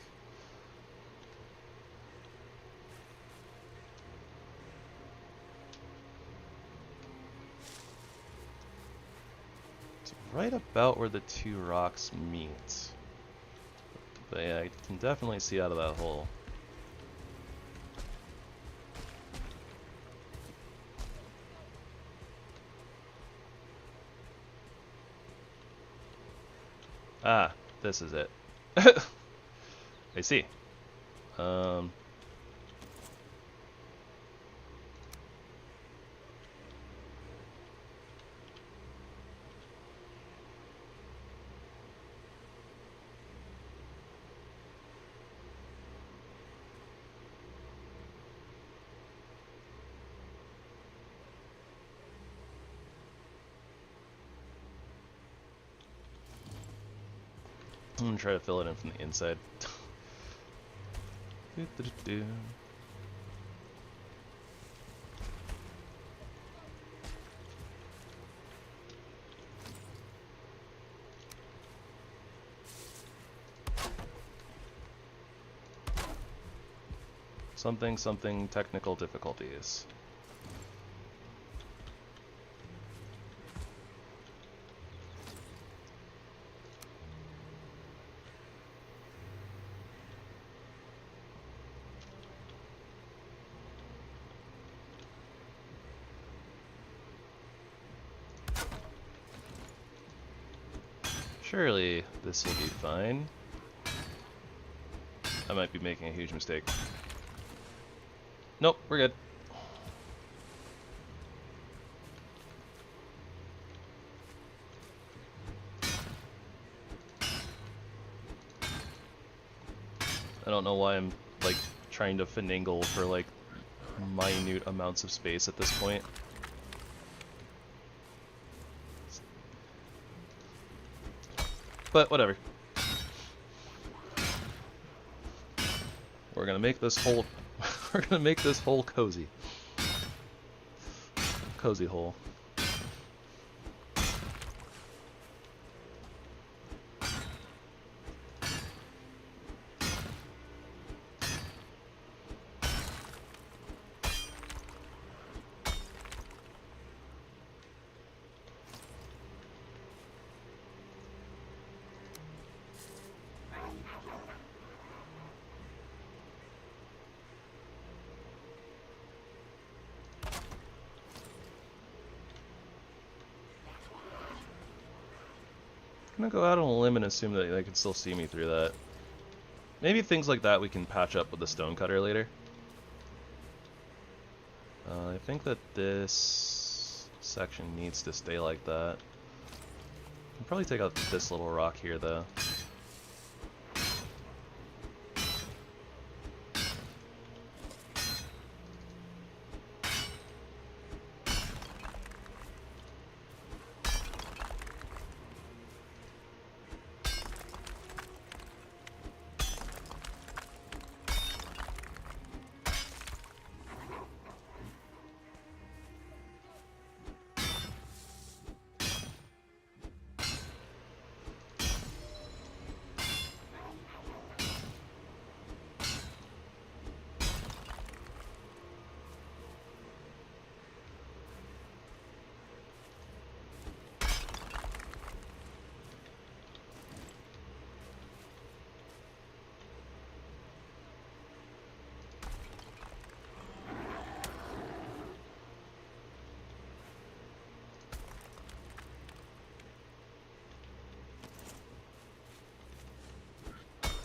It's right about where the two rocks meet. But yeah, I can definitely see out of that hole. Ah, this is it. I see. I'm gonna try to fill it in from the inside. Something technical difficulties. Surely this will be fine. I might be making a huge mistake. Nope, we're good. I don't know why I'm like trying to finagle for like minute amounts of space at this point. But whatever. We're gonna make this hole. We're gonna make this hole cozy. Cozy hole. I'm gonna go out on a limb and assume that they can still see me through that. Maybe things like that we can patch up with the stonecutter later. I think that this section needs to stay like that. I'll probably take out this little rock here though.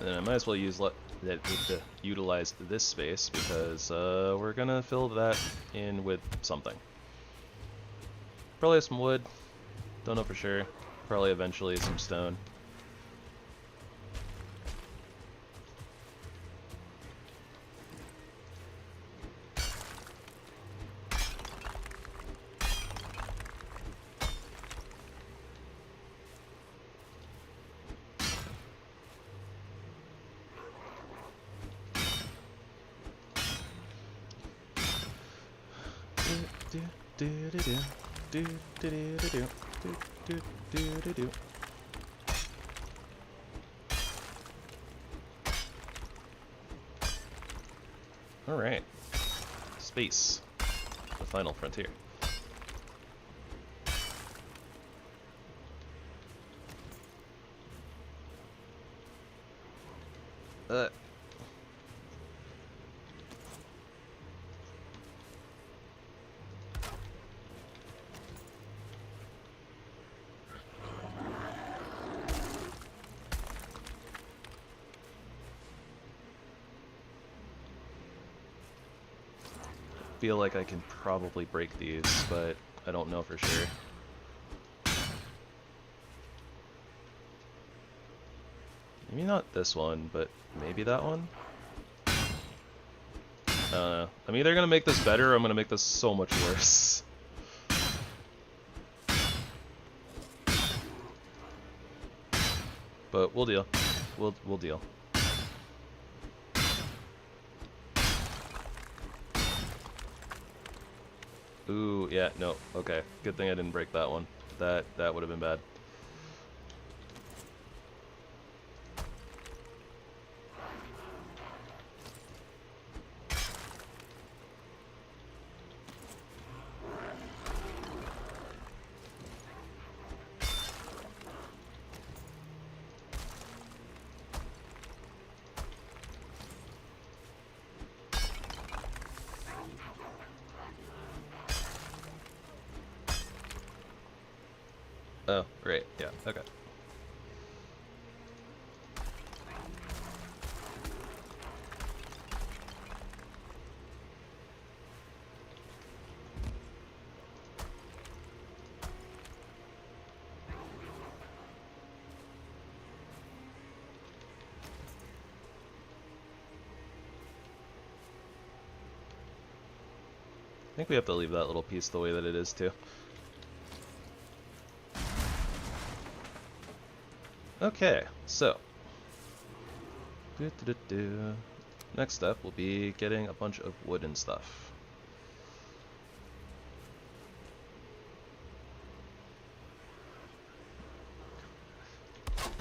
And then I might as well utilize this space because we're gonna fill that in with something. Probably some wood. Don't know for sure. Probably eventually some stone. Alright. Space. The final frontier. Feel like I can probably break these, but I don't know for sure. Maybe not this one, but maybe that one? I'm either gonna make this better or I'm gonna make this so much worse. But we'll deal. We'll deal. Ooh, yeah, no, okay. Good thing I didn't break that one. That would have been bad. Oh, right, yeah, okay. I think we have to leave that little piece the way that it is too. Okay, so next step will be getting a bunch of wood and stuff.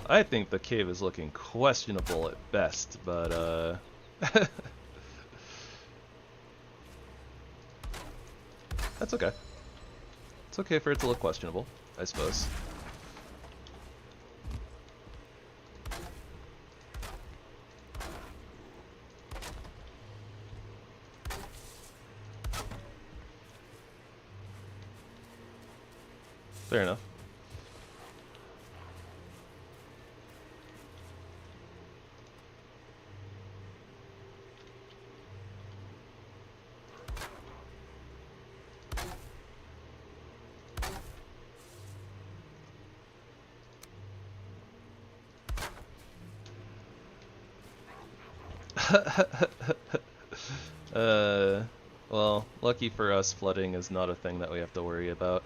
I think the cave is looking questionable at best, but that's okay. It's okay for it to look questionable, I suppose. Fair enough. Well, lucky for us, flooding is not a thing that we have to worry about.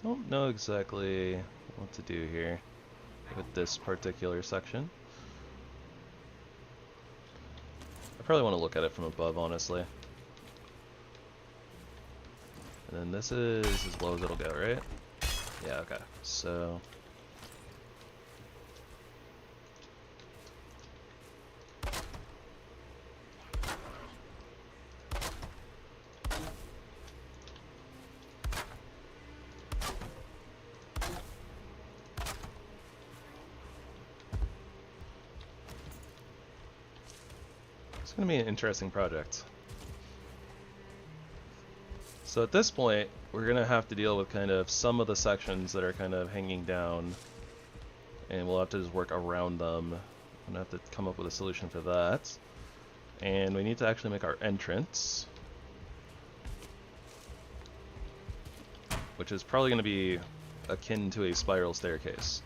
Don't know exactly what to do here with this particular section. I probably want to look at it from above, honestly. And then this is as low as it'll go, right? Yeah, okay. So It's going to be an interesting project. So at this point, we're going to have to deal with kind of some of the sections that are kind of hanging down, and we'll have to just work around them. I'm going to have to come up with a solution for that. And we need to actually make our entrance, which is probably going to be akin to a spiral staircase.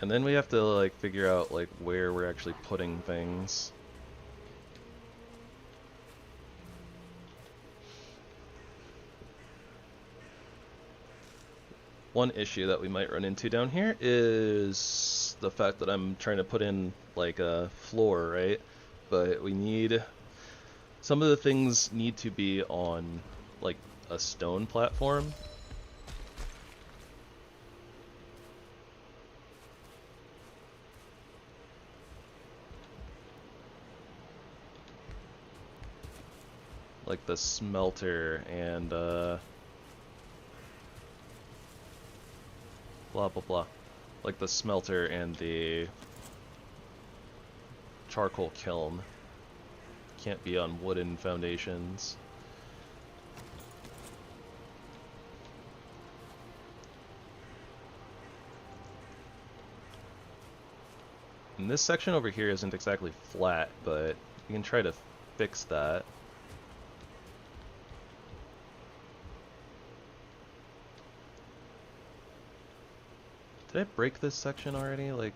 And then we have to like figure out like where we're actually putting things. One issue that we might run into down here is the fact that I'm trying to put in like a floor, right? But we need, some of the things need to be on like a stone platform. Like the smelter and blah blah blah. Like the smelter and the charcoal kiln. Can't be on wooden foundations. And this section over here isn't exactly flat, but you can try to fix that. Did I break this section already? Like,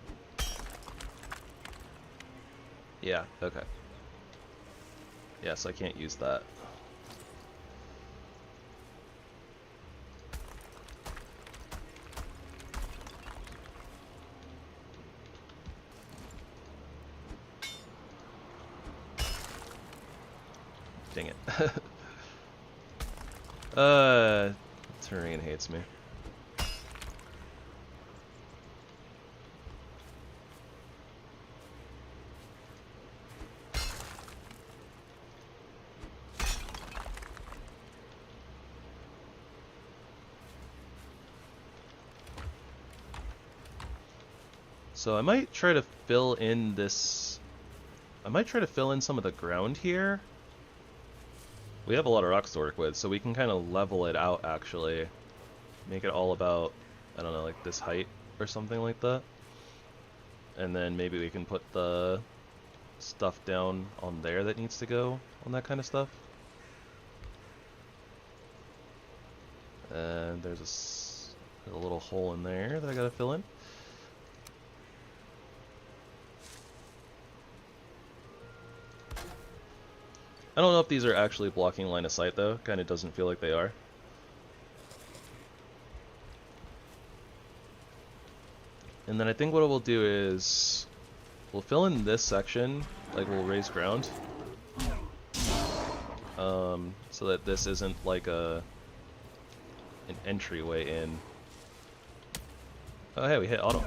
yeah, okay. Yes, I can't use that. Dang it. Terrain hates me. So I might try to fill in this, I might try to fill in some of the ground here. We have a lot of rocks to work with, so we can kind of level it out actually. Make it all about, I don't know, like this height or something like that. And then maybe we can put the stuff down on there that needs to go on that kind of stuff. And there's a little hole in there that I gotta fill in. I don't know if these are actually blocking line of sight though, kind of doesn't feel like they are. And then I think what we'll do is, we'll fill in this section, like we'll raise ground. So that this isn't like an entryway in. Oh hey, we hit auto.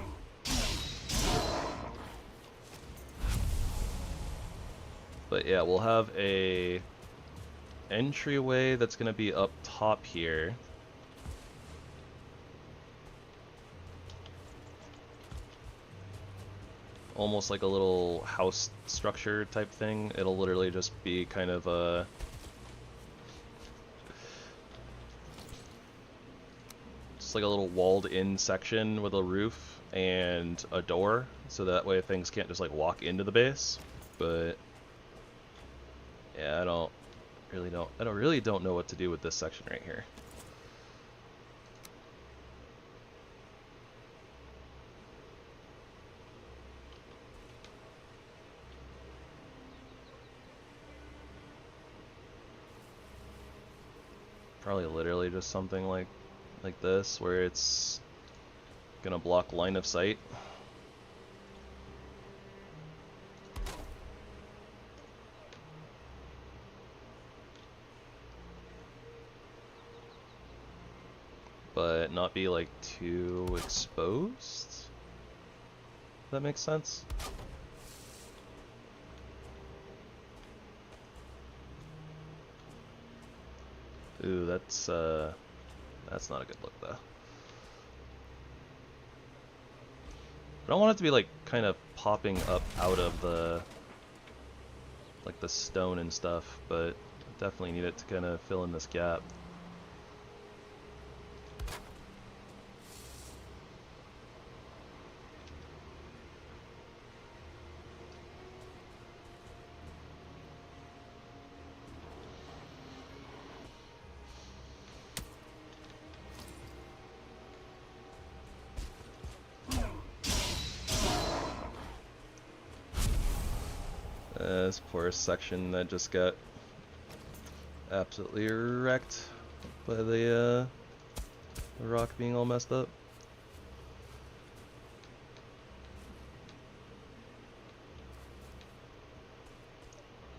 But yeah, we'll have a entryway that's gonna be up top here. Almost like a little house structure type thing. It'll literally just be kind of a just like a little walled in section with a roof and a door, so that way things can't just like walk into the base. But yeah, I really don't know what to do with this section right here. Probably literally just something like this, where it's gonna block line of sight. But not be like too exposed. Does that make sense? Ooh, that's not a good look though. I don't want it to be like kind of popping up out of the like the stone and stuff, but definitely need it to kind of fill in this gap. This poor section that just got absolutely wrecked by the rock being all messed up.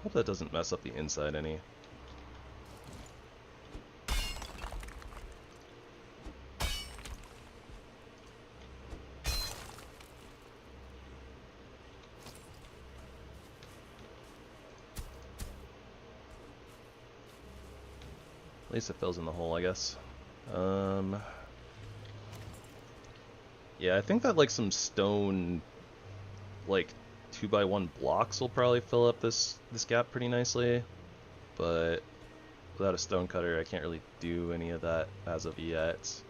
Hope that doesn't mess up the inside any. At least it fills in the hole, I guess. Yeah, I think that like some stone, like 2x1 blocks will probably fill up this gap pretty nicely, but without a stone cutter, I can't really do any of that as of yet.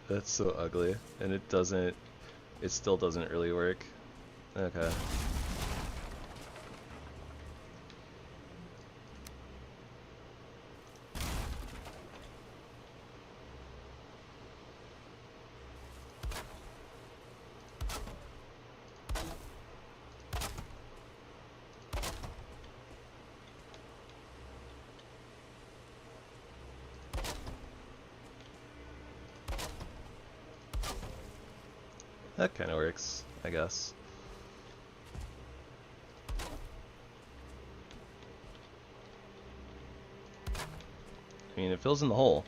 That's so ugly, and it still doesn't really work. Okay. That kind of works, I guess. I mean, it fills in the hole.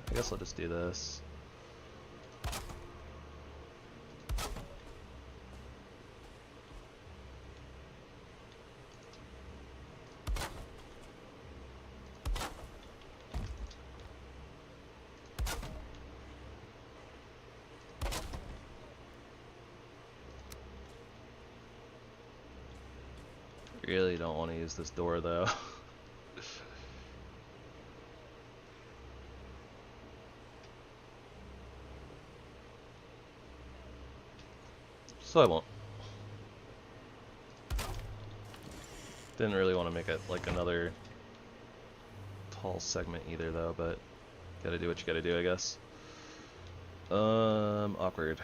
I guess I'll just do this. Really don't want to use this door though. So I won't. Didn't really want to make it like another tall segment either though, but gotta do what you gotta do, I guess. Awkward.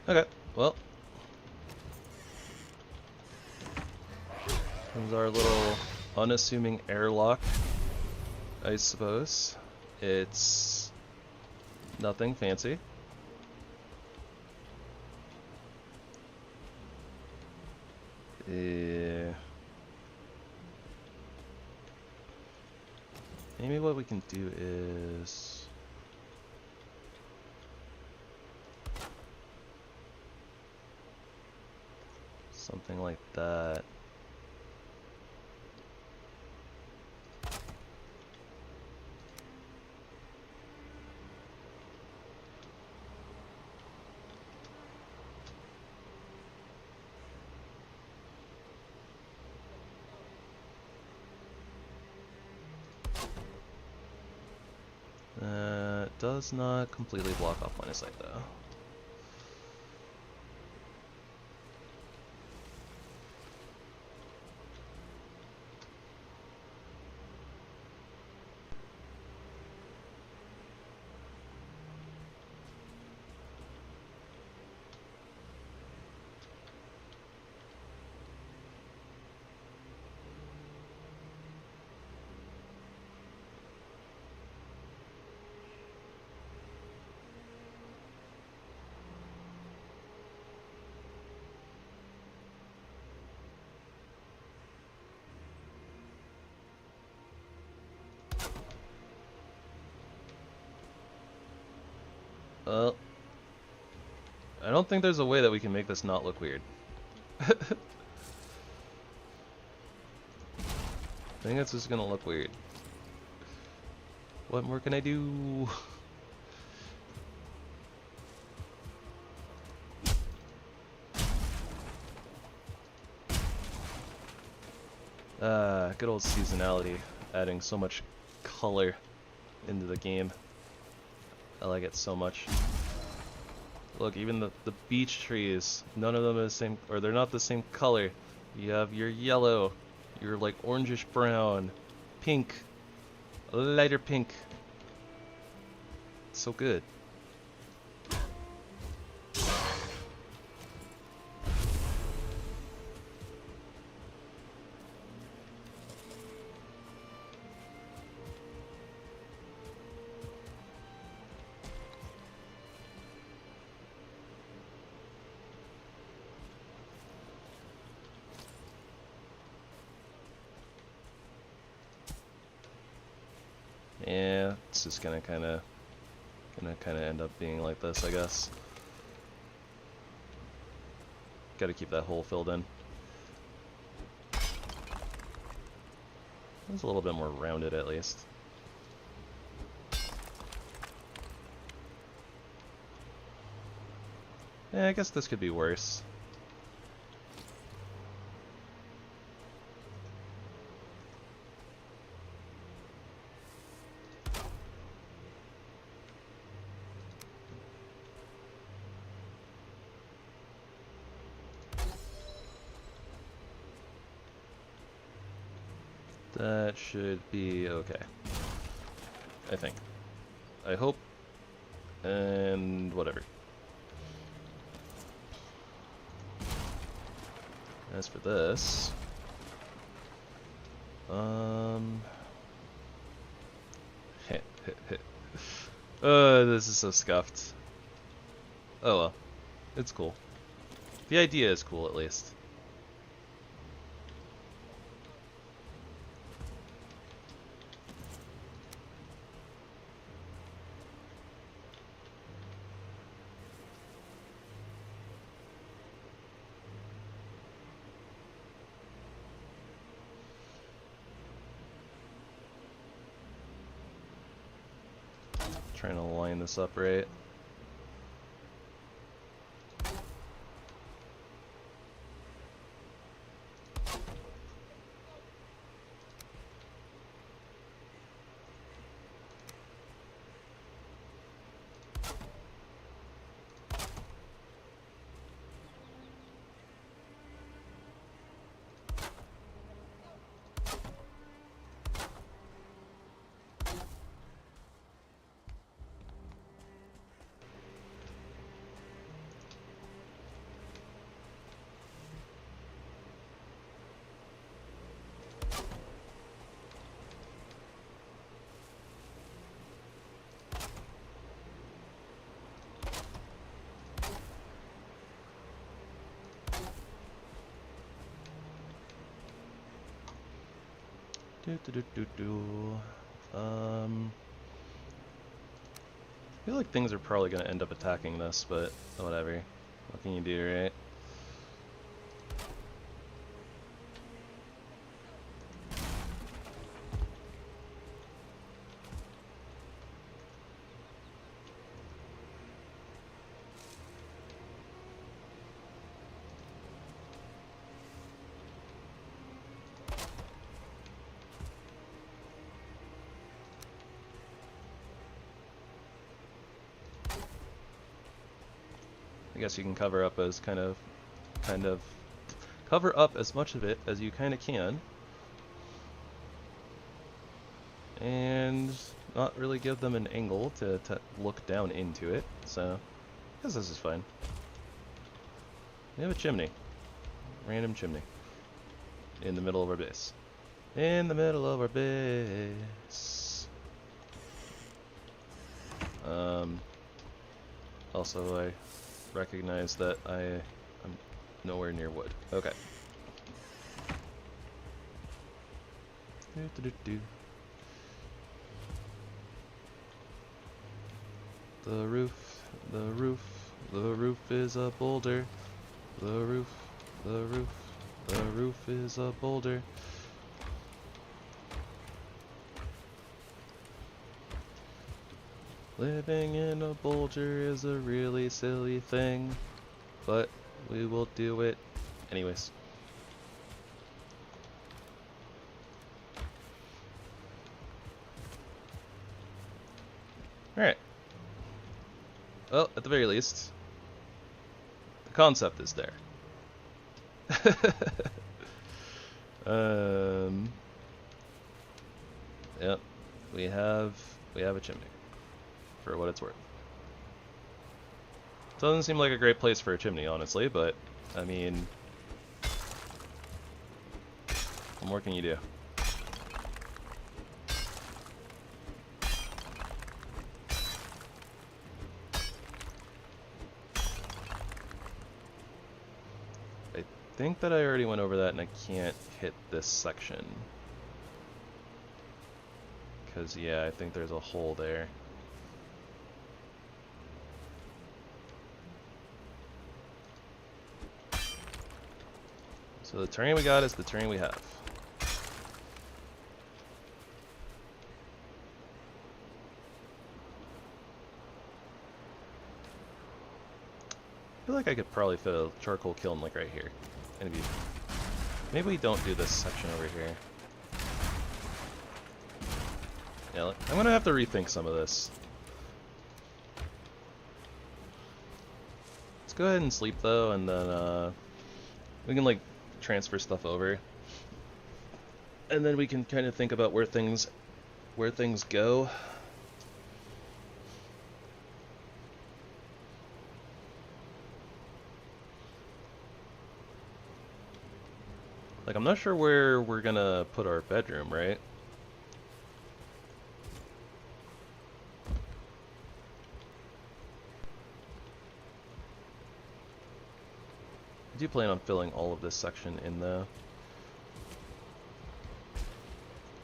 Okay, well. There's our little unassuming airlock, I suppose. It's nothing fancy. Maybe what we can do is something like that. Does not completely block off line of sight though. I don't think there's a way that we can make this not look weird. I think it's just gonna look weird. What more can I do? Good old seasonality, adding so much color into the game. I like it so much. Look, even the beech trees, none of them are the same, or they're not the same color. You have your yellow, your like orangish brown, pink, a lighter pink. It's so good. Yeah, it's just gonna kind of end up being like this, I guess. Got to keep that hole filled in. It's a little bit more rounded, at least. Yeah, I guess this could be worse. That should be okay. I think. I hope. And whatever. As for this, this is so scuffed. Oh well, it's cool. The idea is cool, at least. Trying to line this up right. I feel like things are probably going to end up attacking this, but whatever. What can you do, right? I guess you can cover up as kind of cover up as much of it as you kind of can, and not really give them an angle to look down into it. So I guess this is fine. We have a chimney, random chimney, in the middle of our base. In the middle of our base. Also, I recognize that I'm nowhere near wood. Okay. The roof is a boulder. The roof is a boulder. Living in a boulder is a really silly thing, but we will do it anyways. Alright. Well, at the very least, the concept is there. Yep, we have a chimney. For what it's worth. Doesn't seem like a great place for a chimney, honestly, but I mean, what more can you do? I think that I already went over that and I can't hit this section. Because, yeah, I think there's a hole there. So the terrain we got is the terrain we have. I feel like I could probably fit a charcoal kiln like right here. Maybe we don't do this section over here. Yeah, I'm gonna have to rethink some of this. Let's go ahead and sleep though, and then we can like transfer stuff over, and then we can kind of think about where things go. Like, I'm not sure where we're gonna put our bedroom, right? I do plan on filling all of this section in though.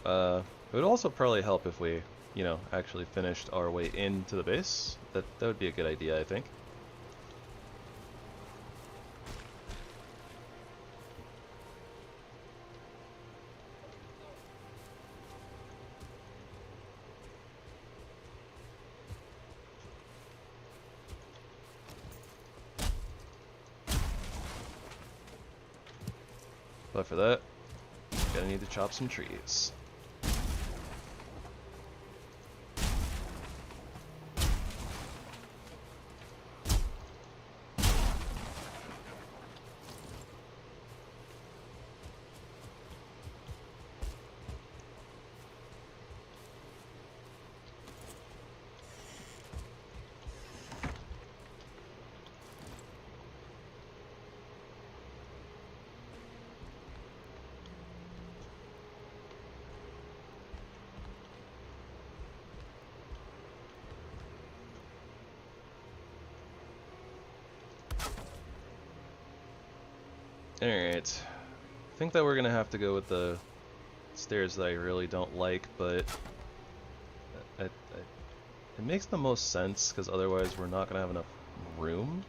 It would also probably help if we, you know, actually finished our way into the base. That would be a good idea, I think. But for that, gonna need to chop some trees. Alright, I think that we're gonna have to go with the stairs that I really don't like, but it makes the most sense because otherwise we're not gonna have enough room.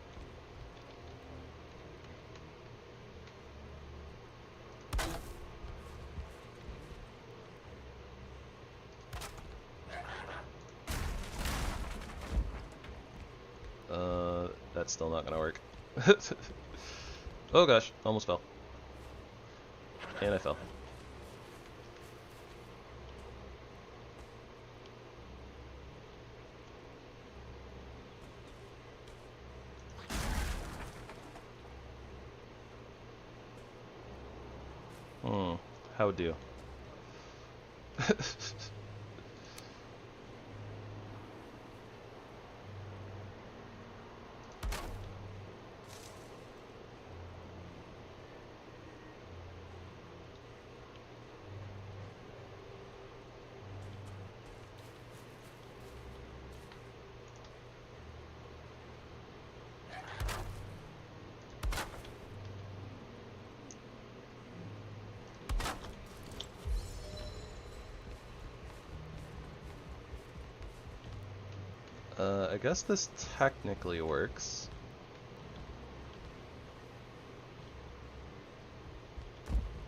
That's still not gonna work. Oh gosh, almost fell. And I fell. How do? I guess this technically works.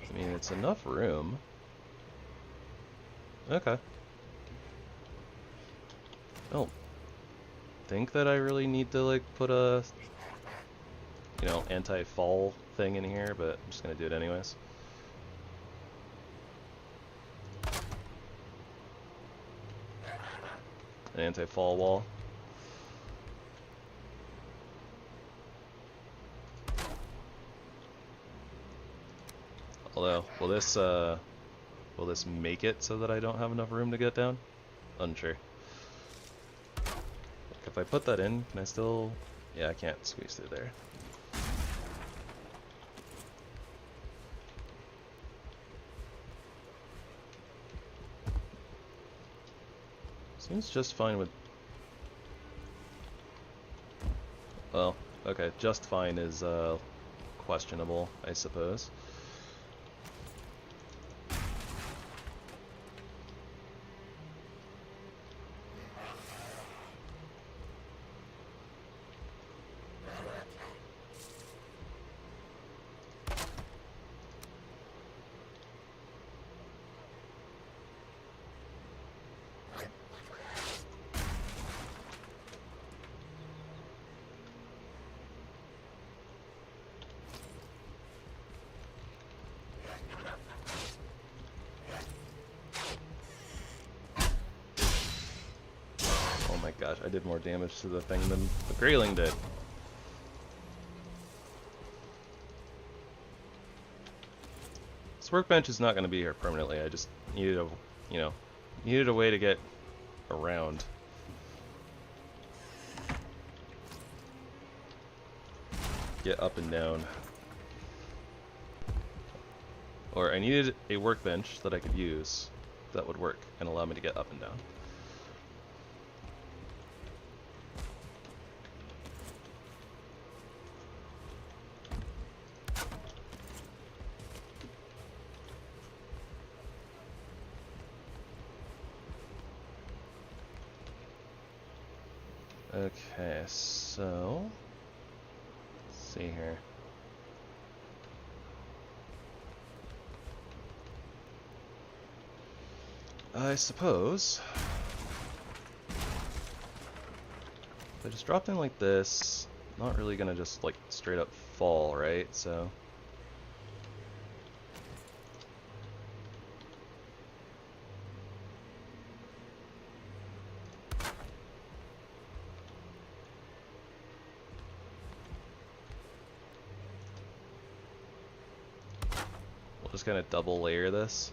I mean, it's enough room. Okay. I don't think that I really need to, like, put a, you know, anti-fall thing in here, but I'm just gonna do it anyways. An anti-fall wall. Although, will this make it so that I don't have enough room to get down? Unsure. Like if I put that in, can I still... Yeah, I can't squeeze through there. Seems just fine with... Well, okay, just fine is questionable, I suppose. Gosh, I did more damage to the thing than the Grayling did. This workbench is not going to be here permanently. I just needed a, you know, needed a way to get around. Get up and down. Or I needed a workbench that I could use that would work and allow me to get up and down. Okay, so let's see here. I suppose if I just dropped in like this, not really gonna just like straight up fall, right? So just kind of double layer this.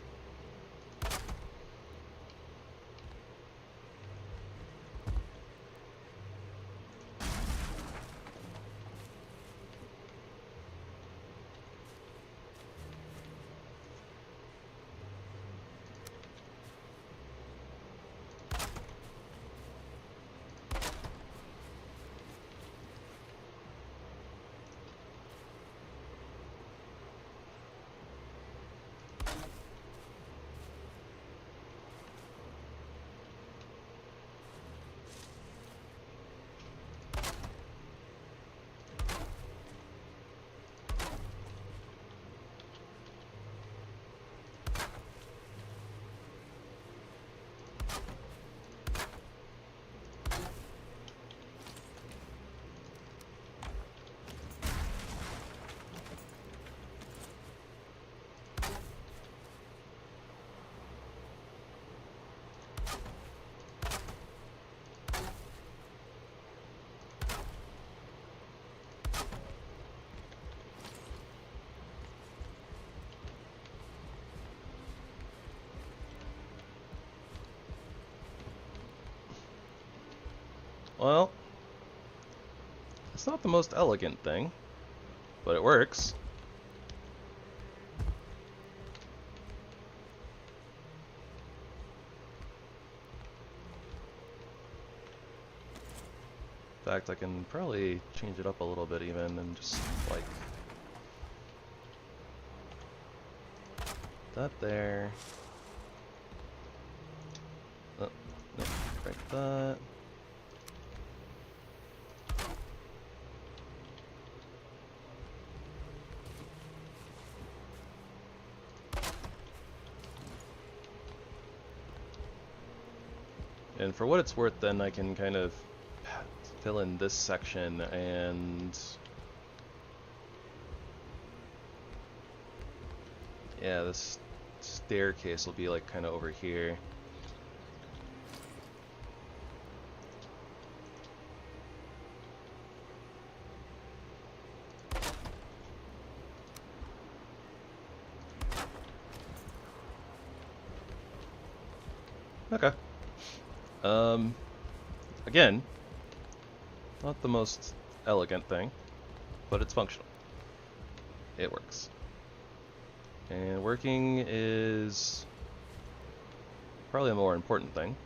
well, it's not the most elegant thing, but it works. In fact, I can probably change it up a little bit even and just like that there. Oh, no, break that. And for what it's worth, then I can kind of fill in this section, and yeah, this staircase will be like kind of over here. Okay. Again, not the most elegant thing, but it's functional. It works. And working is probably a more important thing.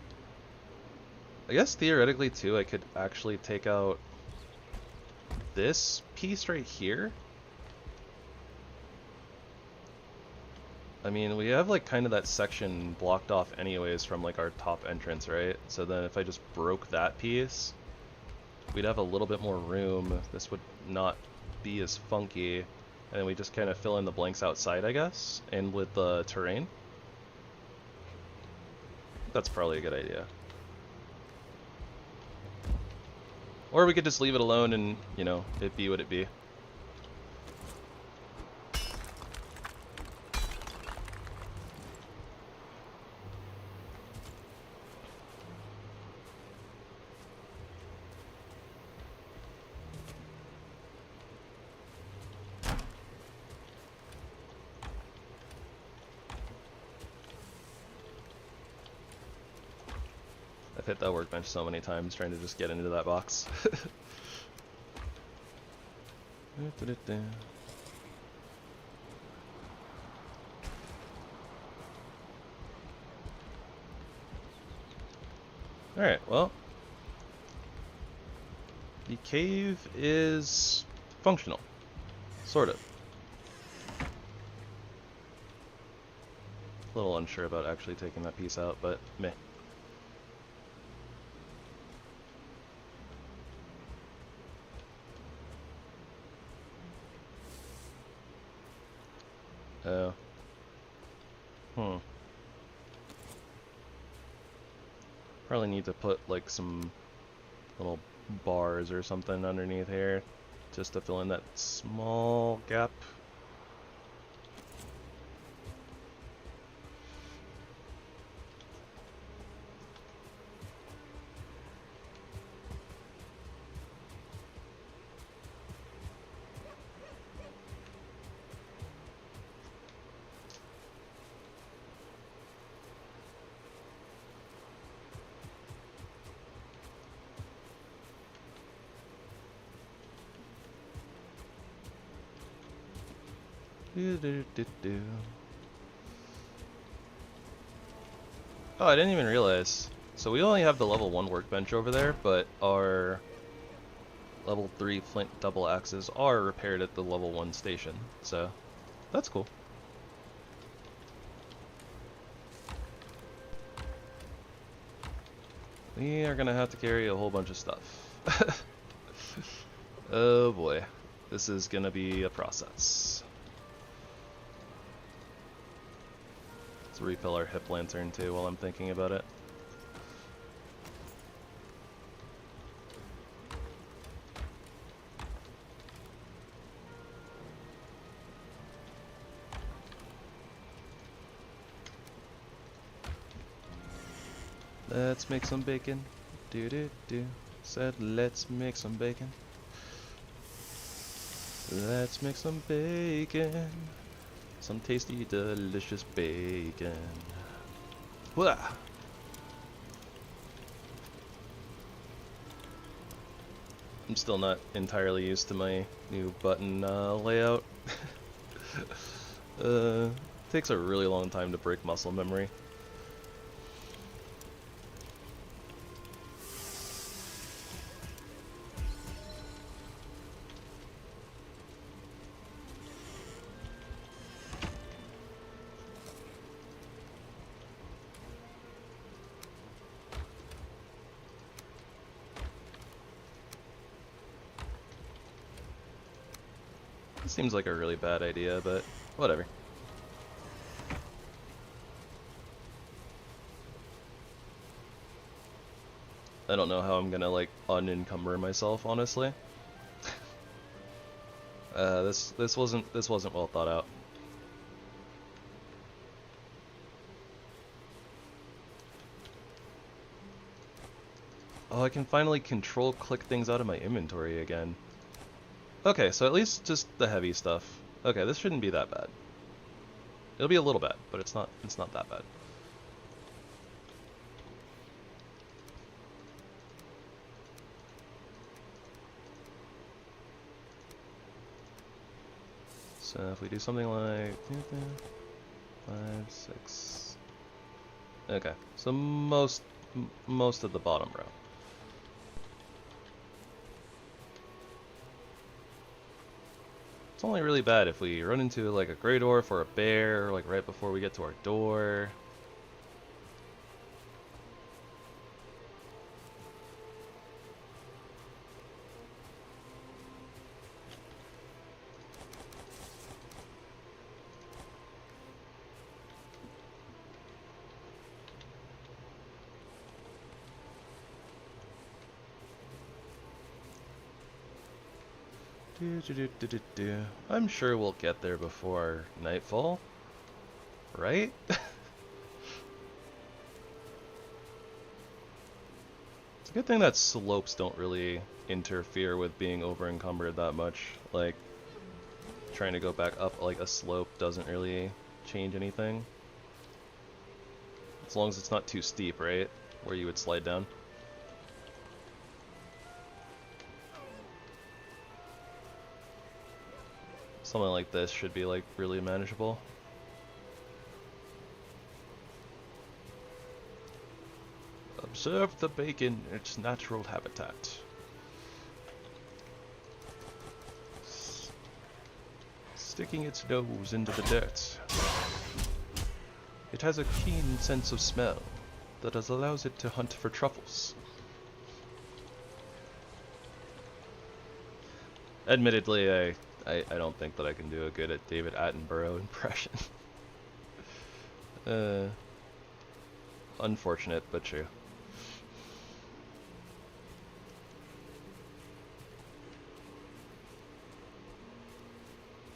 I guess theoretically too, I could actually take out this piece right here. I mean, we have like kind of that section blocked off anyways from like our top entrance, right? So then if I just broke that piece, we'd have a little bit more room. This would not be as funky. And then we just kind of fill in the blanks outside, I guess, and with the terrain. That's probably a good idea. Or we could just leave it alone and, you know, it be what it be. I've hit that workbench so many times trying to just get into that box. Alright, well, the cave is functional, sort of. A little unsure about actually taking that piece out, but meh. Probably need to put like some little bars or something underneath here just to fill in that small gap. Oh, I didn't even realize. So we only have the level 1 workbench over there, but our level 3 flint double axes are repaired at the level 1 station. So that's cool. We are gonna have to carry a whole bunch of stuff. Oh boy, this is gonna be a process. Let's refill our HipLantern too while I'm thinking about it. Let's make some bacon. Do. Said let's make some bacon. Let's make some bacon. Some tasty, delicious bacon. Wah! I'm still not entirely used to my new button layout. Takes a really long time to break muscle memory. Seems like a really bad idea, but whatever. I don't know how I'm gonna like unencumber myself, honestly. This wasn't well thought out. Oh, I can finally control click things out of my inventory again. Okay, so at least just the heavy stuff. Okay, this shouldn't be that bad. It'll be a little bad, but it's not that bad. So if we do something like 5, 6. Okay, so most of the bottom row. It's only really bad if we run into like a Grey Dwarf or a bear like right before we get to our door. I'm sure we'll get there before nightfall, right? It's a good thing that slopes don't really interfere with being over encumbered that much. Like, trying to go back up like a slope doesn't really change anything. As long as it's not too steep, right? Where you would slide down. Something like this should be like really manageable. Observe the bacon in its natural habitat. Sticking its nose into the dirt. It has a keen sense of smell that allows it to hunt for truffles. Admittedly, I don't think that I can do a good at David Attenborough impression. Unfortunate, but true.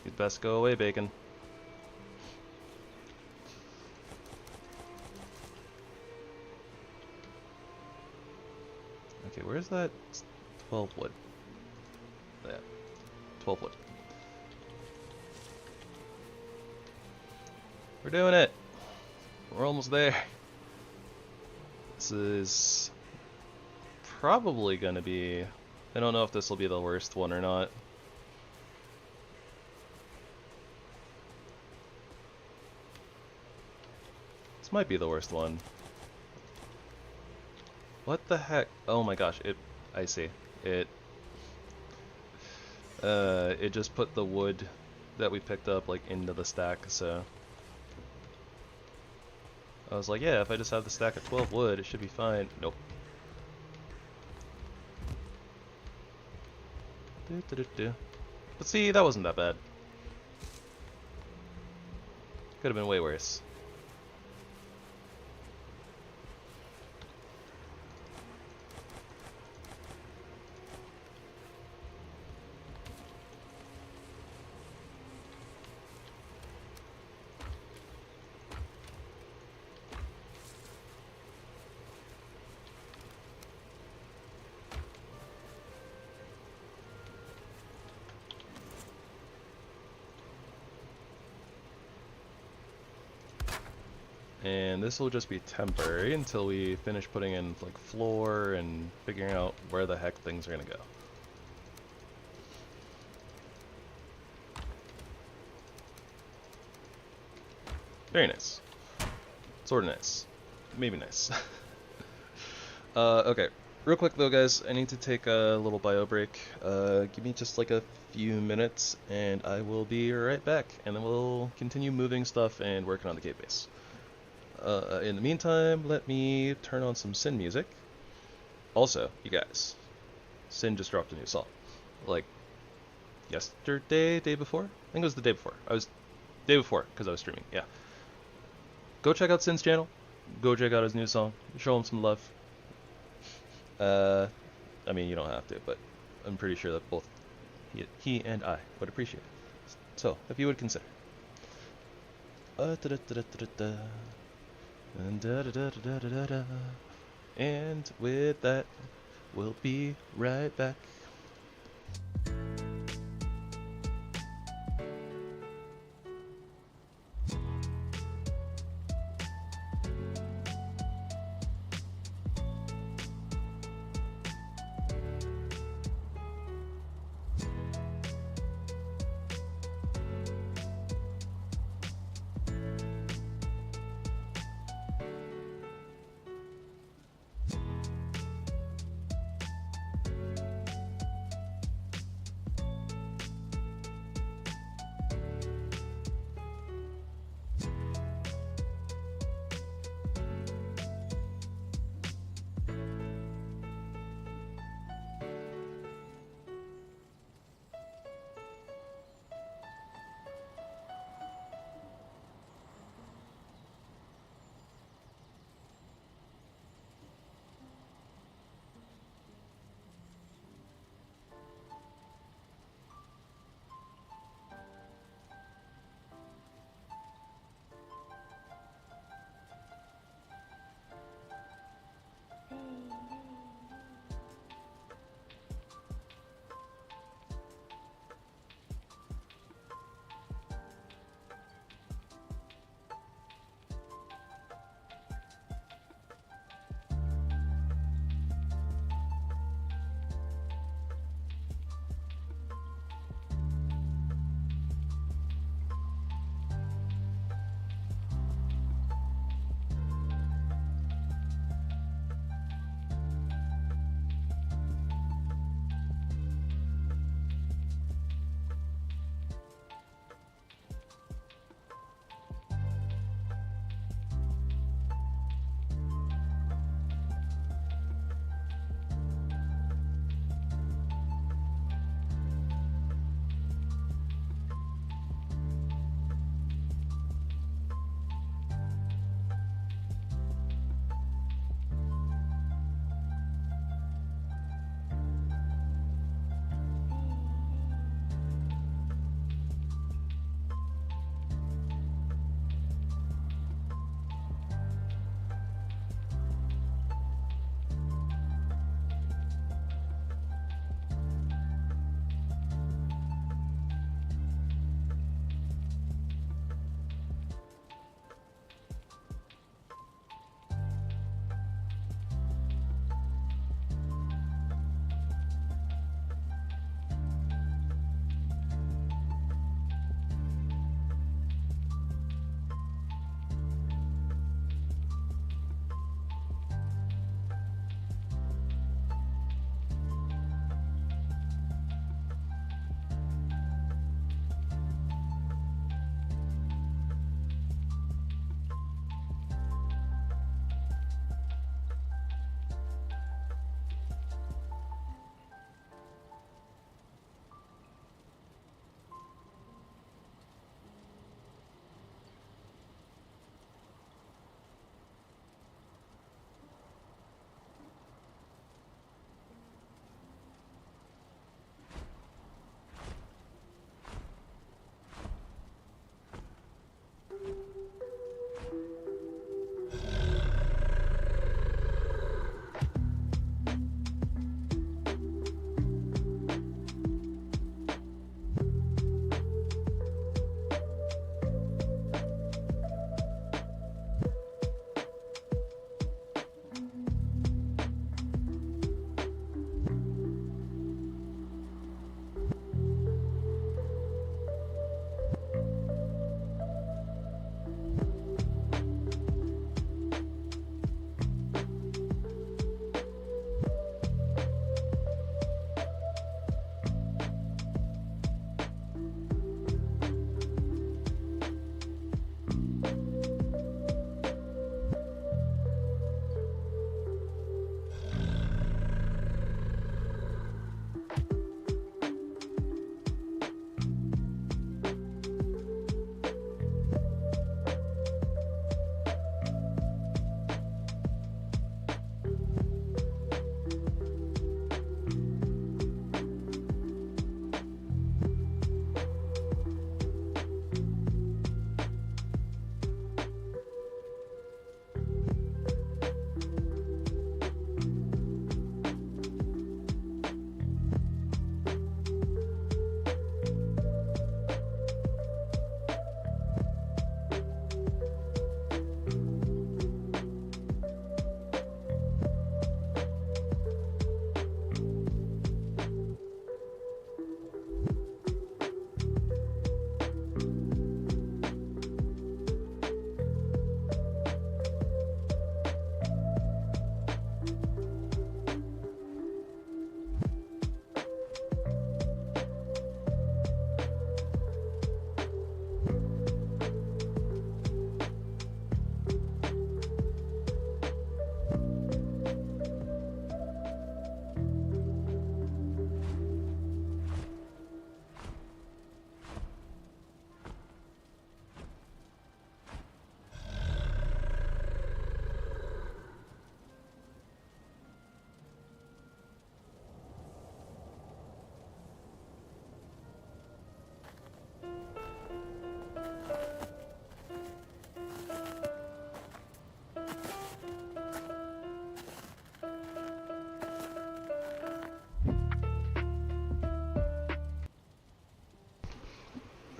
You'd best go away, bacon. Okay, where's that 12 wood? Yeah, 12 wood. We're doing it! We're almost there. This is probably gonna be... I don't know if this will be the worst one or not. This might be the worst one. What the heck? Oh my gosh, I see. It just put the wood that we picked up like into the stack, so I was like, yeah, if I just have the stack of 12 wood, it should be fine. Nope. But see, that wasn't that bad. Could have been way worse. And this will just be temporary until we finish putting in like floor and figuring out where the heck things are gonna go. Very nice. Sort of nice. Maybe nice. Okay. Real quick though, guys, I need to take a little bio break. Give me just like a few minutes, and I will be right back. And then we'll continue moving stuff and working on the cave base. In the meantime, let me turn on some Sin music. Also, you guys, Sin just dropped a new song. Like, yesterday, day before? I think it was the day before. Day before, because I was streaming, yeah. Go check out Sin's channel. Go check out his new song. Show him some love. I mean, you don't have to, but I'm pretty sure that both he and I would appreciate it. So, if you would consider. And with that, we'll be right back.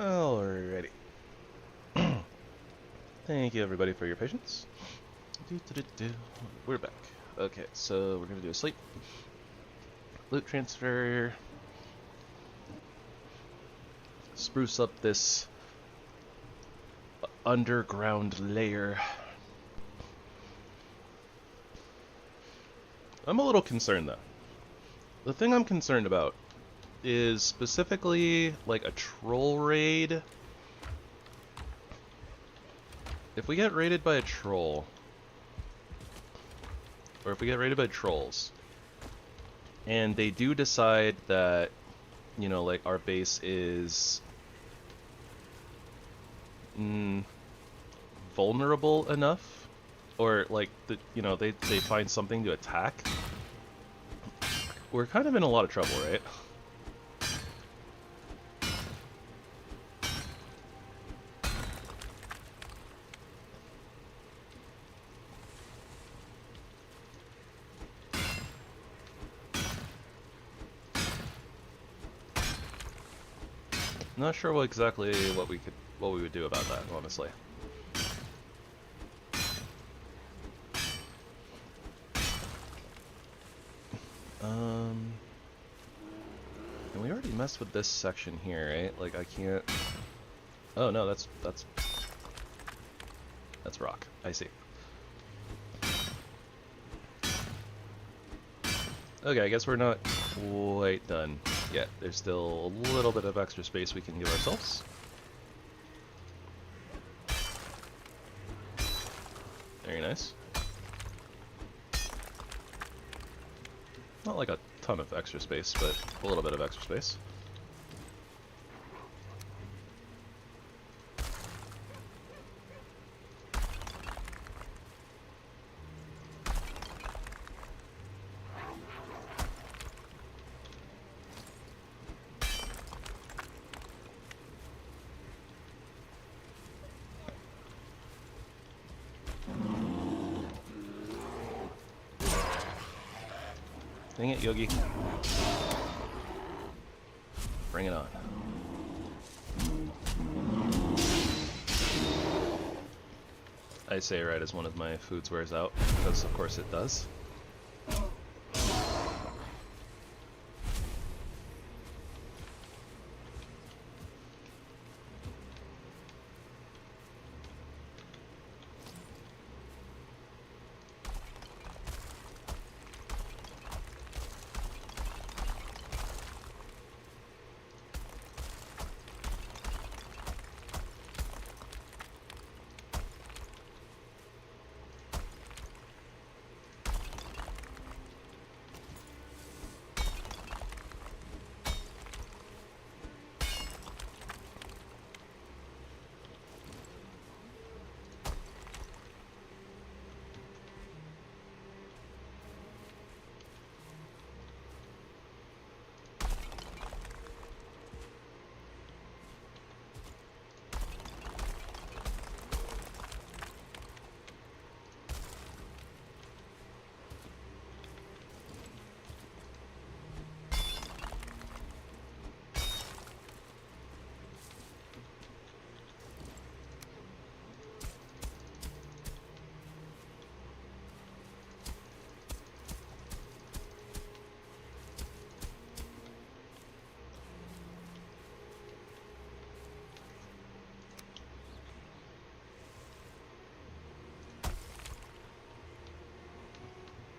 Alrighty. Thank you everybody for your patience. We're back. Okay, so we're gonna do a sleep. Loot transfer. Spruce up this underground layer. I'm a little concerned though. The thing I'm concerned about is specifically like a troll raid. If we get raided by a troll, or if we get raided by trolls, and they do decide that, you know, like our base is vulnerable enough, or like the, you know, they find something to attack, we're kind of in a lot of trouble, right? Not sure exactly what we would do about that, honestly. And we already messed with this section here, right? Like I can't. Oh no, that's rock. I see. Okay, I guess we're not quite done yet. There's still a little bit of extra space we can give ourselves. Very nice. Not like a ton of extra space, but a little bit of extra space. Dang it, Yogi. Bring it on. I say right as one of my foods wears out, because of course it does.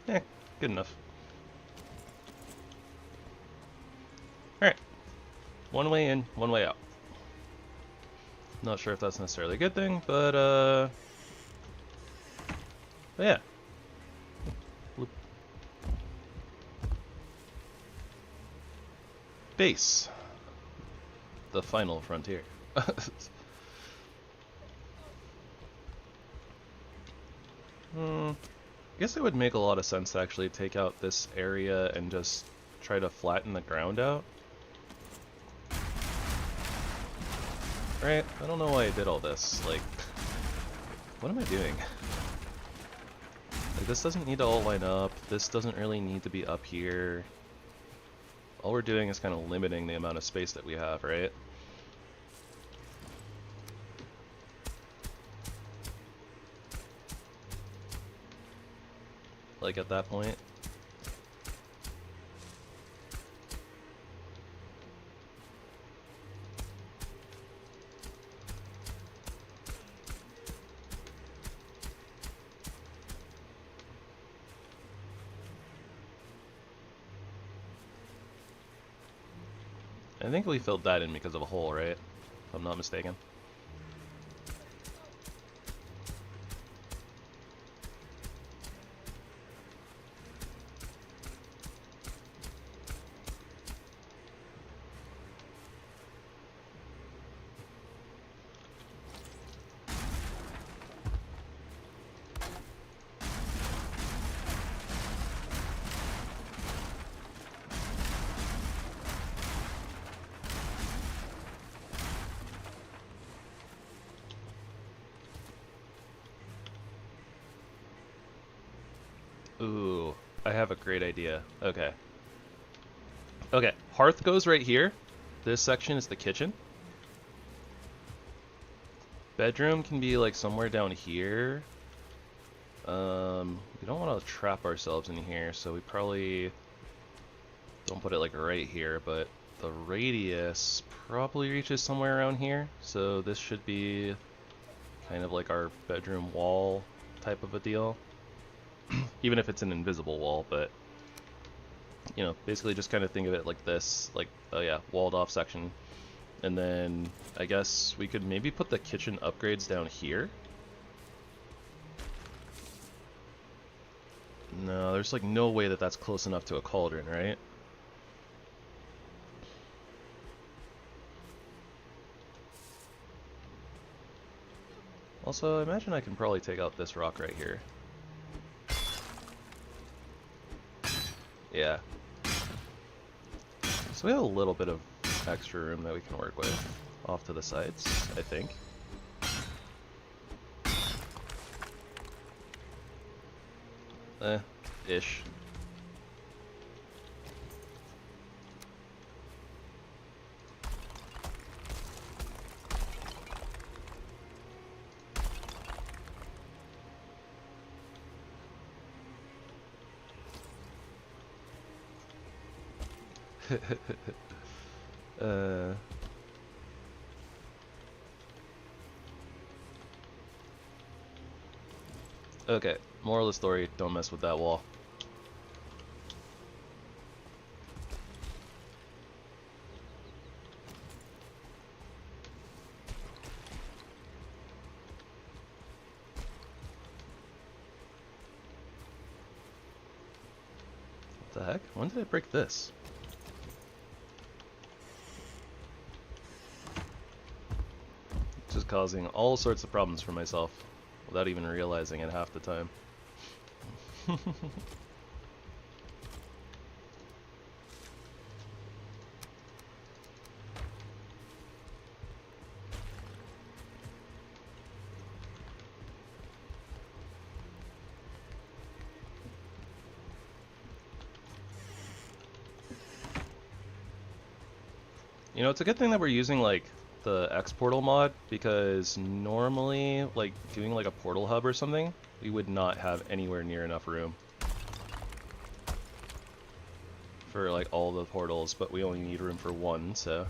Eh, good enough. Alright. One way in, one way out. Not sure if that's necessarily a good thing, but yeah. Bloop. Base. The final frontier. I guess it would make a lot of sense to actually take out this area and just try to flatten the ground out. Right? I don't know why I did all this. Like, what am I doing? Like, this doesn't need to all line up. This doesn't really need to be up here. All we're doing is kind of limiting the amount of space that we have, right? like at that point. I think we filled that in because of a hole, right? If I'm not mistaken. Ooh, I have a great idea. Okay. Okay, hearth goes right here. This section is the kitchen. Bedroom can be like somewhere down here. We don't want to trap ourselves in here, so we probably don't put it like right here, but the radius probably reaches somewhere around here. So this should be kind of like our bedroom wall type of a deal. Even if it's an invisible wall, but you know, basically just kind of think of it like this, like, oh yeah, walled off section. And then I guess we could maybe put the kitchen upgrades down here. No, there's like no way that that's close enough to a cauldron, right? Also, I imagine I can probably take out this rock right here. Yeah. So we have a little bit of extra room that we can work with off to the sides, I think. Ish. Okay, moral of the story, don't mess with that wall. What the heck? When did I break this? Just causing all sorts of problems for myself without even realizing it half the time. You know, it's a good thing that we're using like the XPortal mod, because normally, like, doing like a portal hub or something, we would not have anywhere near enough room for like all the portals, but we only need room for one, so.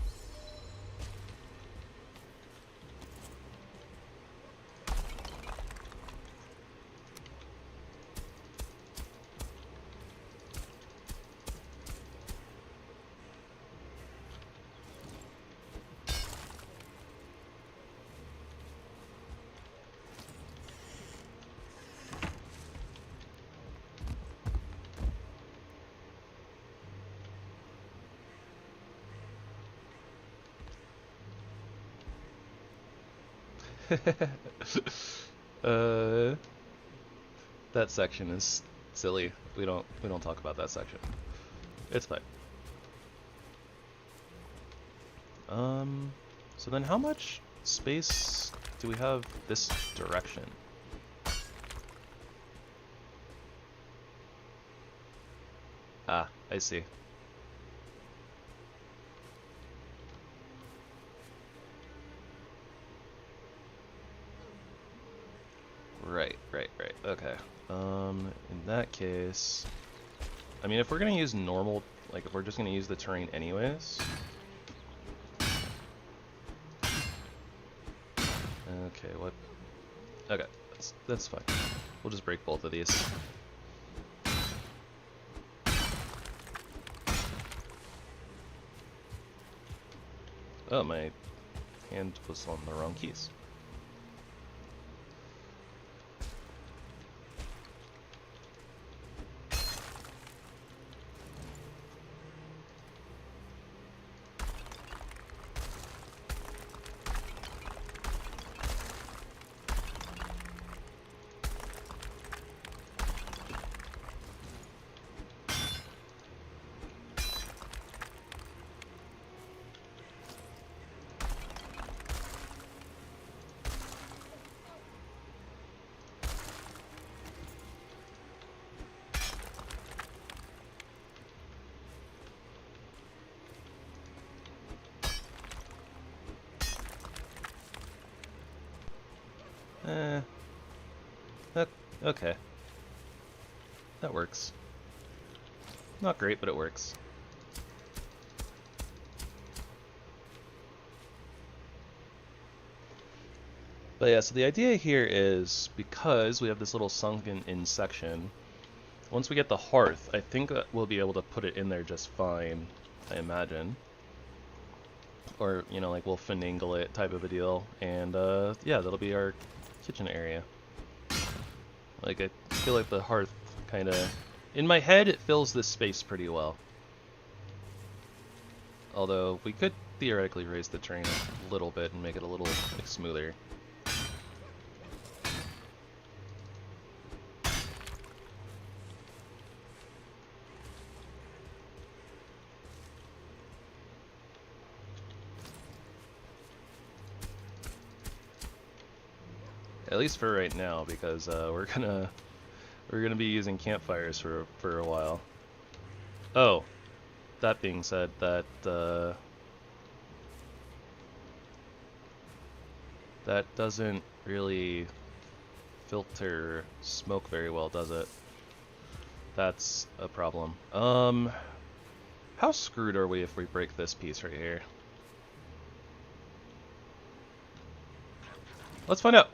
That section is silly. We don't talk about that section. It's fine. So then how much space do we have this direction? Ah, I see. Right. Okay. In that case, I mean, if we're gonna use normal, like if we're just gonna use the terrain anyways. Okay, what? Okay, that's fine. We'll just break both of these. Oh, my hand was on the wrong keys. Okay. That works. Not great, but it works. But yeah, so the idea here is, because we have this little sunken in section, once we get the hearth, I think that we'll be able to put it in there just fine, I imagine. Or, you know, like we'll finagle it type of a deal, and yeah, that'll be our kitchen area. Like, I feel like the hearth kind of, in my head, it fills this space pretty well. Although, we could theoretically raise the terrain a little bit and make it a little like, smoother. At least for right now, because we're gonna be using campfires for a while. Oh, that being said, that doesn't really filter smoke very well, does it? That's a problem. How screwed are we if we break this piece right here? Let's find out.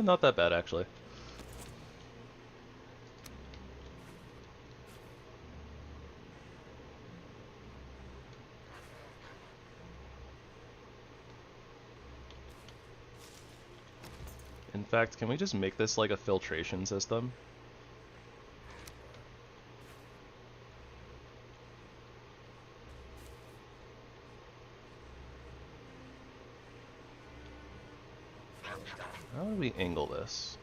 Not that bad actually. In fact, can we just make this like a filtration system? How do we angle this?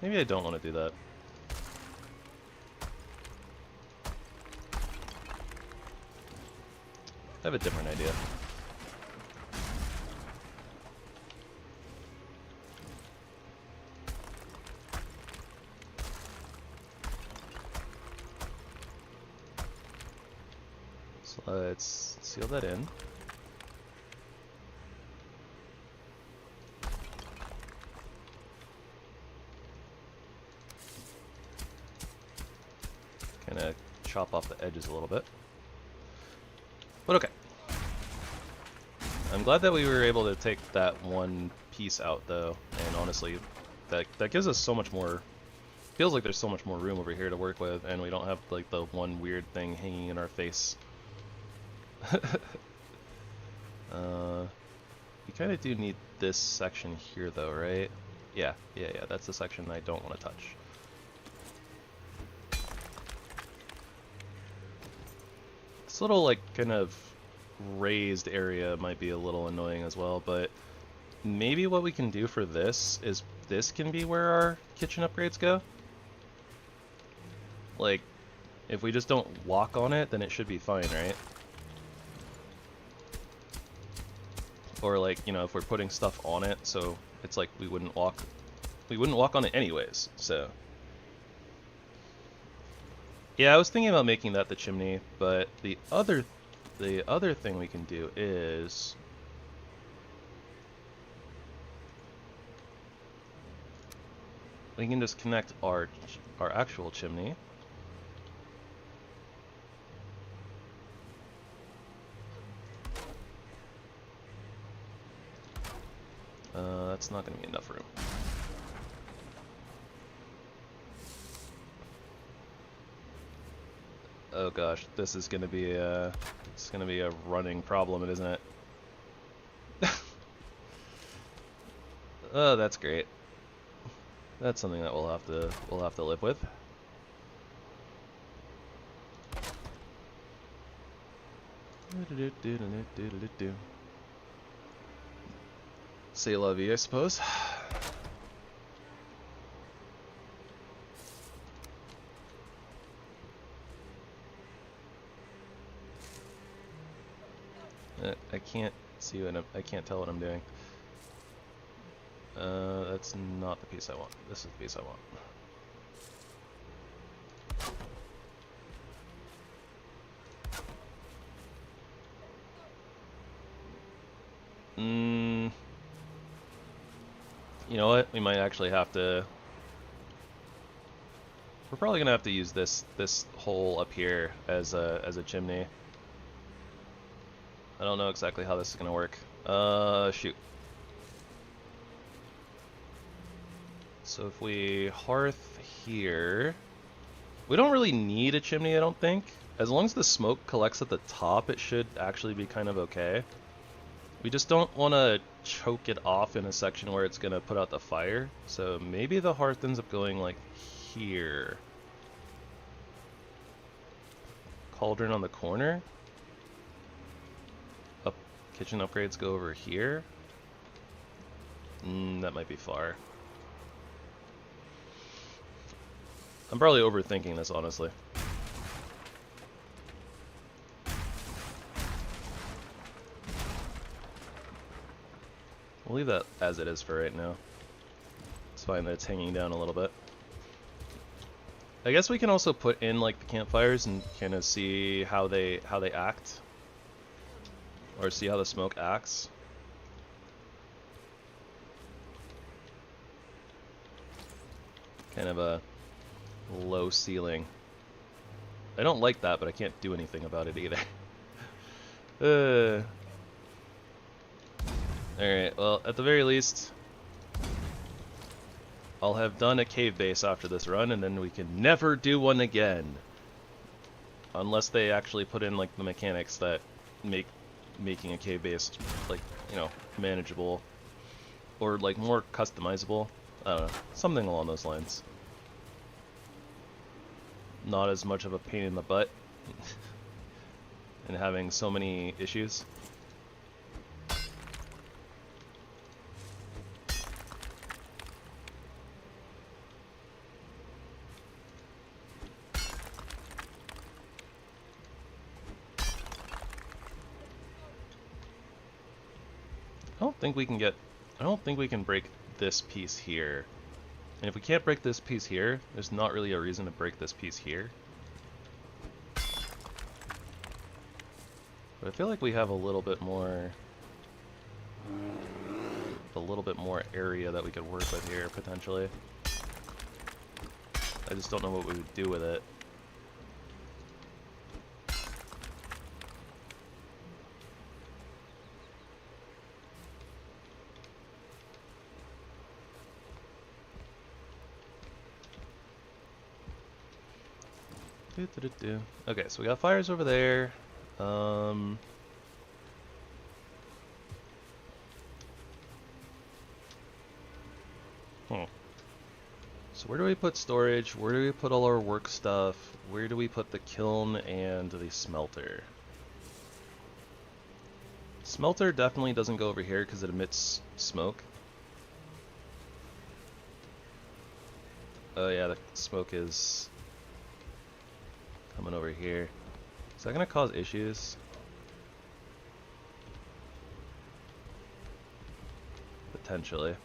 Maybe I don't want to do that. I have a different idea. So let's seal that in. Kind of chop off the edges a little bit. But okay. I'm glad that we were able to take that one piece out though, and honestly, that gives us so much more. Feels like there's so much more room over here to work with, and we don't have like the one weird thing hanging in our face. We kind of do need this section here though, right? Yeah, that's the section I don't want to touch. This little like kind of raised area might be a little annoying as well, but maybe what we can do for this is this can be where our kitchen upgrades go. Like, if we just don't walk on it, then it should be fine, right? Or like, you know, if we're putting stuff on it, so it's like we wouldn't walk on it anyways, so. Yeah, I was thinking about making that the chimney, but the other thing we can do is we can just connect our actual chimney. That's not going to be enough room. Oh gosh, this is going to be a running problem, isn't it? Oh, that's great. That's something that we'll have to live with. C'est la vie, I suppose. I can't see what I can't tell what I'm doing. That's not the piece I want. This is the piece I want. You know what? We might actually have to. We're probably gonna have to use this hole up here as a chimney. I don't know exactly how this is gonna work. Shoot. So if we hearth here, we don't really need a chimney, I don't think. As long as the smoke collects at the top, it should actually be kind of okay. We just don't want to choke it off in a section where it's going to put out the fire. So maybe the hearth ends up going like here. Cauldron on the corner. Kitchen upgrades go over here. That might be far. I'm probably overthinking this, honestly. We'll leave that as it is for right now. It's fine that it's hanging down a little bit. I guess we can also put in like the campfires and kind of see how they act, or see how the smoke acts. Kind of a low ceiling. I don't like that, but I can't do anything about it either. Alright, well, at the very least, I'll have done a cave base after this run, and then we can never do one again. Unless they actually put in, like, the mechanics that make making a cave base, like, you know, manageable. Or, like, more customizable. I don't know, something along those lines. Not as much of a pain in the butt. And having so many issues. I don't think we can break this piece here. And if we can't break this piece here, there's not really a reason to break this piece here. But I feel like we have a little bit more area that we could work with here, potentially. I just don't know what we would do with it. Okay, so we got fires over there. So where do we put storage? Where do we put all our work stuff? Where do we put the kiln and the smelter? Smelter definitely doesn't go over here because it emits smoke. Oh yeah, the smoke is coming over here. Is that gonna cause issues? Potentially.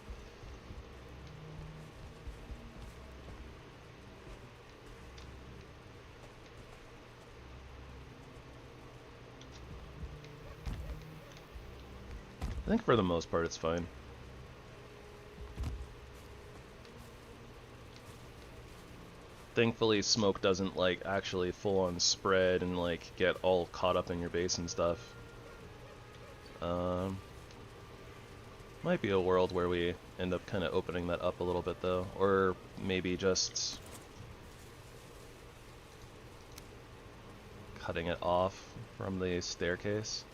I think for the most part it's fine. Thankfully smoke doesn't like actually full on spread and like get all caught up in your base and stuff. Might be a world where we end up kind of opening that up a little bit though, or maybe just cutting it off from the staircase.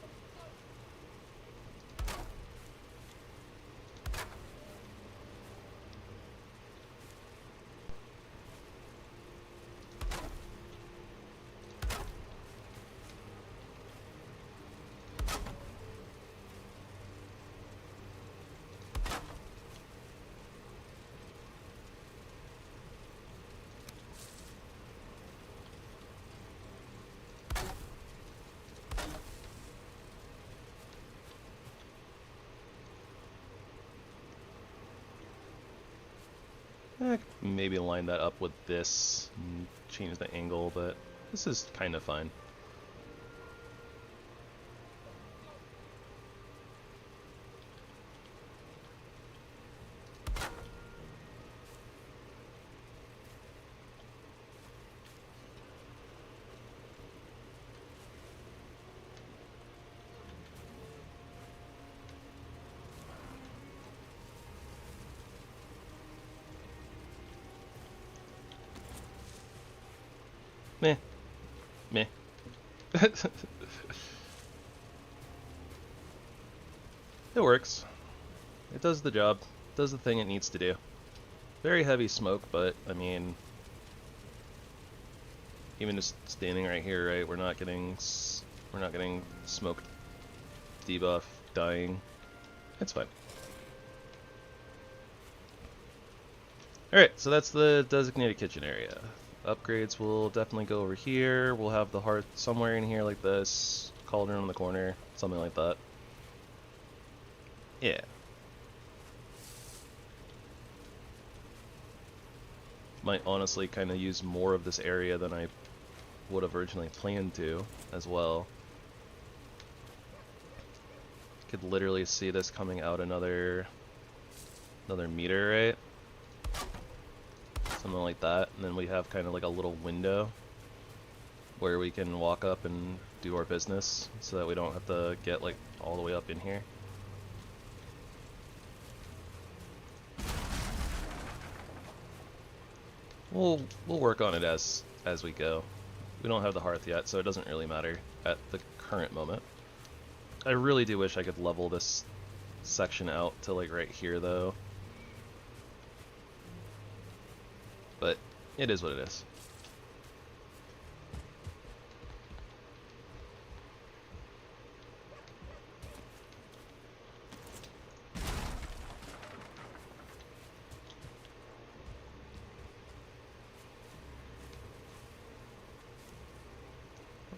Maybe line that up with this and change the angle, but this is kind of fine. Meh. Meh. It works. It does the job. It does the thing it needs to do. Very heavy smoke, but I mean, even just standing right here, right? We're not getting smoke debuff dying. It's fine. All right, so that's the designated kitchen area. Upgrades will definitely go over here. We'll have the hearth somewhere in here like this. Cauldron in the corner, something like that. Yeah. Might honestly kind of use more of this area than I would have originally planned to as well. Could literally see this coming out another meter, right? Something like that, and then we have kind of like a little window where we can walk up and do our business so that we don't have to get like all the way up in here. We'll work on it as we go. We don't have the hearth yet, so it doesn't really matter at the current moment. I really do wish I could level this section out to like right here though. But it is what it is.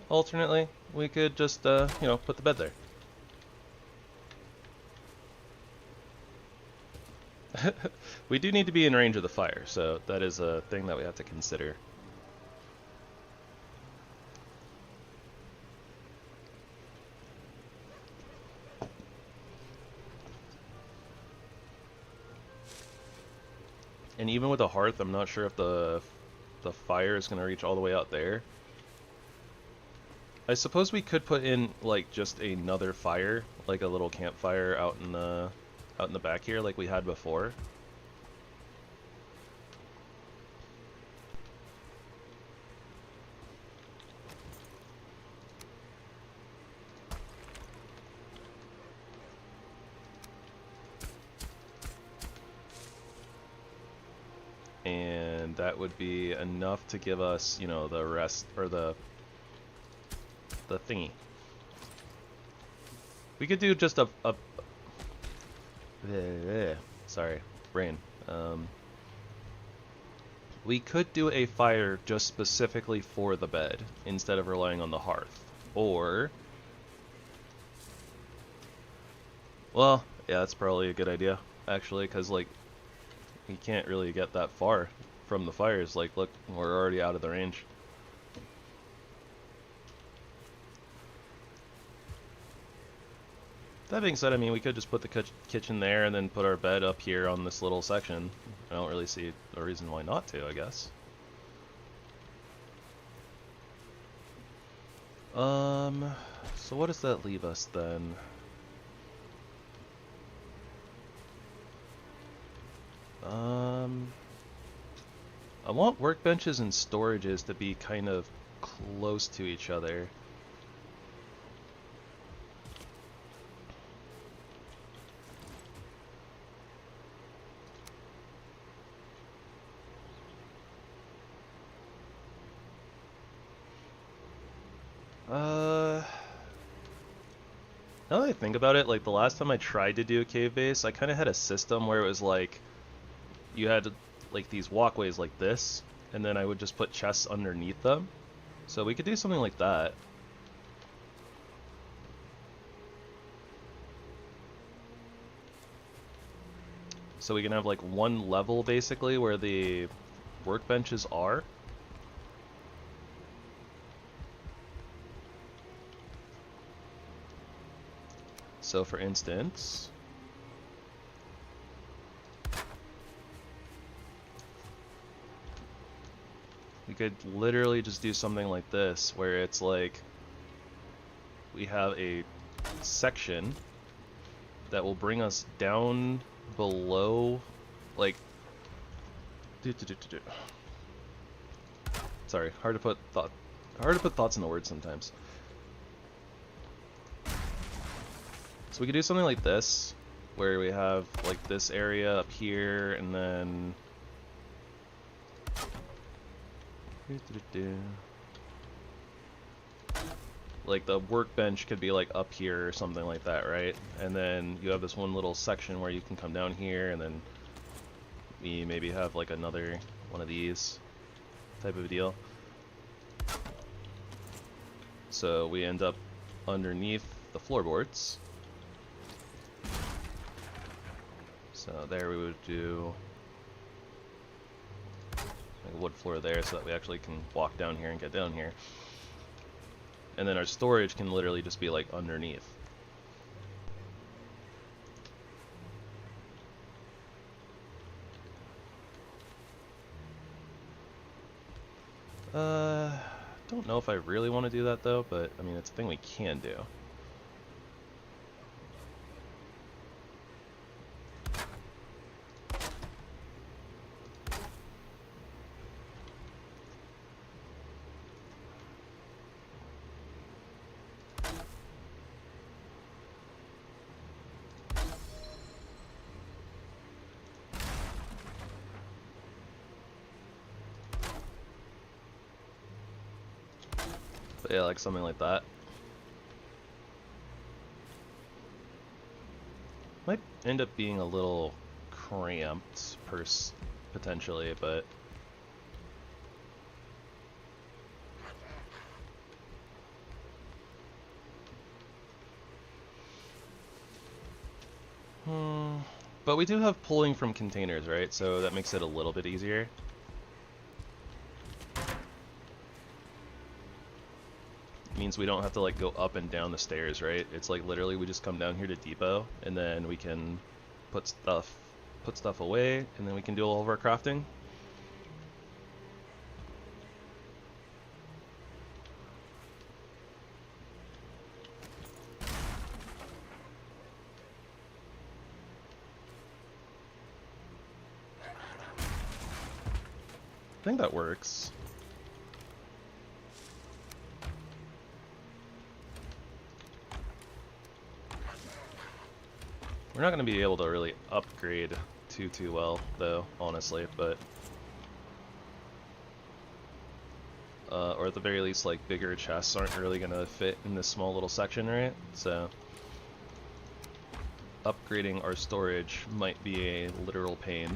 Alternately, we could just, you know, put the bed there. We do need to be in range of the fire, so that is a thing that we have to consider. And even with the hearth, I'm not sure if the fire is going to reach all the way out there. I suppose we could put in like just another fire, like a little campfire out in the back here like we had before. that would be enough to give us, you know, the rest, or the thingy. We could do just a sorry, brain. We could do a fire just specifically for the bed instead of relying on the hearth. Or, well, yeah, that's probably a good idea, actually, because, like, you can't really get that far from the fires. Like, look, we're already out of the range. That being said, I mean, we could just put the kitchen there and then put our bed up here on this little section. I don't really see a reason why not to, I guess. So what does that leave us then? I want workbenches and storages to be kind of close to each other. Now that I think about it, like the last time I tried to do a cave base, I kind of had a system where it was like, you had like these walkways like this, and then I would just put chests underneath them. So we could do something like that. So we can have like one level basically where the workbenches are. So for instance, we could literally just do something like this, where it's like, we have a section that will bring us down below, like, sorry, hard to put thoughts into words sometimes. So we could do something like this, where we have like this area up here, and then like the workbench could be like up here or something like that, right? And then you have this one little section where you can come down here, and then we maybe have like another one of these type of deal. So we end up underneath the floorboards. So there we would do like a wood floor there, so that we actually can walk down here and get down here. And then our storage can literally just be like underneath. Don't know if I really want to do that though, but I mean, it's a thing we can do. But yeah, like something like that. Might end up being a little cramped, potentially, but but we do have pulling from containers, right? So that makes it a little bit easier. Means we don't have to like go up and down the stairs, right? It's like literally we just come down here to depot, and then we can put stuff away, and then we can do all of our crafting. I think that works. We're not going to be able to really upgrade too well, though, honestly, but or at the very least, like, bigger chests aren't really gonna fit in this small little section, right? So upgrading our storage might be a literal pain.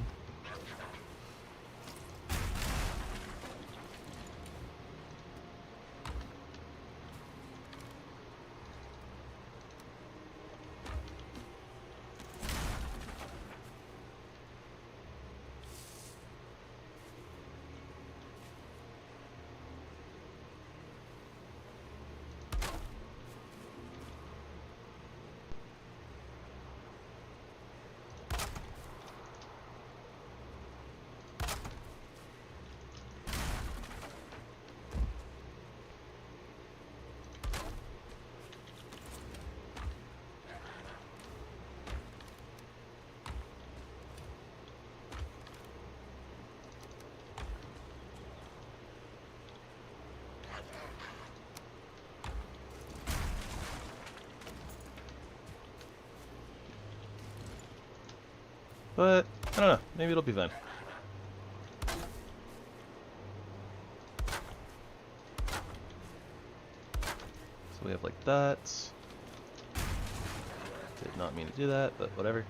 But, I don't know, maybe it'll be fun. So we have like that. Did not mean to do that, but whatever.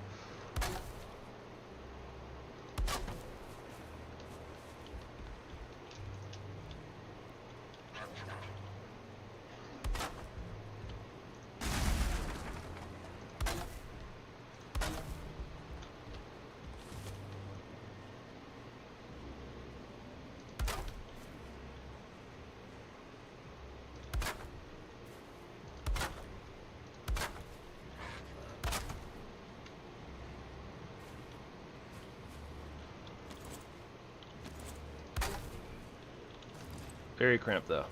Very cramped though,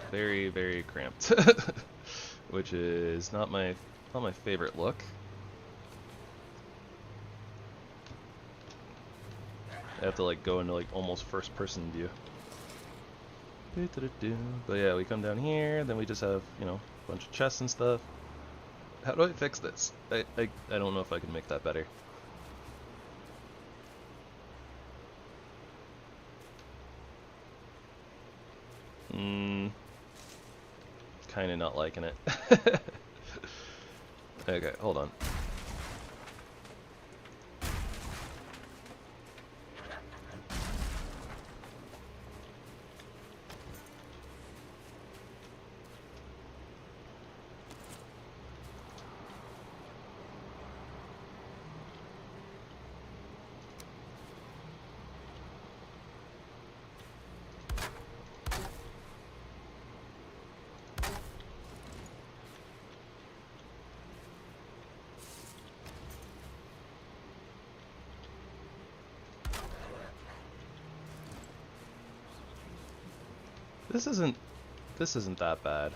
very, very cramped, which is not my favorite look. I have to like go into like almost first person view. But yeah, we come down here, then we just have, you know, a bunch of chests and stuff. How do I fix this? I don't know if I can make that better. Kinda not liking it. Okay, hold on. This isn't that bad.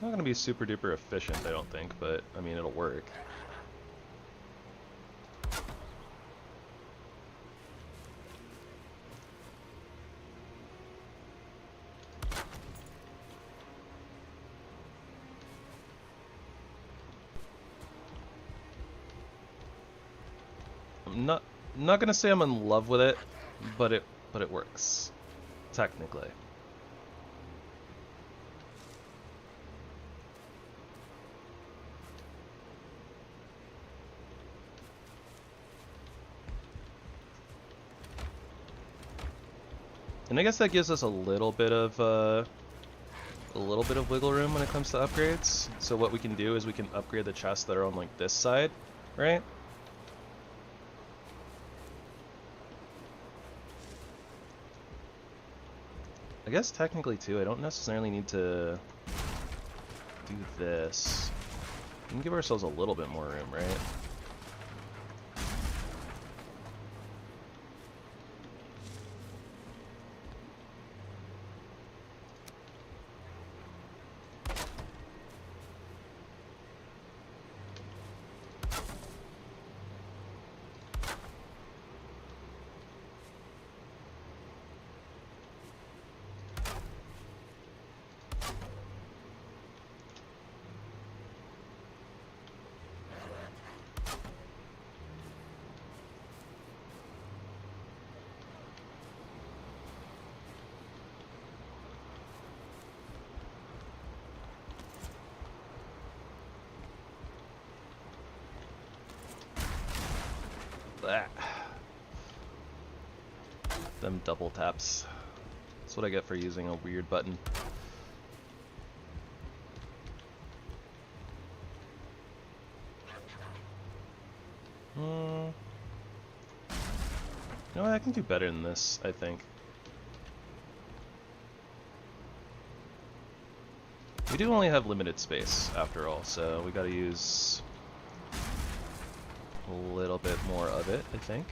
Not gonna be super duper efficient, I don't think, but I mean it'll work. Not gonna say I'm in love with it, but it works, technically. And I guess that gives us a little bit of wiggle room when it comes to upgrades. So what we can do is we can upgrade the chests that are on like this side, right? I guess technically too, I don't necessarily need to do this. We can give ourselves a little bit more room, right? Ah. Them double taps. That's what I get for using a weird button. You know what, I can do better than this, I think. We do only have limited space, after all, so we gotta use a little bit more of it, I think.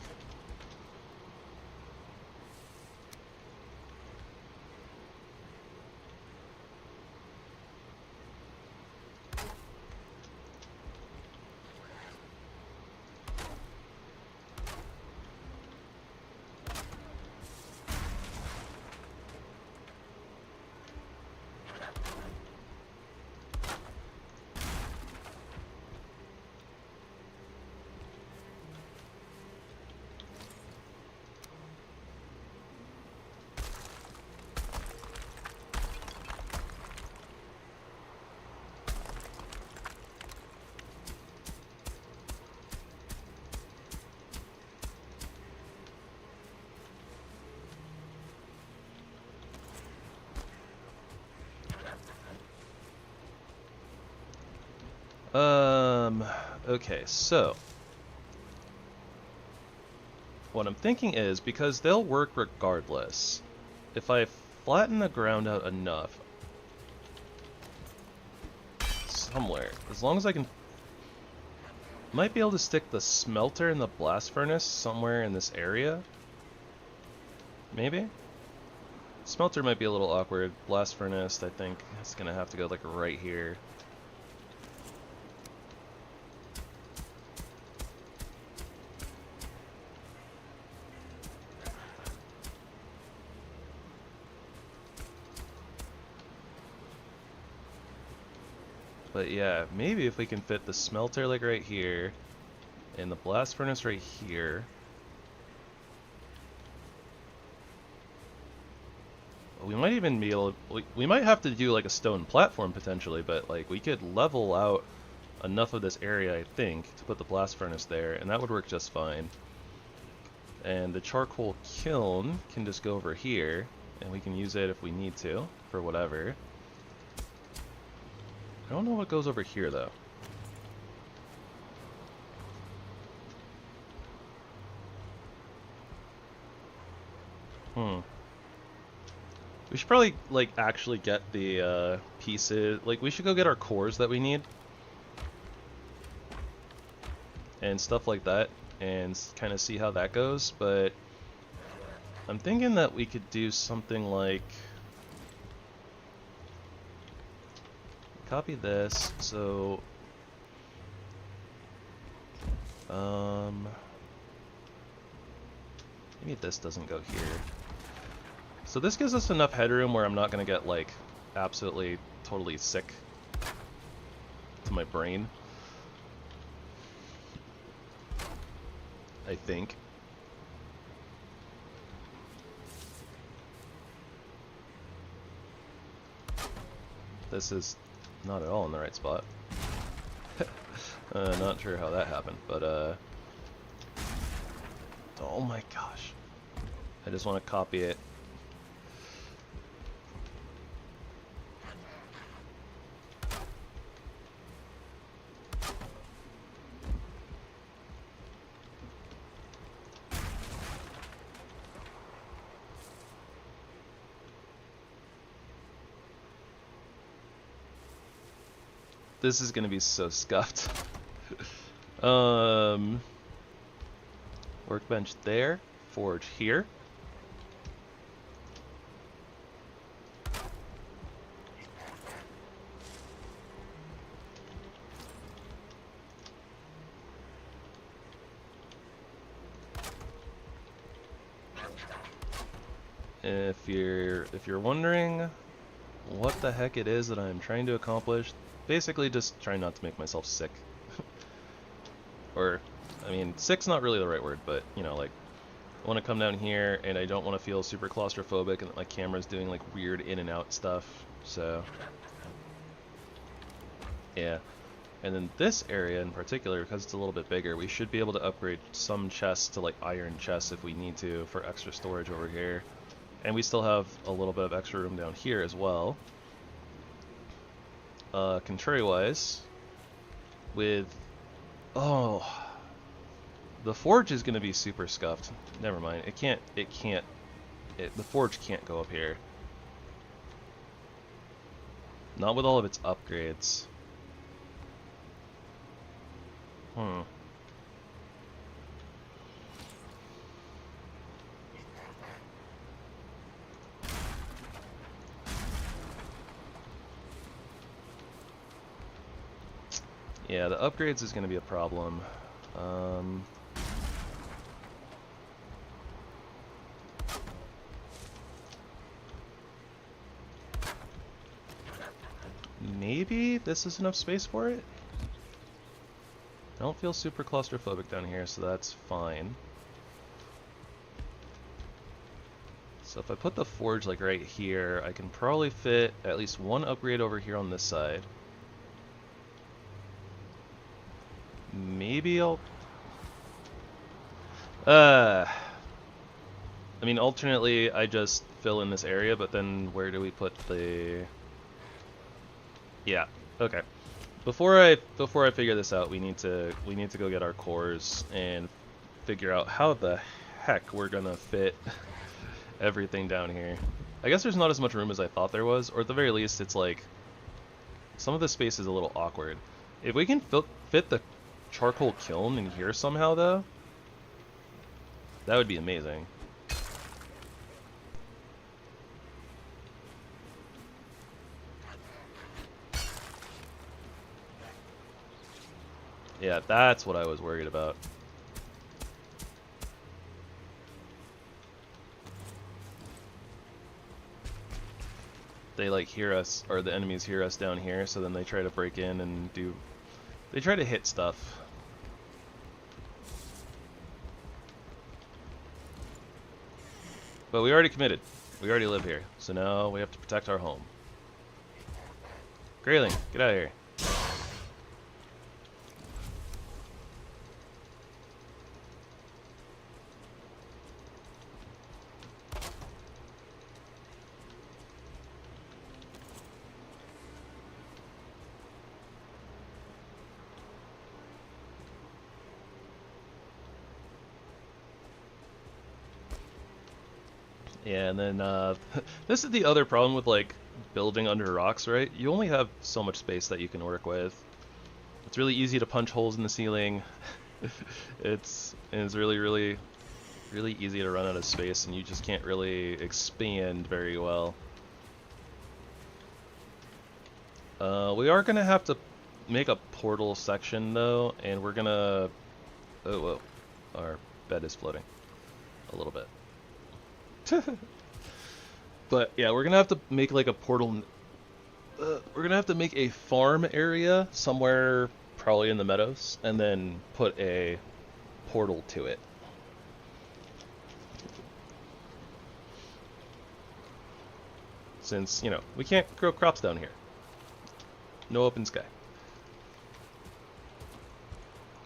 Okay, so what I'm thinking is, because they'll work regardless, if I flatten the ground out enough somewhere, as long as I can, might be able to stick the smelter and the blast furnace somewhere in this area. Maybe? Smelter might be a little awkward. Blast furnace, I think it's gonna have to go like right here. But yeah, maybe if we can fit the smelter like right here, and the blast furnace right here. We might even be able to, we might have to do like a stone platform potentially, but like we could level out enough of this area, I think, to put the blast furnace there, and that would work just fine. And the charcoal kiln can just go over here, and we can use it if we need to, for whatever. I don't know what goes over here, though. We should probably, like, actually get the, pieces... Like, we should go get our cores that we need. And stuff like that, and kind of see how that goes, but... I'm thinking that we could do something like... Copy this, so... Maybe this doesn't go here. So this gives us enough headroom where I'm not gonna get, like, absolutely, totally sick to my brain. I think. This is not at all in the right spot. Not sure how that happened, but oh my gosh. I just want to copy it. This is gonna be so scuffed. Workbench there, forge here. If you're wondering what the heck it is that I'm trying to accomplish, basically just trying not to make myself sick. Or, I mean, sick's not really the right word, but, you know, like, I want to come down here and I don't want to feel super claustrophobic and that my camera's doing, like, weird in and out stuff, so... Yeah. And then this area in particular, because it's a little bit bigger, we should be able to upgrade some chests to like iron chests if we need to for extra storage over here. And we still have a little bit of extra room down here as well. Contrary-wise, with... Oh... The forge is going to be super scuffed. Never mind. The forge can't go up here. Not with all of its upgrades. Yeah, the upgrades is going to be a problem. Maybe this is enough space for it? I don't feel super claustrophobic down here, so that's fine. So if I put the forge like right here, I can probably fit at least one upgrade over here on this side. Maybe I'll... I mean, alternately, I just fill in this area, but then where do we put the... Yeah, okay. Before I figure this out, we need to go get our cores and figure out how the heck we're gonna fit everything down here. I guess there's not as much room as I thought there was, or at the very least, it's like some of the space is a little awkward. If we can fit the charcoal kiln in here somehow, though, that would be amazing. Yeah, that's what I was worried about. They like hear us, or the enemies hear us down here, so then they try to break in and they try to hit stuff. But we already committed. We already live here, so now we have to protect our home. Grayling, get out of here. Yeah, and then this is the other problem with like building under rocks, right? You only have so much space that you can work with. It's really easy to punch holes in the ceiling. it's really easy to run out of space, and you just can't really expand very well. We are gonna have to make a portal section though, and we're gonna... Oh, whoa. Our bed is floating a little bit. But yeah, we're gonna have to make like a portal. We're gonna have to make a farm area somewhere, probably in the meadows, and then put a portal to it. Since, you know, we can't grow crops down here. No open sky.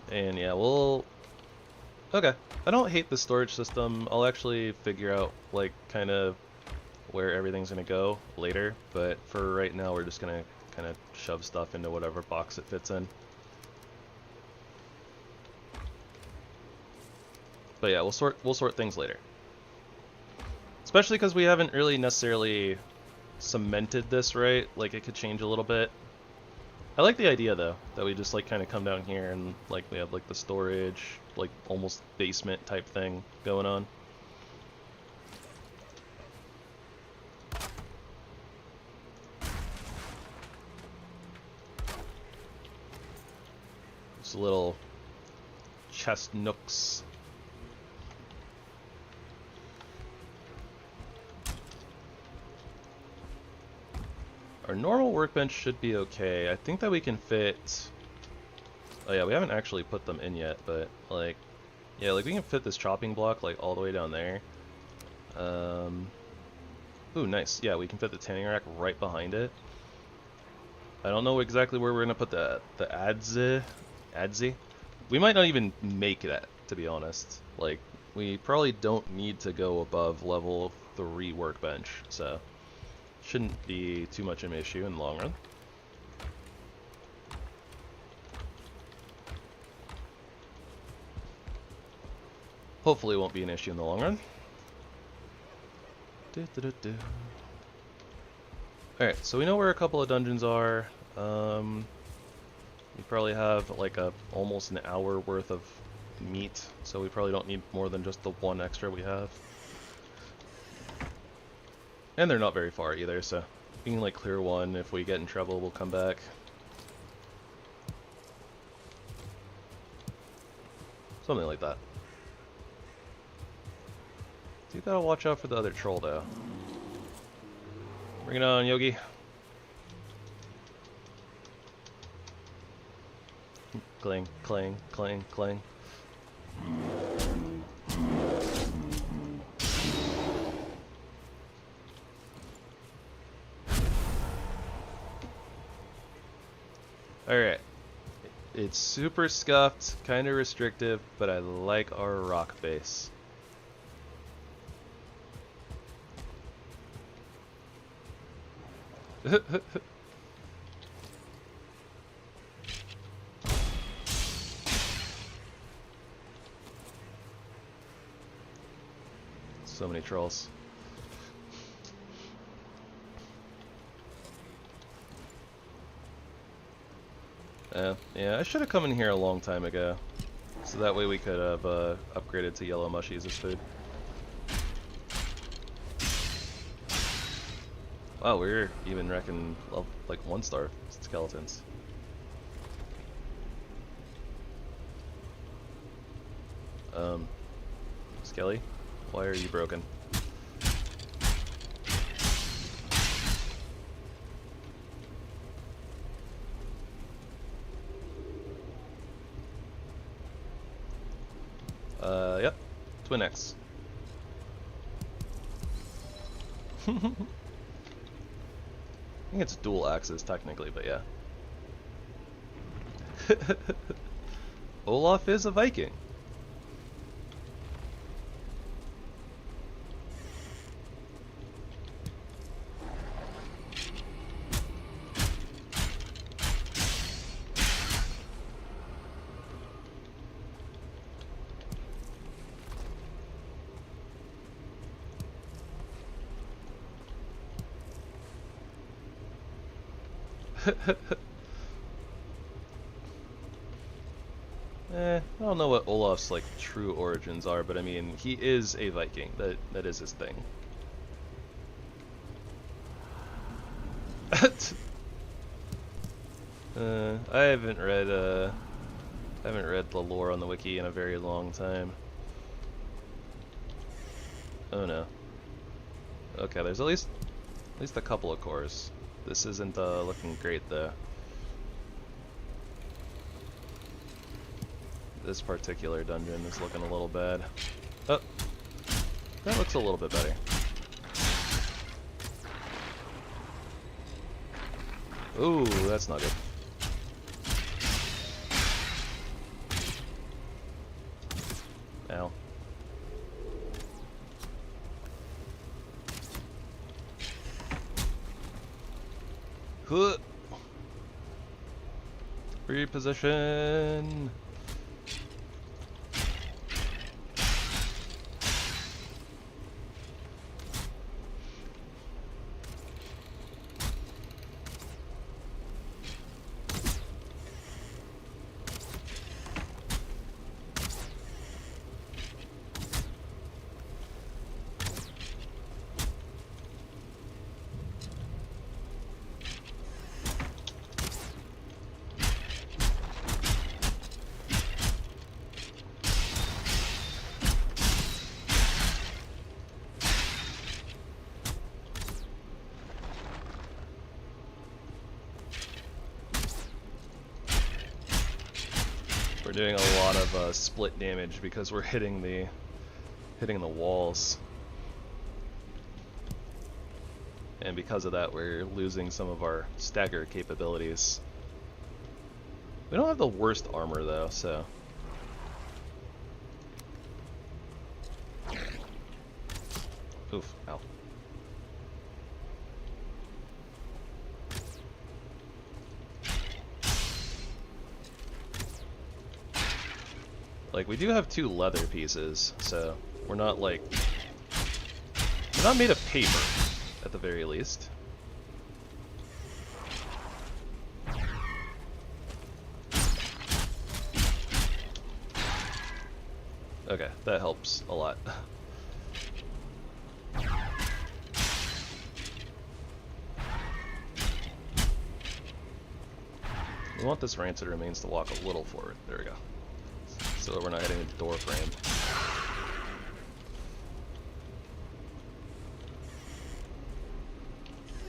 And yeah, we'll... Okay. I don't hate the storage system. I'll actually figure out, like, kind of where everything's going to go later. But for right now, we're just going to kind of shove stuff into whatever box it fits in. But yeah, we'll sort things later. Especially because we haven't really necessarily cemented this, right? Like, it could change a little bit. I like the idea, though, that we just, like, kind of come down here and, like, we have, like, the storage, like, almost basement type thing going on. Just little chest nooks. Our normal workbench should be okay. I think that we can fit... Oh yeah, we haven't actually put them in yet, but like... Yeah, like we can fit this chopping block like all the way down there. Ooh, nice. Yeah, we can fit the tanning rack right behind it. I don't know exactly where we're gonna put the Adzi. We might not even make that, to be honest. Like, we probably don't need to go above level 3 workbench, so shouldn't be too much of an issue in the long run. Hopefully it won't be an issue in the long run. Alright, so we know where a couple of dungeons are. We probably have like almost an hour worth of meat, so we probably don't need more than just the one extra we have. And they're not very far either, so we can like clear one. If we get in trouble, we'll come back. Something like that. So you gotta watch out for the other troll though. Bring it on, Yogi. Clang, clang, clang, clang. Alright. It's super scuffed, kind of restrictive, but I like our rock base. So many trolls. Yeah, I should have come in here a long time ago, so that way we could have upgraded to yellow mushies as food. Wow, we're even wrecking like 1-star skeletons. Skelly, why are you broken? Yep, Twin X. I think it's dual axes technically, but yeah. Olaf is a Viking. I don't know what Olaf's like true origins are, but I mean, he is a Viking. That is his thing. I haven't read the lore on the wiki in a very long time. Oh no. Okay, there's at least a couple of cores. This isn't looking great though. This particular dungeon is looking a little bad. Oh, that looks a little bit better. Ooh, that's not good. Ow. Huh. Reposition. We're doing a lot of split damage because we're hitting the walls. and because of that we're losing some of our stagger capabilities. We don't have the worst armor though, so... Oof, ow. Like, we do have 2 leather pieces, so we're not like... We're not made of paper, at the very least. Okay, that helps a lot. We want this Rancid Remains to walk a little forward. There we go. So that we're not hitting the door frame.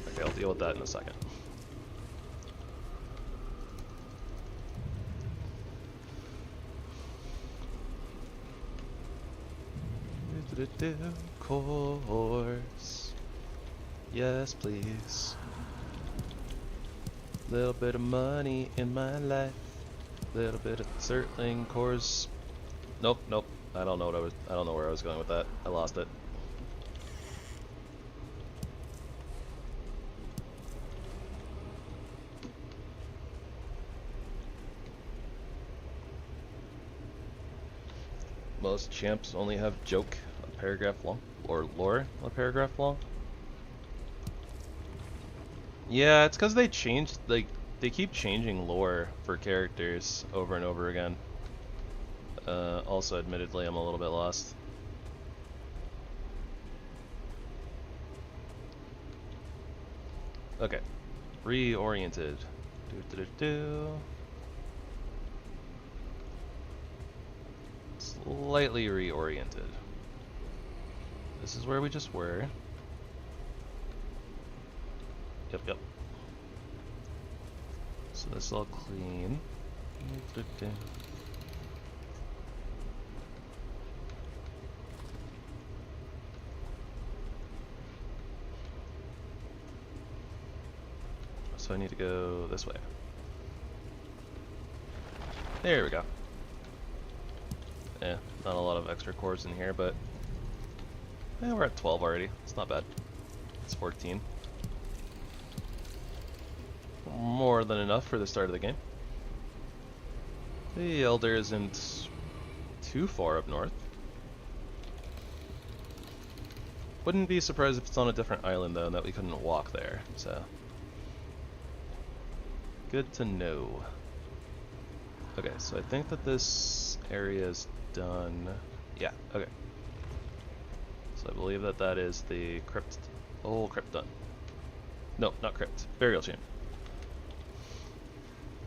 Okay, I'll deal with that in a second. Course. Yes, please. Little bit of money in my life. Little bit of Zertling cores. Nope. I don't know where I was going with that. I lost it. Most champs only have joke a paragraph long, or lore a paragraph long. Yeah, it's because they changed, like, they keep changing lore for characters over and over again. Also, admittedly, I'm a little bit lost. Okay, reoriented. Slightly reoriented. This is where we just were. Yep. So this is all clean. So I need to go this way. There we go. Yeah, not a lot of extra cores in here, but we're at 12 already. It's not bad. It's 14. More than enough for the start of the game. The Elder isn't too far up north. Wouldn't be surprised if it's on a different island though, and that we couldn't walk there, so... Good to know. Okay, so I think that this area is done. Yeah, okay. So I believe that that is the crypt. Oh, crypt done. No, not crypt. Burial chamber.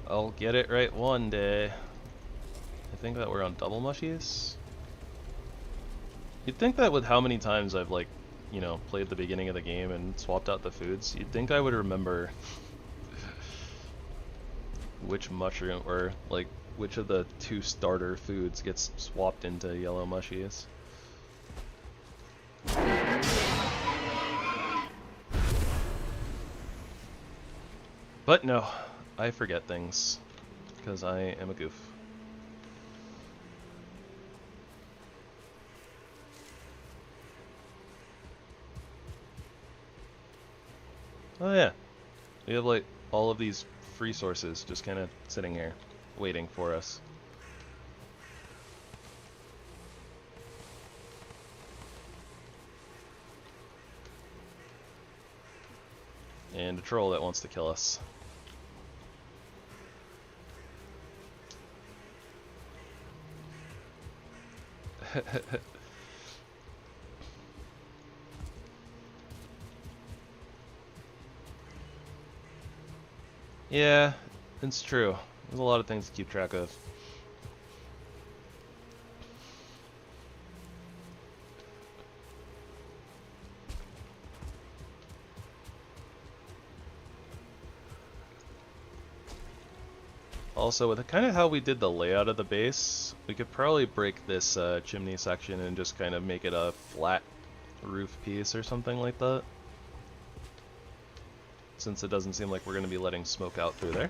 I'll get it right one day. I think that we're on double mushies. You'd think that with how many times I've, like, you know, played the beginning of the game and swapped out the foods, you'd think I would remember which mushroom, or like which of the 2 starter foods gets swapped into yellow mushies. But no, I forget things because I am a goof. Oh yeah, we have like all of these free sources just kind of sitting here waiting for us. And a troll that wants to kill us. Yeah, it's true. There's a lot of things to keep track of. Also, with kind of how we did the layout of the base, we could probably break this chimney section and just kind of make it a flat roof piece or something like that. since it doesn't seem like we're going to be letting smoke out through there.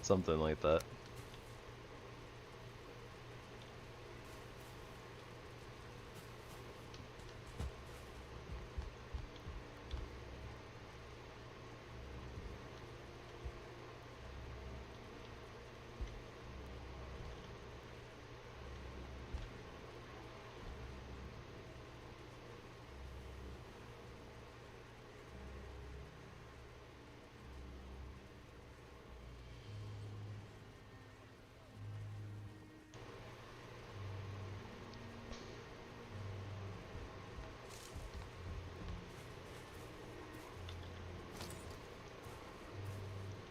Something like that.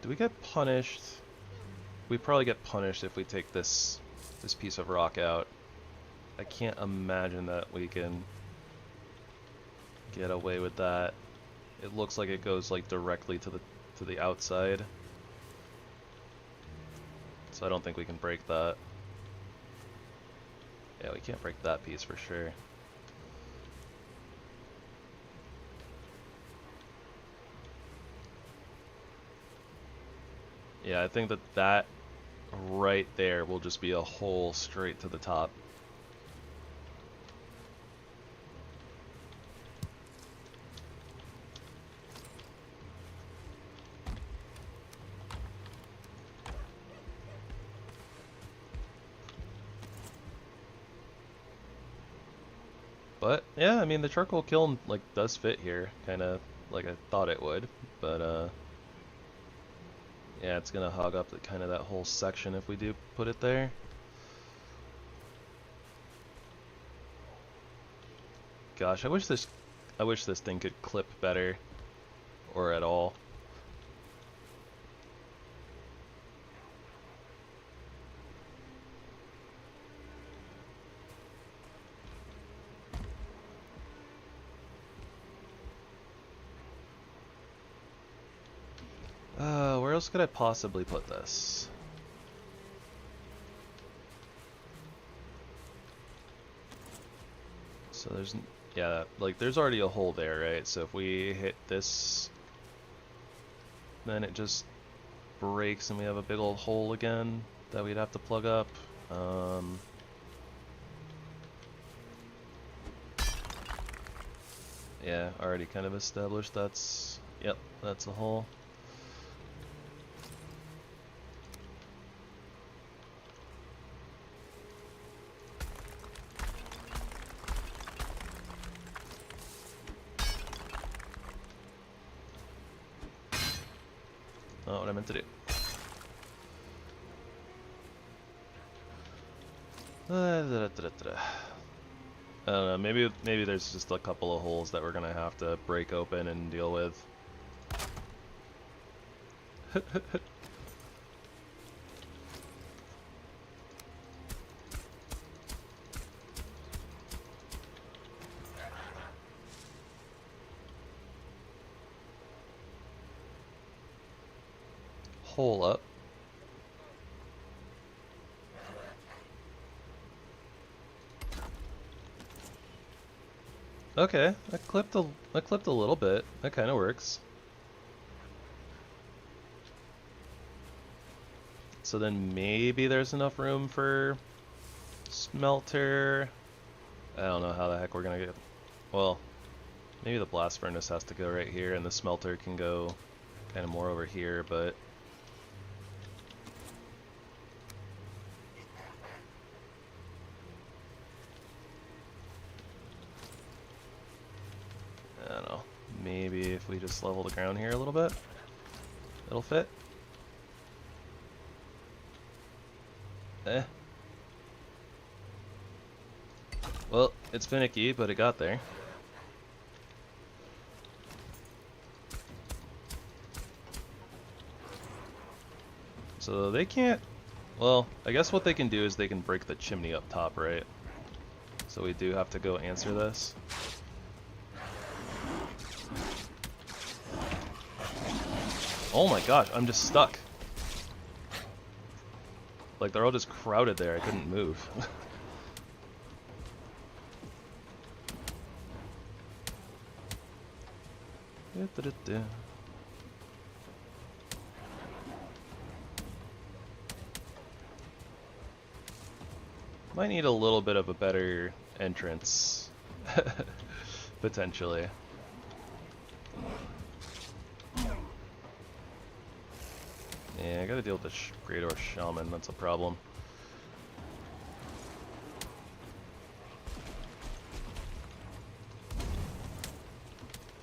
Do we get punished? We probably get punished if we take this piece of rock out. I can't imagine that we can get away with that. It looks like it goes like directly to the outside. So I don't think we can break that. Yeah, we can't break that piece for sure. Yeah, I think that right there will just be a hole straight to the top. But yeah, I mean the charcoal kiln like does fit here, kind of like I thought it would, but yeah, it's gonna hog up kind of that whole section if we do put it there. Gosh, I wish this thing could clip better, or at all. Where else could I possibly put this? So there's, yeah, like there's already a hole there, right? So if we hit this, then it just breaks and we have a big old hole again that we'd have to plug up. Yeah, already kind of established that's, yep, that's a hole. Not what I meant to do. I don't know, maybe there's just a couple of holes that we're gonna have to break open and deal with. Hole up. Okay, I clipped a little bit. That kind of works. So then maybe there's enough room for smelter. I don't know how the heck we're gonna get. Well, maybe the blast furnace has to go right here, and the smelter can go kind of more over here, but. I don't know, maybe if we just level the ground here a little bit, it'll fit. Well, it's finicky, but it got there. So they can't, well, I guess what they can do is they can break the chimney up top, right? So we do have to go answer this. Oh my gosh, I'm just stuck. Like, they're all just crowded there. I couldn't move. Might need a little bit of a better entrance, potentially. Yeah, I gotta deal with the Great Orc Shaman, that's a problem.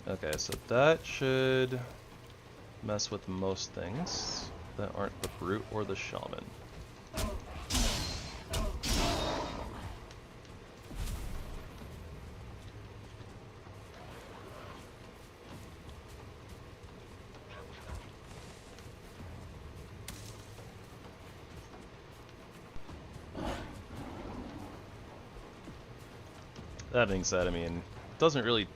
Okay, so that should mess with most things that aren't the Brute or the Shaman. That being said, I mean, it doesn't really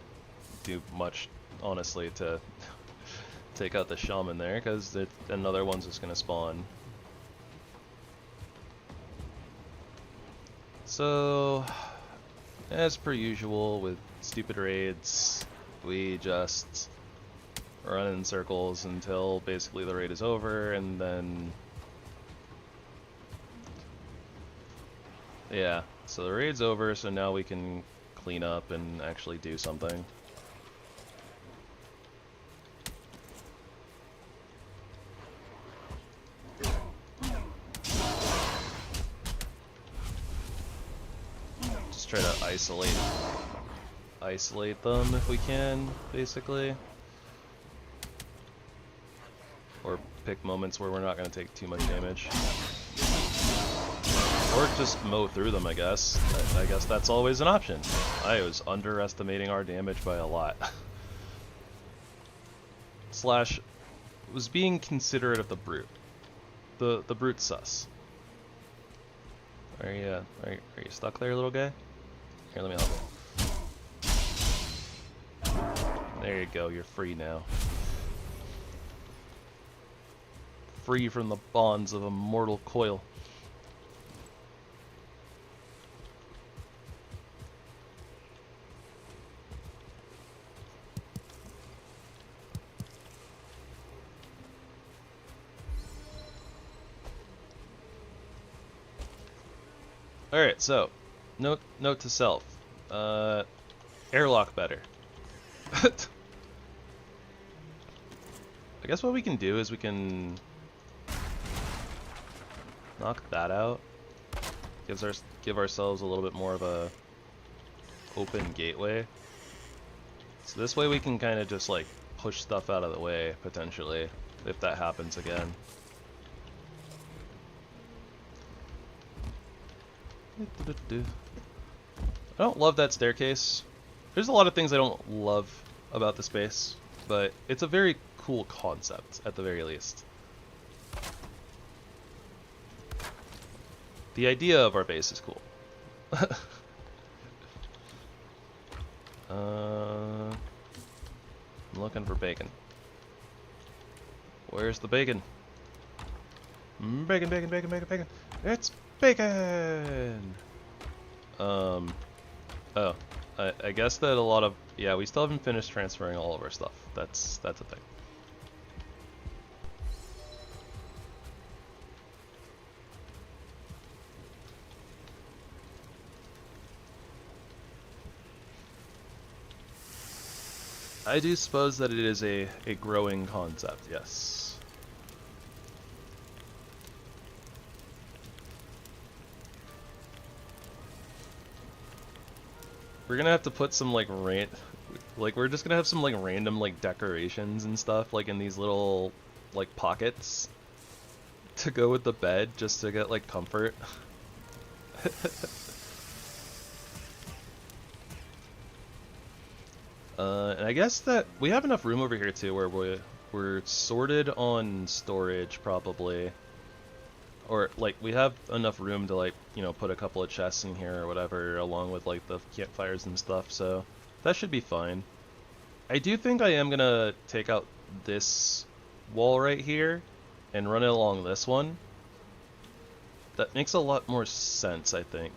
do much, honestly, to take out the Shaman there, because another one's just going to spawn. So, as per usual with stupid raids, we just run in circles until basically the raid is over, and then... yeah, so the raid's over, so now we can clean up and actually do something. Just try to isolate them if we can, basically. Or pick moments where we're not going to take too much damage. Or just mow through them, I guess. I guess that's always an option. I was underestimating our damage by a lot. Slash, was being considerate of the Brute. The Brute's sus. Are you stuck there, little guy? Here, let me help you. There you go, you're free now. Free from the bonds of a mortal coil. Alright, so, note to self. Airlock better. I guess what we can do is we can knock that out. Give ourselves a little bit more of a open gateway. So this way we can kind of just like push stuff out of the way, potentially, if that happens again. I don't love that staircase. There's a lot of things I don't love about the space, but it's a very cool concept, at the very least. The idea of our base is cool. I'm looking for bacon. Where's the bacon? Bacon, bacon, bacon, bacon, bacon. It's bacon! Oh, I guess that a lot of... yeah, we still haven't finished transferring all of our stuff. That's a thing. I do suppose that it is a growing concept, yes. We're gonna have to put some like we're just gonna have some like random like decorations and stuff like in these little like pockets to go with the bed just to get like comfort. And I guess that we have enough room over here too where we're sorted on storage probably. Or, like, we have enough room to, like, you know, put a couple of chests in here or whatever, along with, like, the campfires and stuff, so that should be fine. I do think I am gonna take out this wall right here and run it along this one. That makes a lot more sense, I think.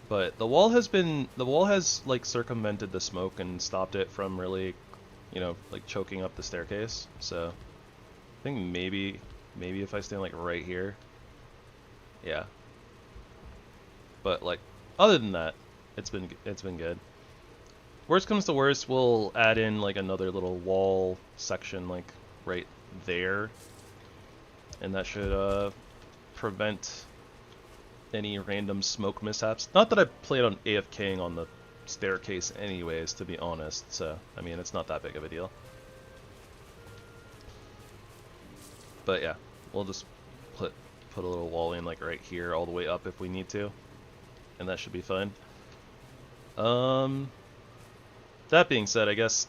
But the wall has like circumvented the smoke and stopped it from really, you know, like choking up the staircase. So I think maybe if I stand like right here, yeah. But like other than that, it's been good. Worst comes to worst, we'll add in like another little wall section like right there, and that should prevent any random smoke mishaps. Not that I played on AFKing on the staircase anyways, to be honest, so I mean it's not that big of a deal. But yeah, we'll just put a little wall in like right here all the way up if we need to, and that should be fine. That being said, I guess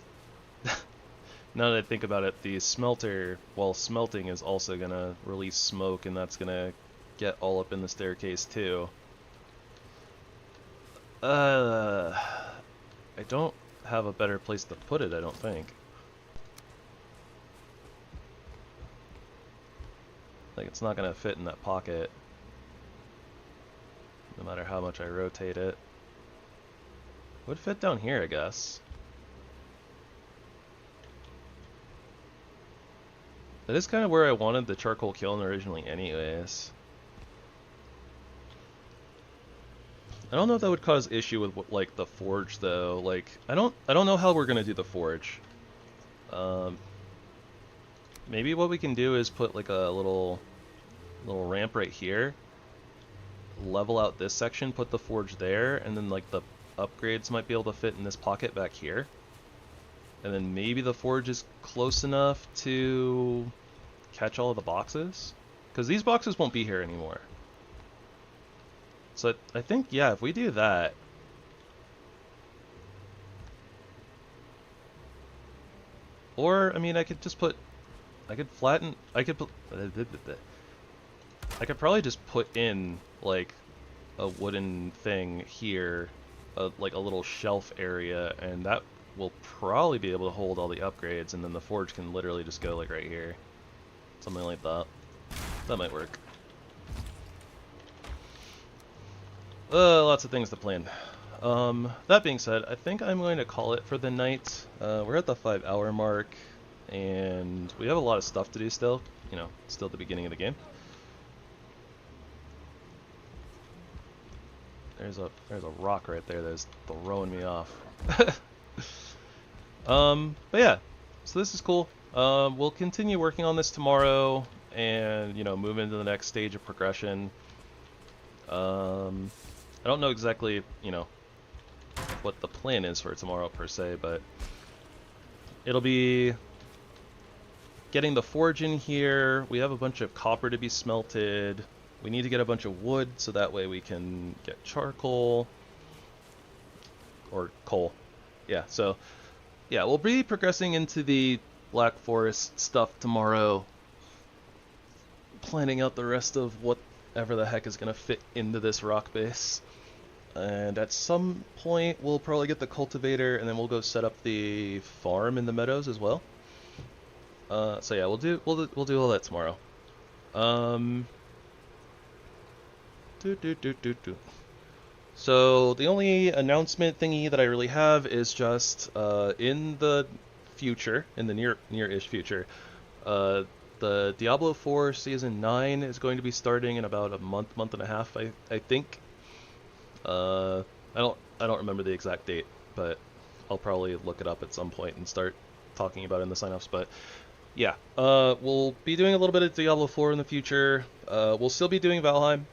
now that I think about it, the smelter, while smelting, is also gonna release smoke, and that's gonna get all up in the staircase too. I don't have a better place to put it, I don't think. Like, it's not gonna fit in that pocket, no matter how much I rotate it. Would fit down here, I guess. That is kind of where I wanted the charcoal kiln originally anyways. I don't know if that would cause issue with like the forge though. Like I don't know how we're gonna do the forge. Maybe what we can do is put like a little ramp right here. Level out this section, put the forge there, and then like the upgrades might be able to fit in this pocket back here. And then maybe the forge is close enough to catch all of the boxes, because these boxes won't be here anymore. So I think, yeah, if we do that, or I mean, I could probably just put in like a wooden thing here, like a little shelf area, and that will probably be able to hold all the upgrades, and then the forge can literally just go like right here. Something like that. That might work. Lots of things to plan. That being said, I think I'm going to call it for the night. We're at the 5-hour mark, and we have a lot of stuff to do still. You know, still at the beginning of the game. There's a rock right there that's throwing me off. But yeah, so this is cool. We'll continue working on this tomorrow, and you know, move into the next stage of progression. I don't know exactly, you know, what the plan is for tomorrow per se, but it'll be getting the forge in here. We have a bunch of copper to be smelted. We need to get a bunch of wood so that way we can get charcoal or coal. Yeah, so yeah, we'll be progressing into the Black Forest stuff tomorrow, planning out the rest of whatever the heck is going to fit into this rock base. And at some point we'll probably get the cultivator, and then we'll go set up the farm in the meadows as well. So yeah, we'll do all that tomorrow. So the only announcement thingy that I really have is just in the future, in the near-ish future, the Diablo 4 Season 9 is going to be starting in about a month and a half, I think. I don't remember the exact date, but I'll probably look it up at some point and start talking about it in the sign-offs. But yeah, we'll be doing a little bit of Diablo 4 in the future. We'll still be doing Valheim.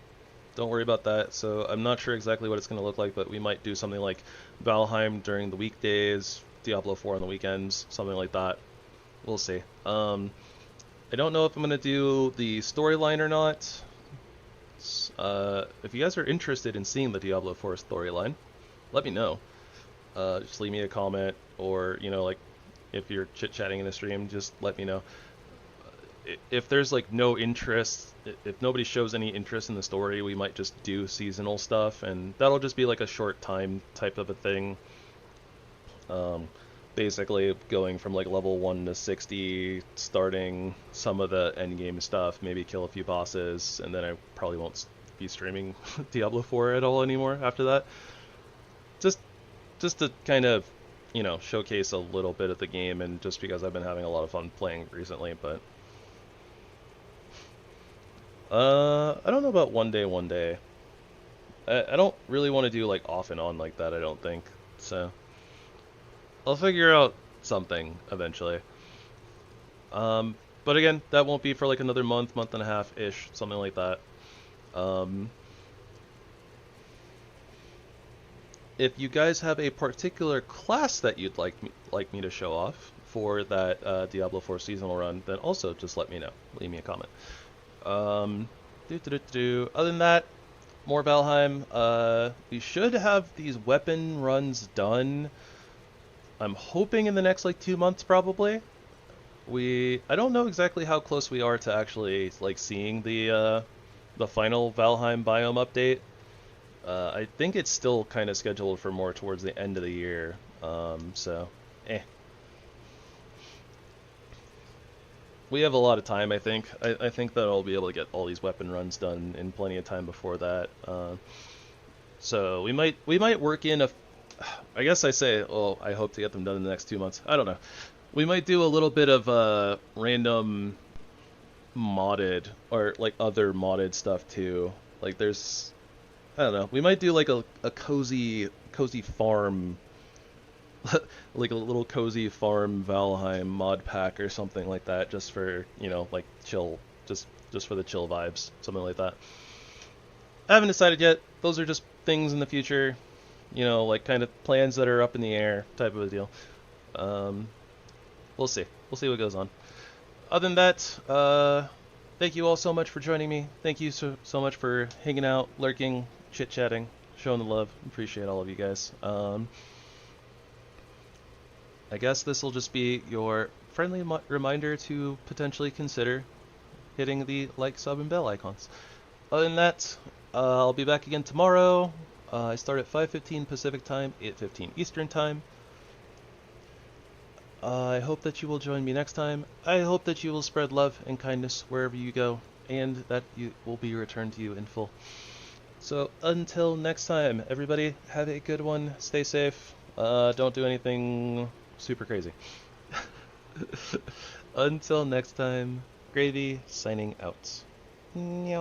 Don't worry about that. So I'm not sure exactly what it's going to look like, but we might do something like Valheim during the weekdays, Diablo 4 on the weekends, something like that. We'll see. I don't know if I'm going to do the storyline or not. If you guys are interested in seeing the Diablo 4 storyline, let me know. Just leave me a comment, or, you know, like, if you're chit-chatting in the stream, just let me know. If there's like no interest, if nobody shows any interest in the story, we might just do seasonal stuff, and that'll just be like a short time type of a thing. But basically going from like level 1 to 60, starting some of the endgame stuff, maybe kill a few bosses, and then I probably won't be streaming Diablo 4 at all anymore after that. Just to kind of, you know, showcase a little bit of the game, and just because I've been having a lot of fun playing recently. But I don't know about one day. I don't really want to do like off and on like that, I don't think. So I'll figure out something eventually. But again, that won't be for like another month and a half-ish, something like that. If you guys have a particular class that you'd like me to show off for that Diablo 4 seasonal run, then also just let me know. Leave me a comment. Other than that, more Valheim. We should have these weapon runs done, I'm hoping in the next like 2 months probably. I don't know exactly how close we are to actually like seeing the final Valheim biome update. I think it's still kind of scheduled for more towards the end of the year, so we have a lot of time, I think. I think that I'll be able to get all these weapon runs done in plenty of time before that. So we might work in I guess I say, oh, I hope to get them done in the next 2 months. I don't know. We might do a little bit of random modded or like other modded stuff too. Like there's, I don't know. We might do like a cozy farm, like a little cozy farm Valheim mod pack or something like that, just for, you know, like chill, just for the chill vibes, something like that. I haven't decided yet. Those are just things in the future, you know, like kind of plans that are up in the air type of a deal. We'll see. We'll see what goes on. Other than that, thank you all so much for joining me. Thank you so much for hanging out, lurking, chit-chatting, showing the love. Appreciate all of you guys. I guess this will just be your friendly reminder to potentially consider hitting the like, sub, and bell icons. Other than that, I'll be back again tomorrow. I start at 5:15 Pacific Time, 8:15 Eastern Time. I hope that you will join me next time. I hope that you will spread love and kindness wherever you go, and that it will be returned to you in full. So until next time, everybody, have a good one. Stay safe. Don't do anything super crazy. Until next time, Gravy signing out. Meow.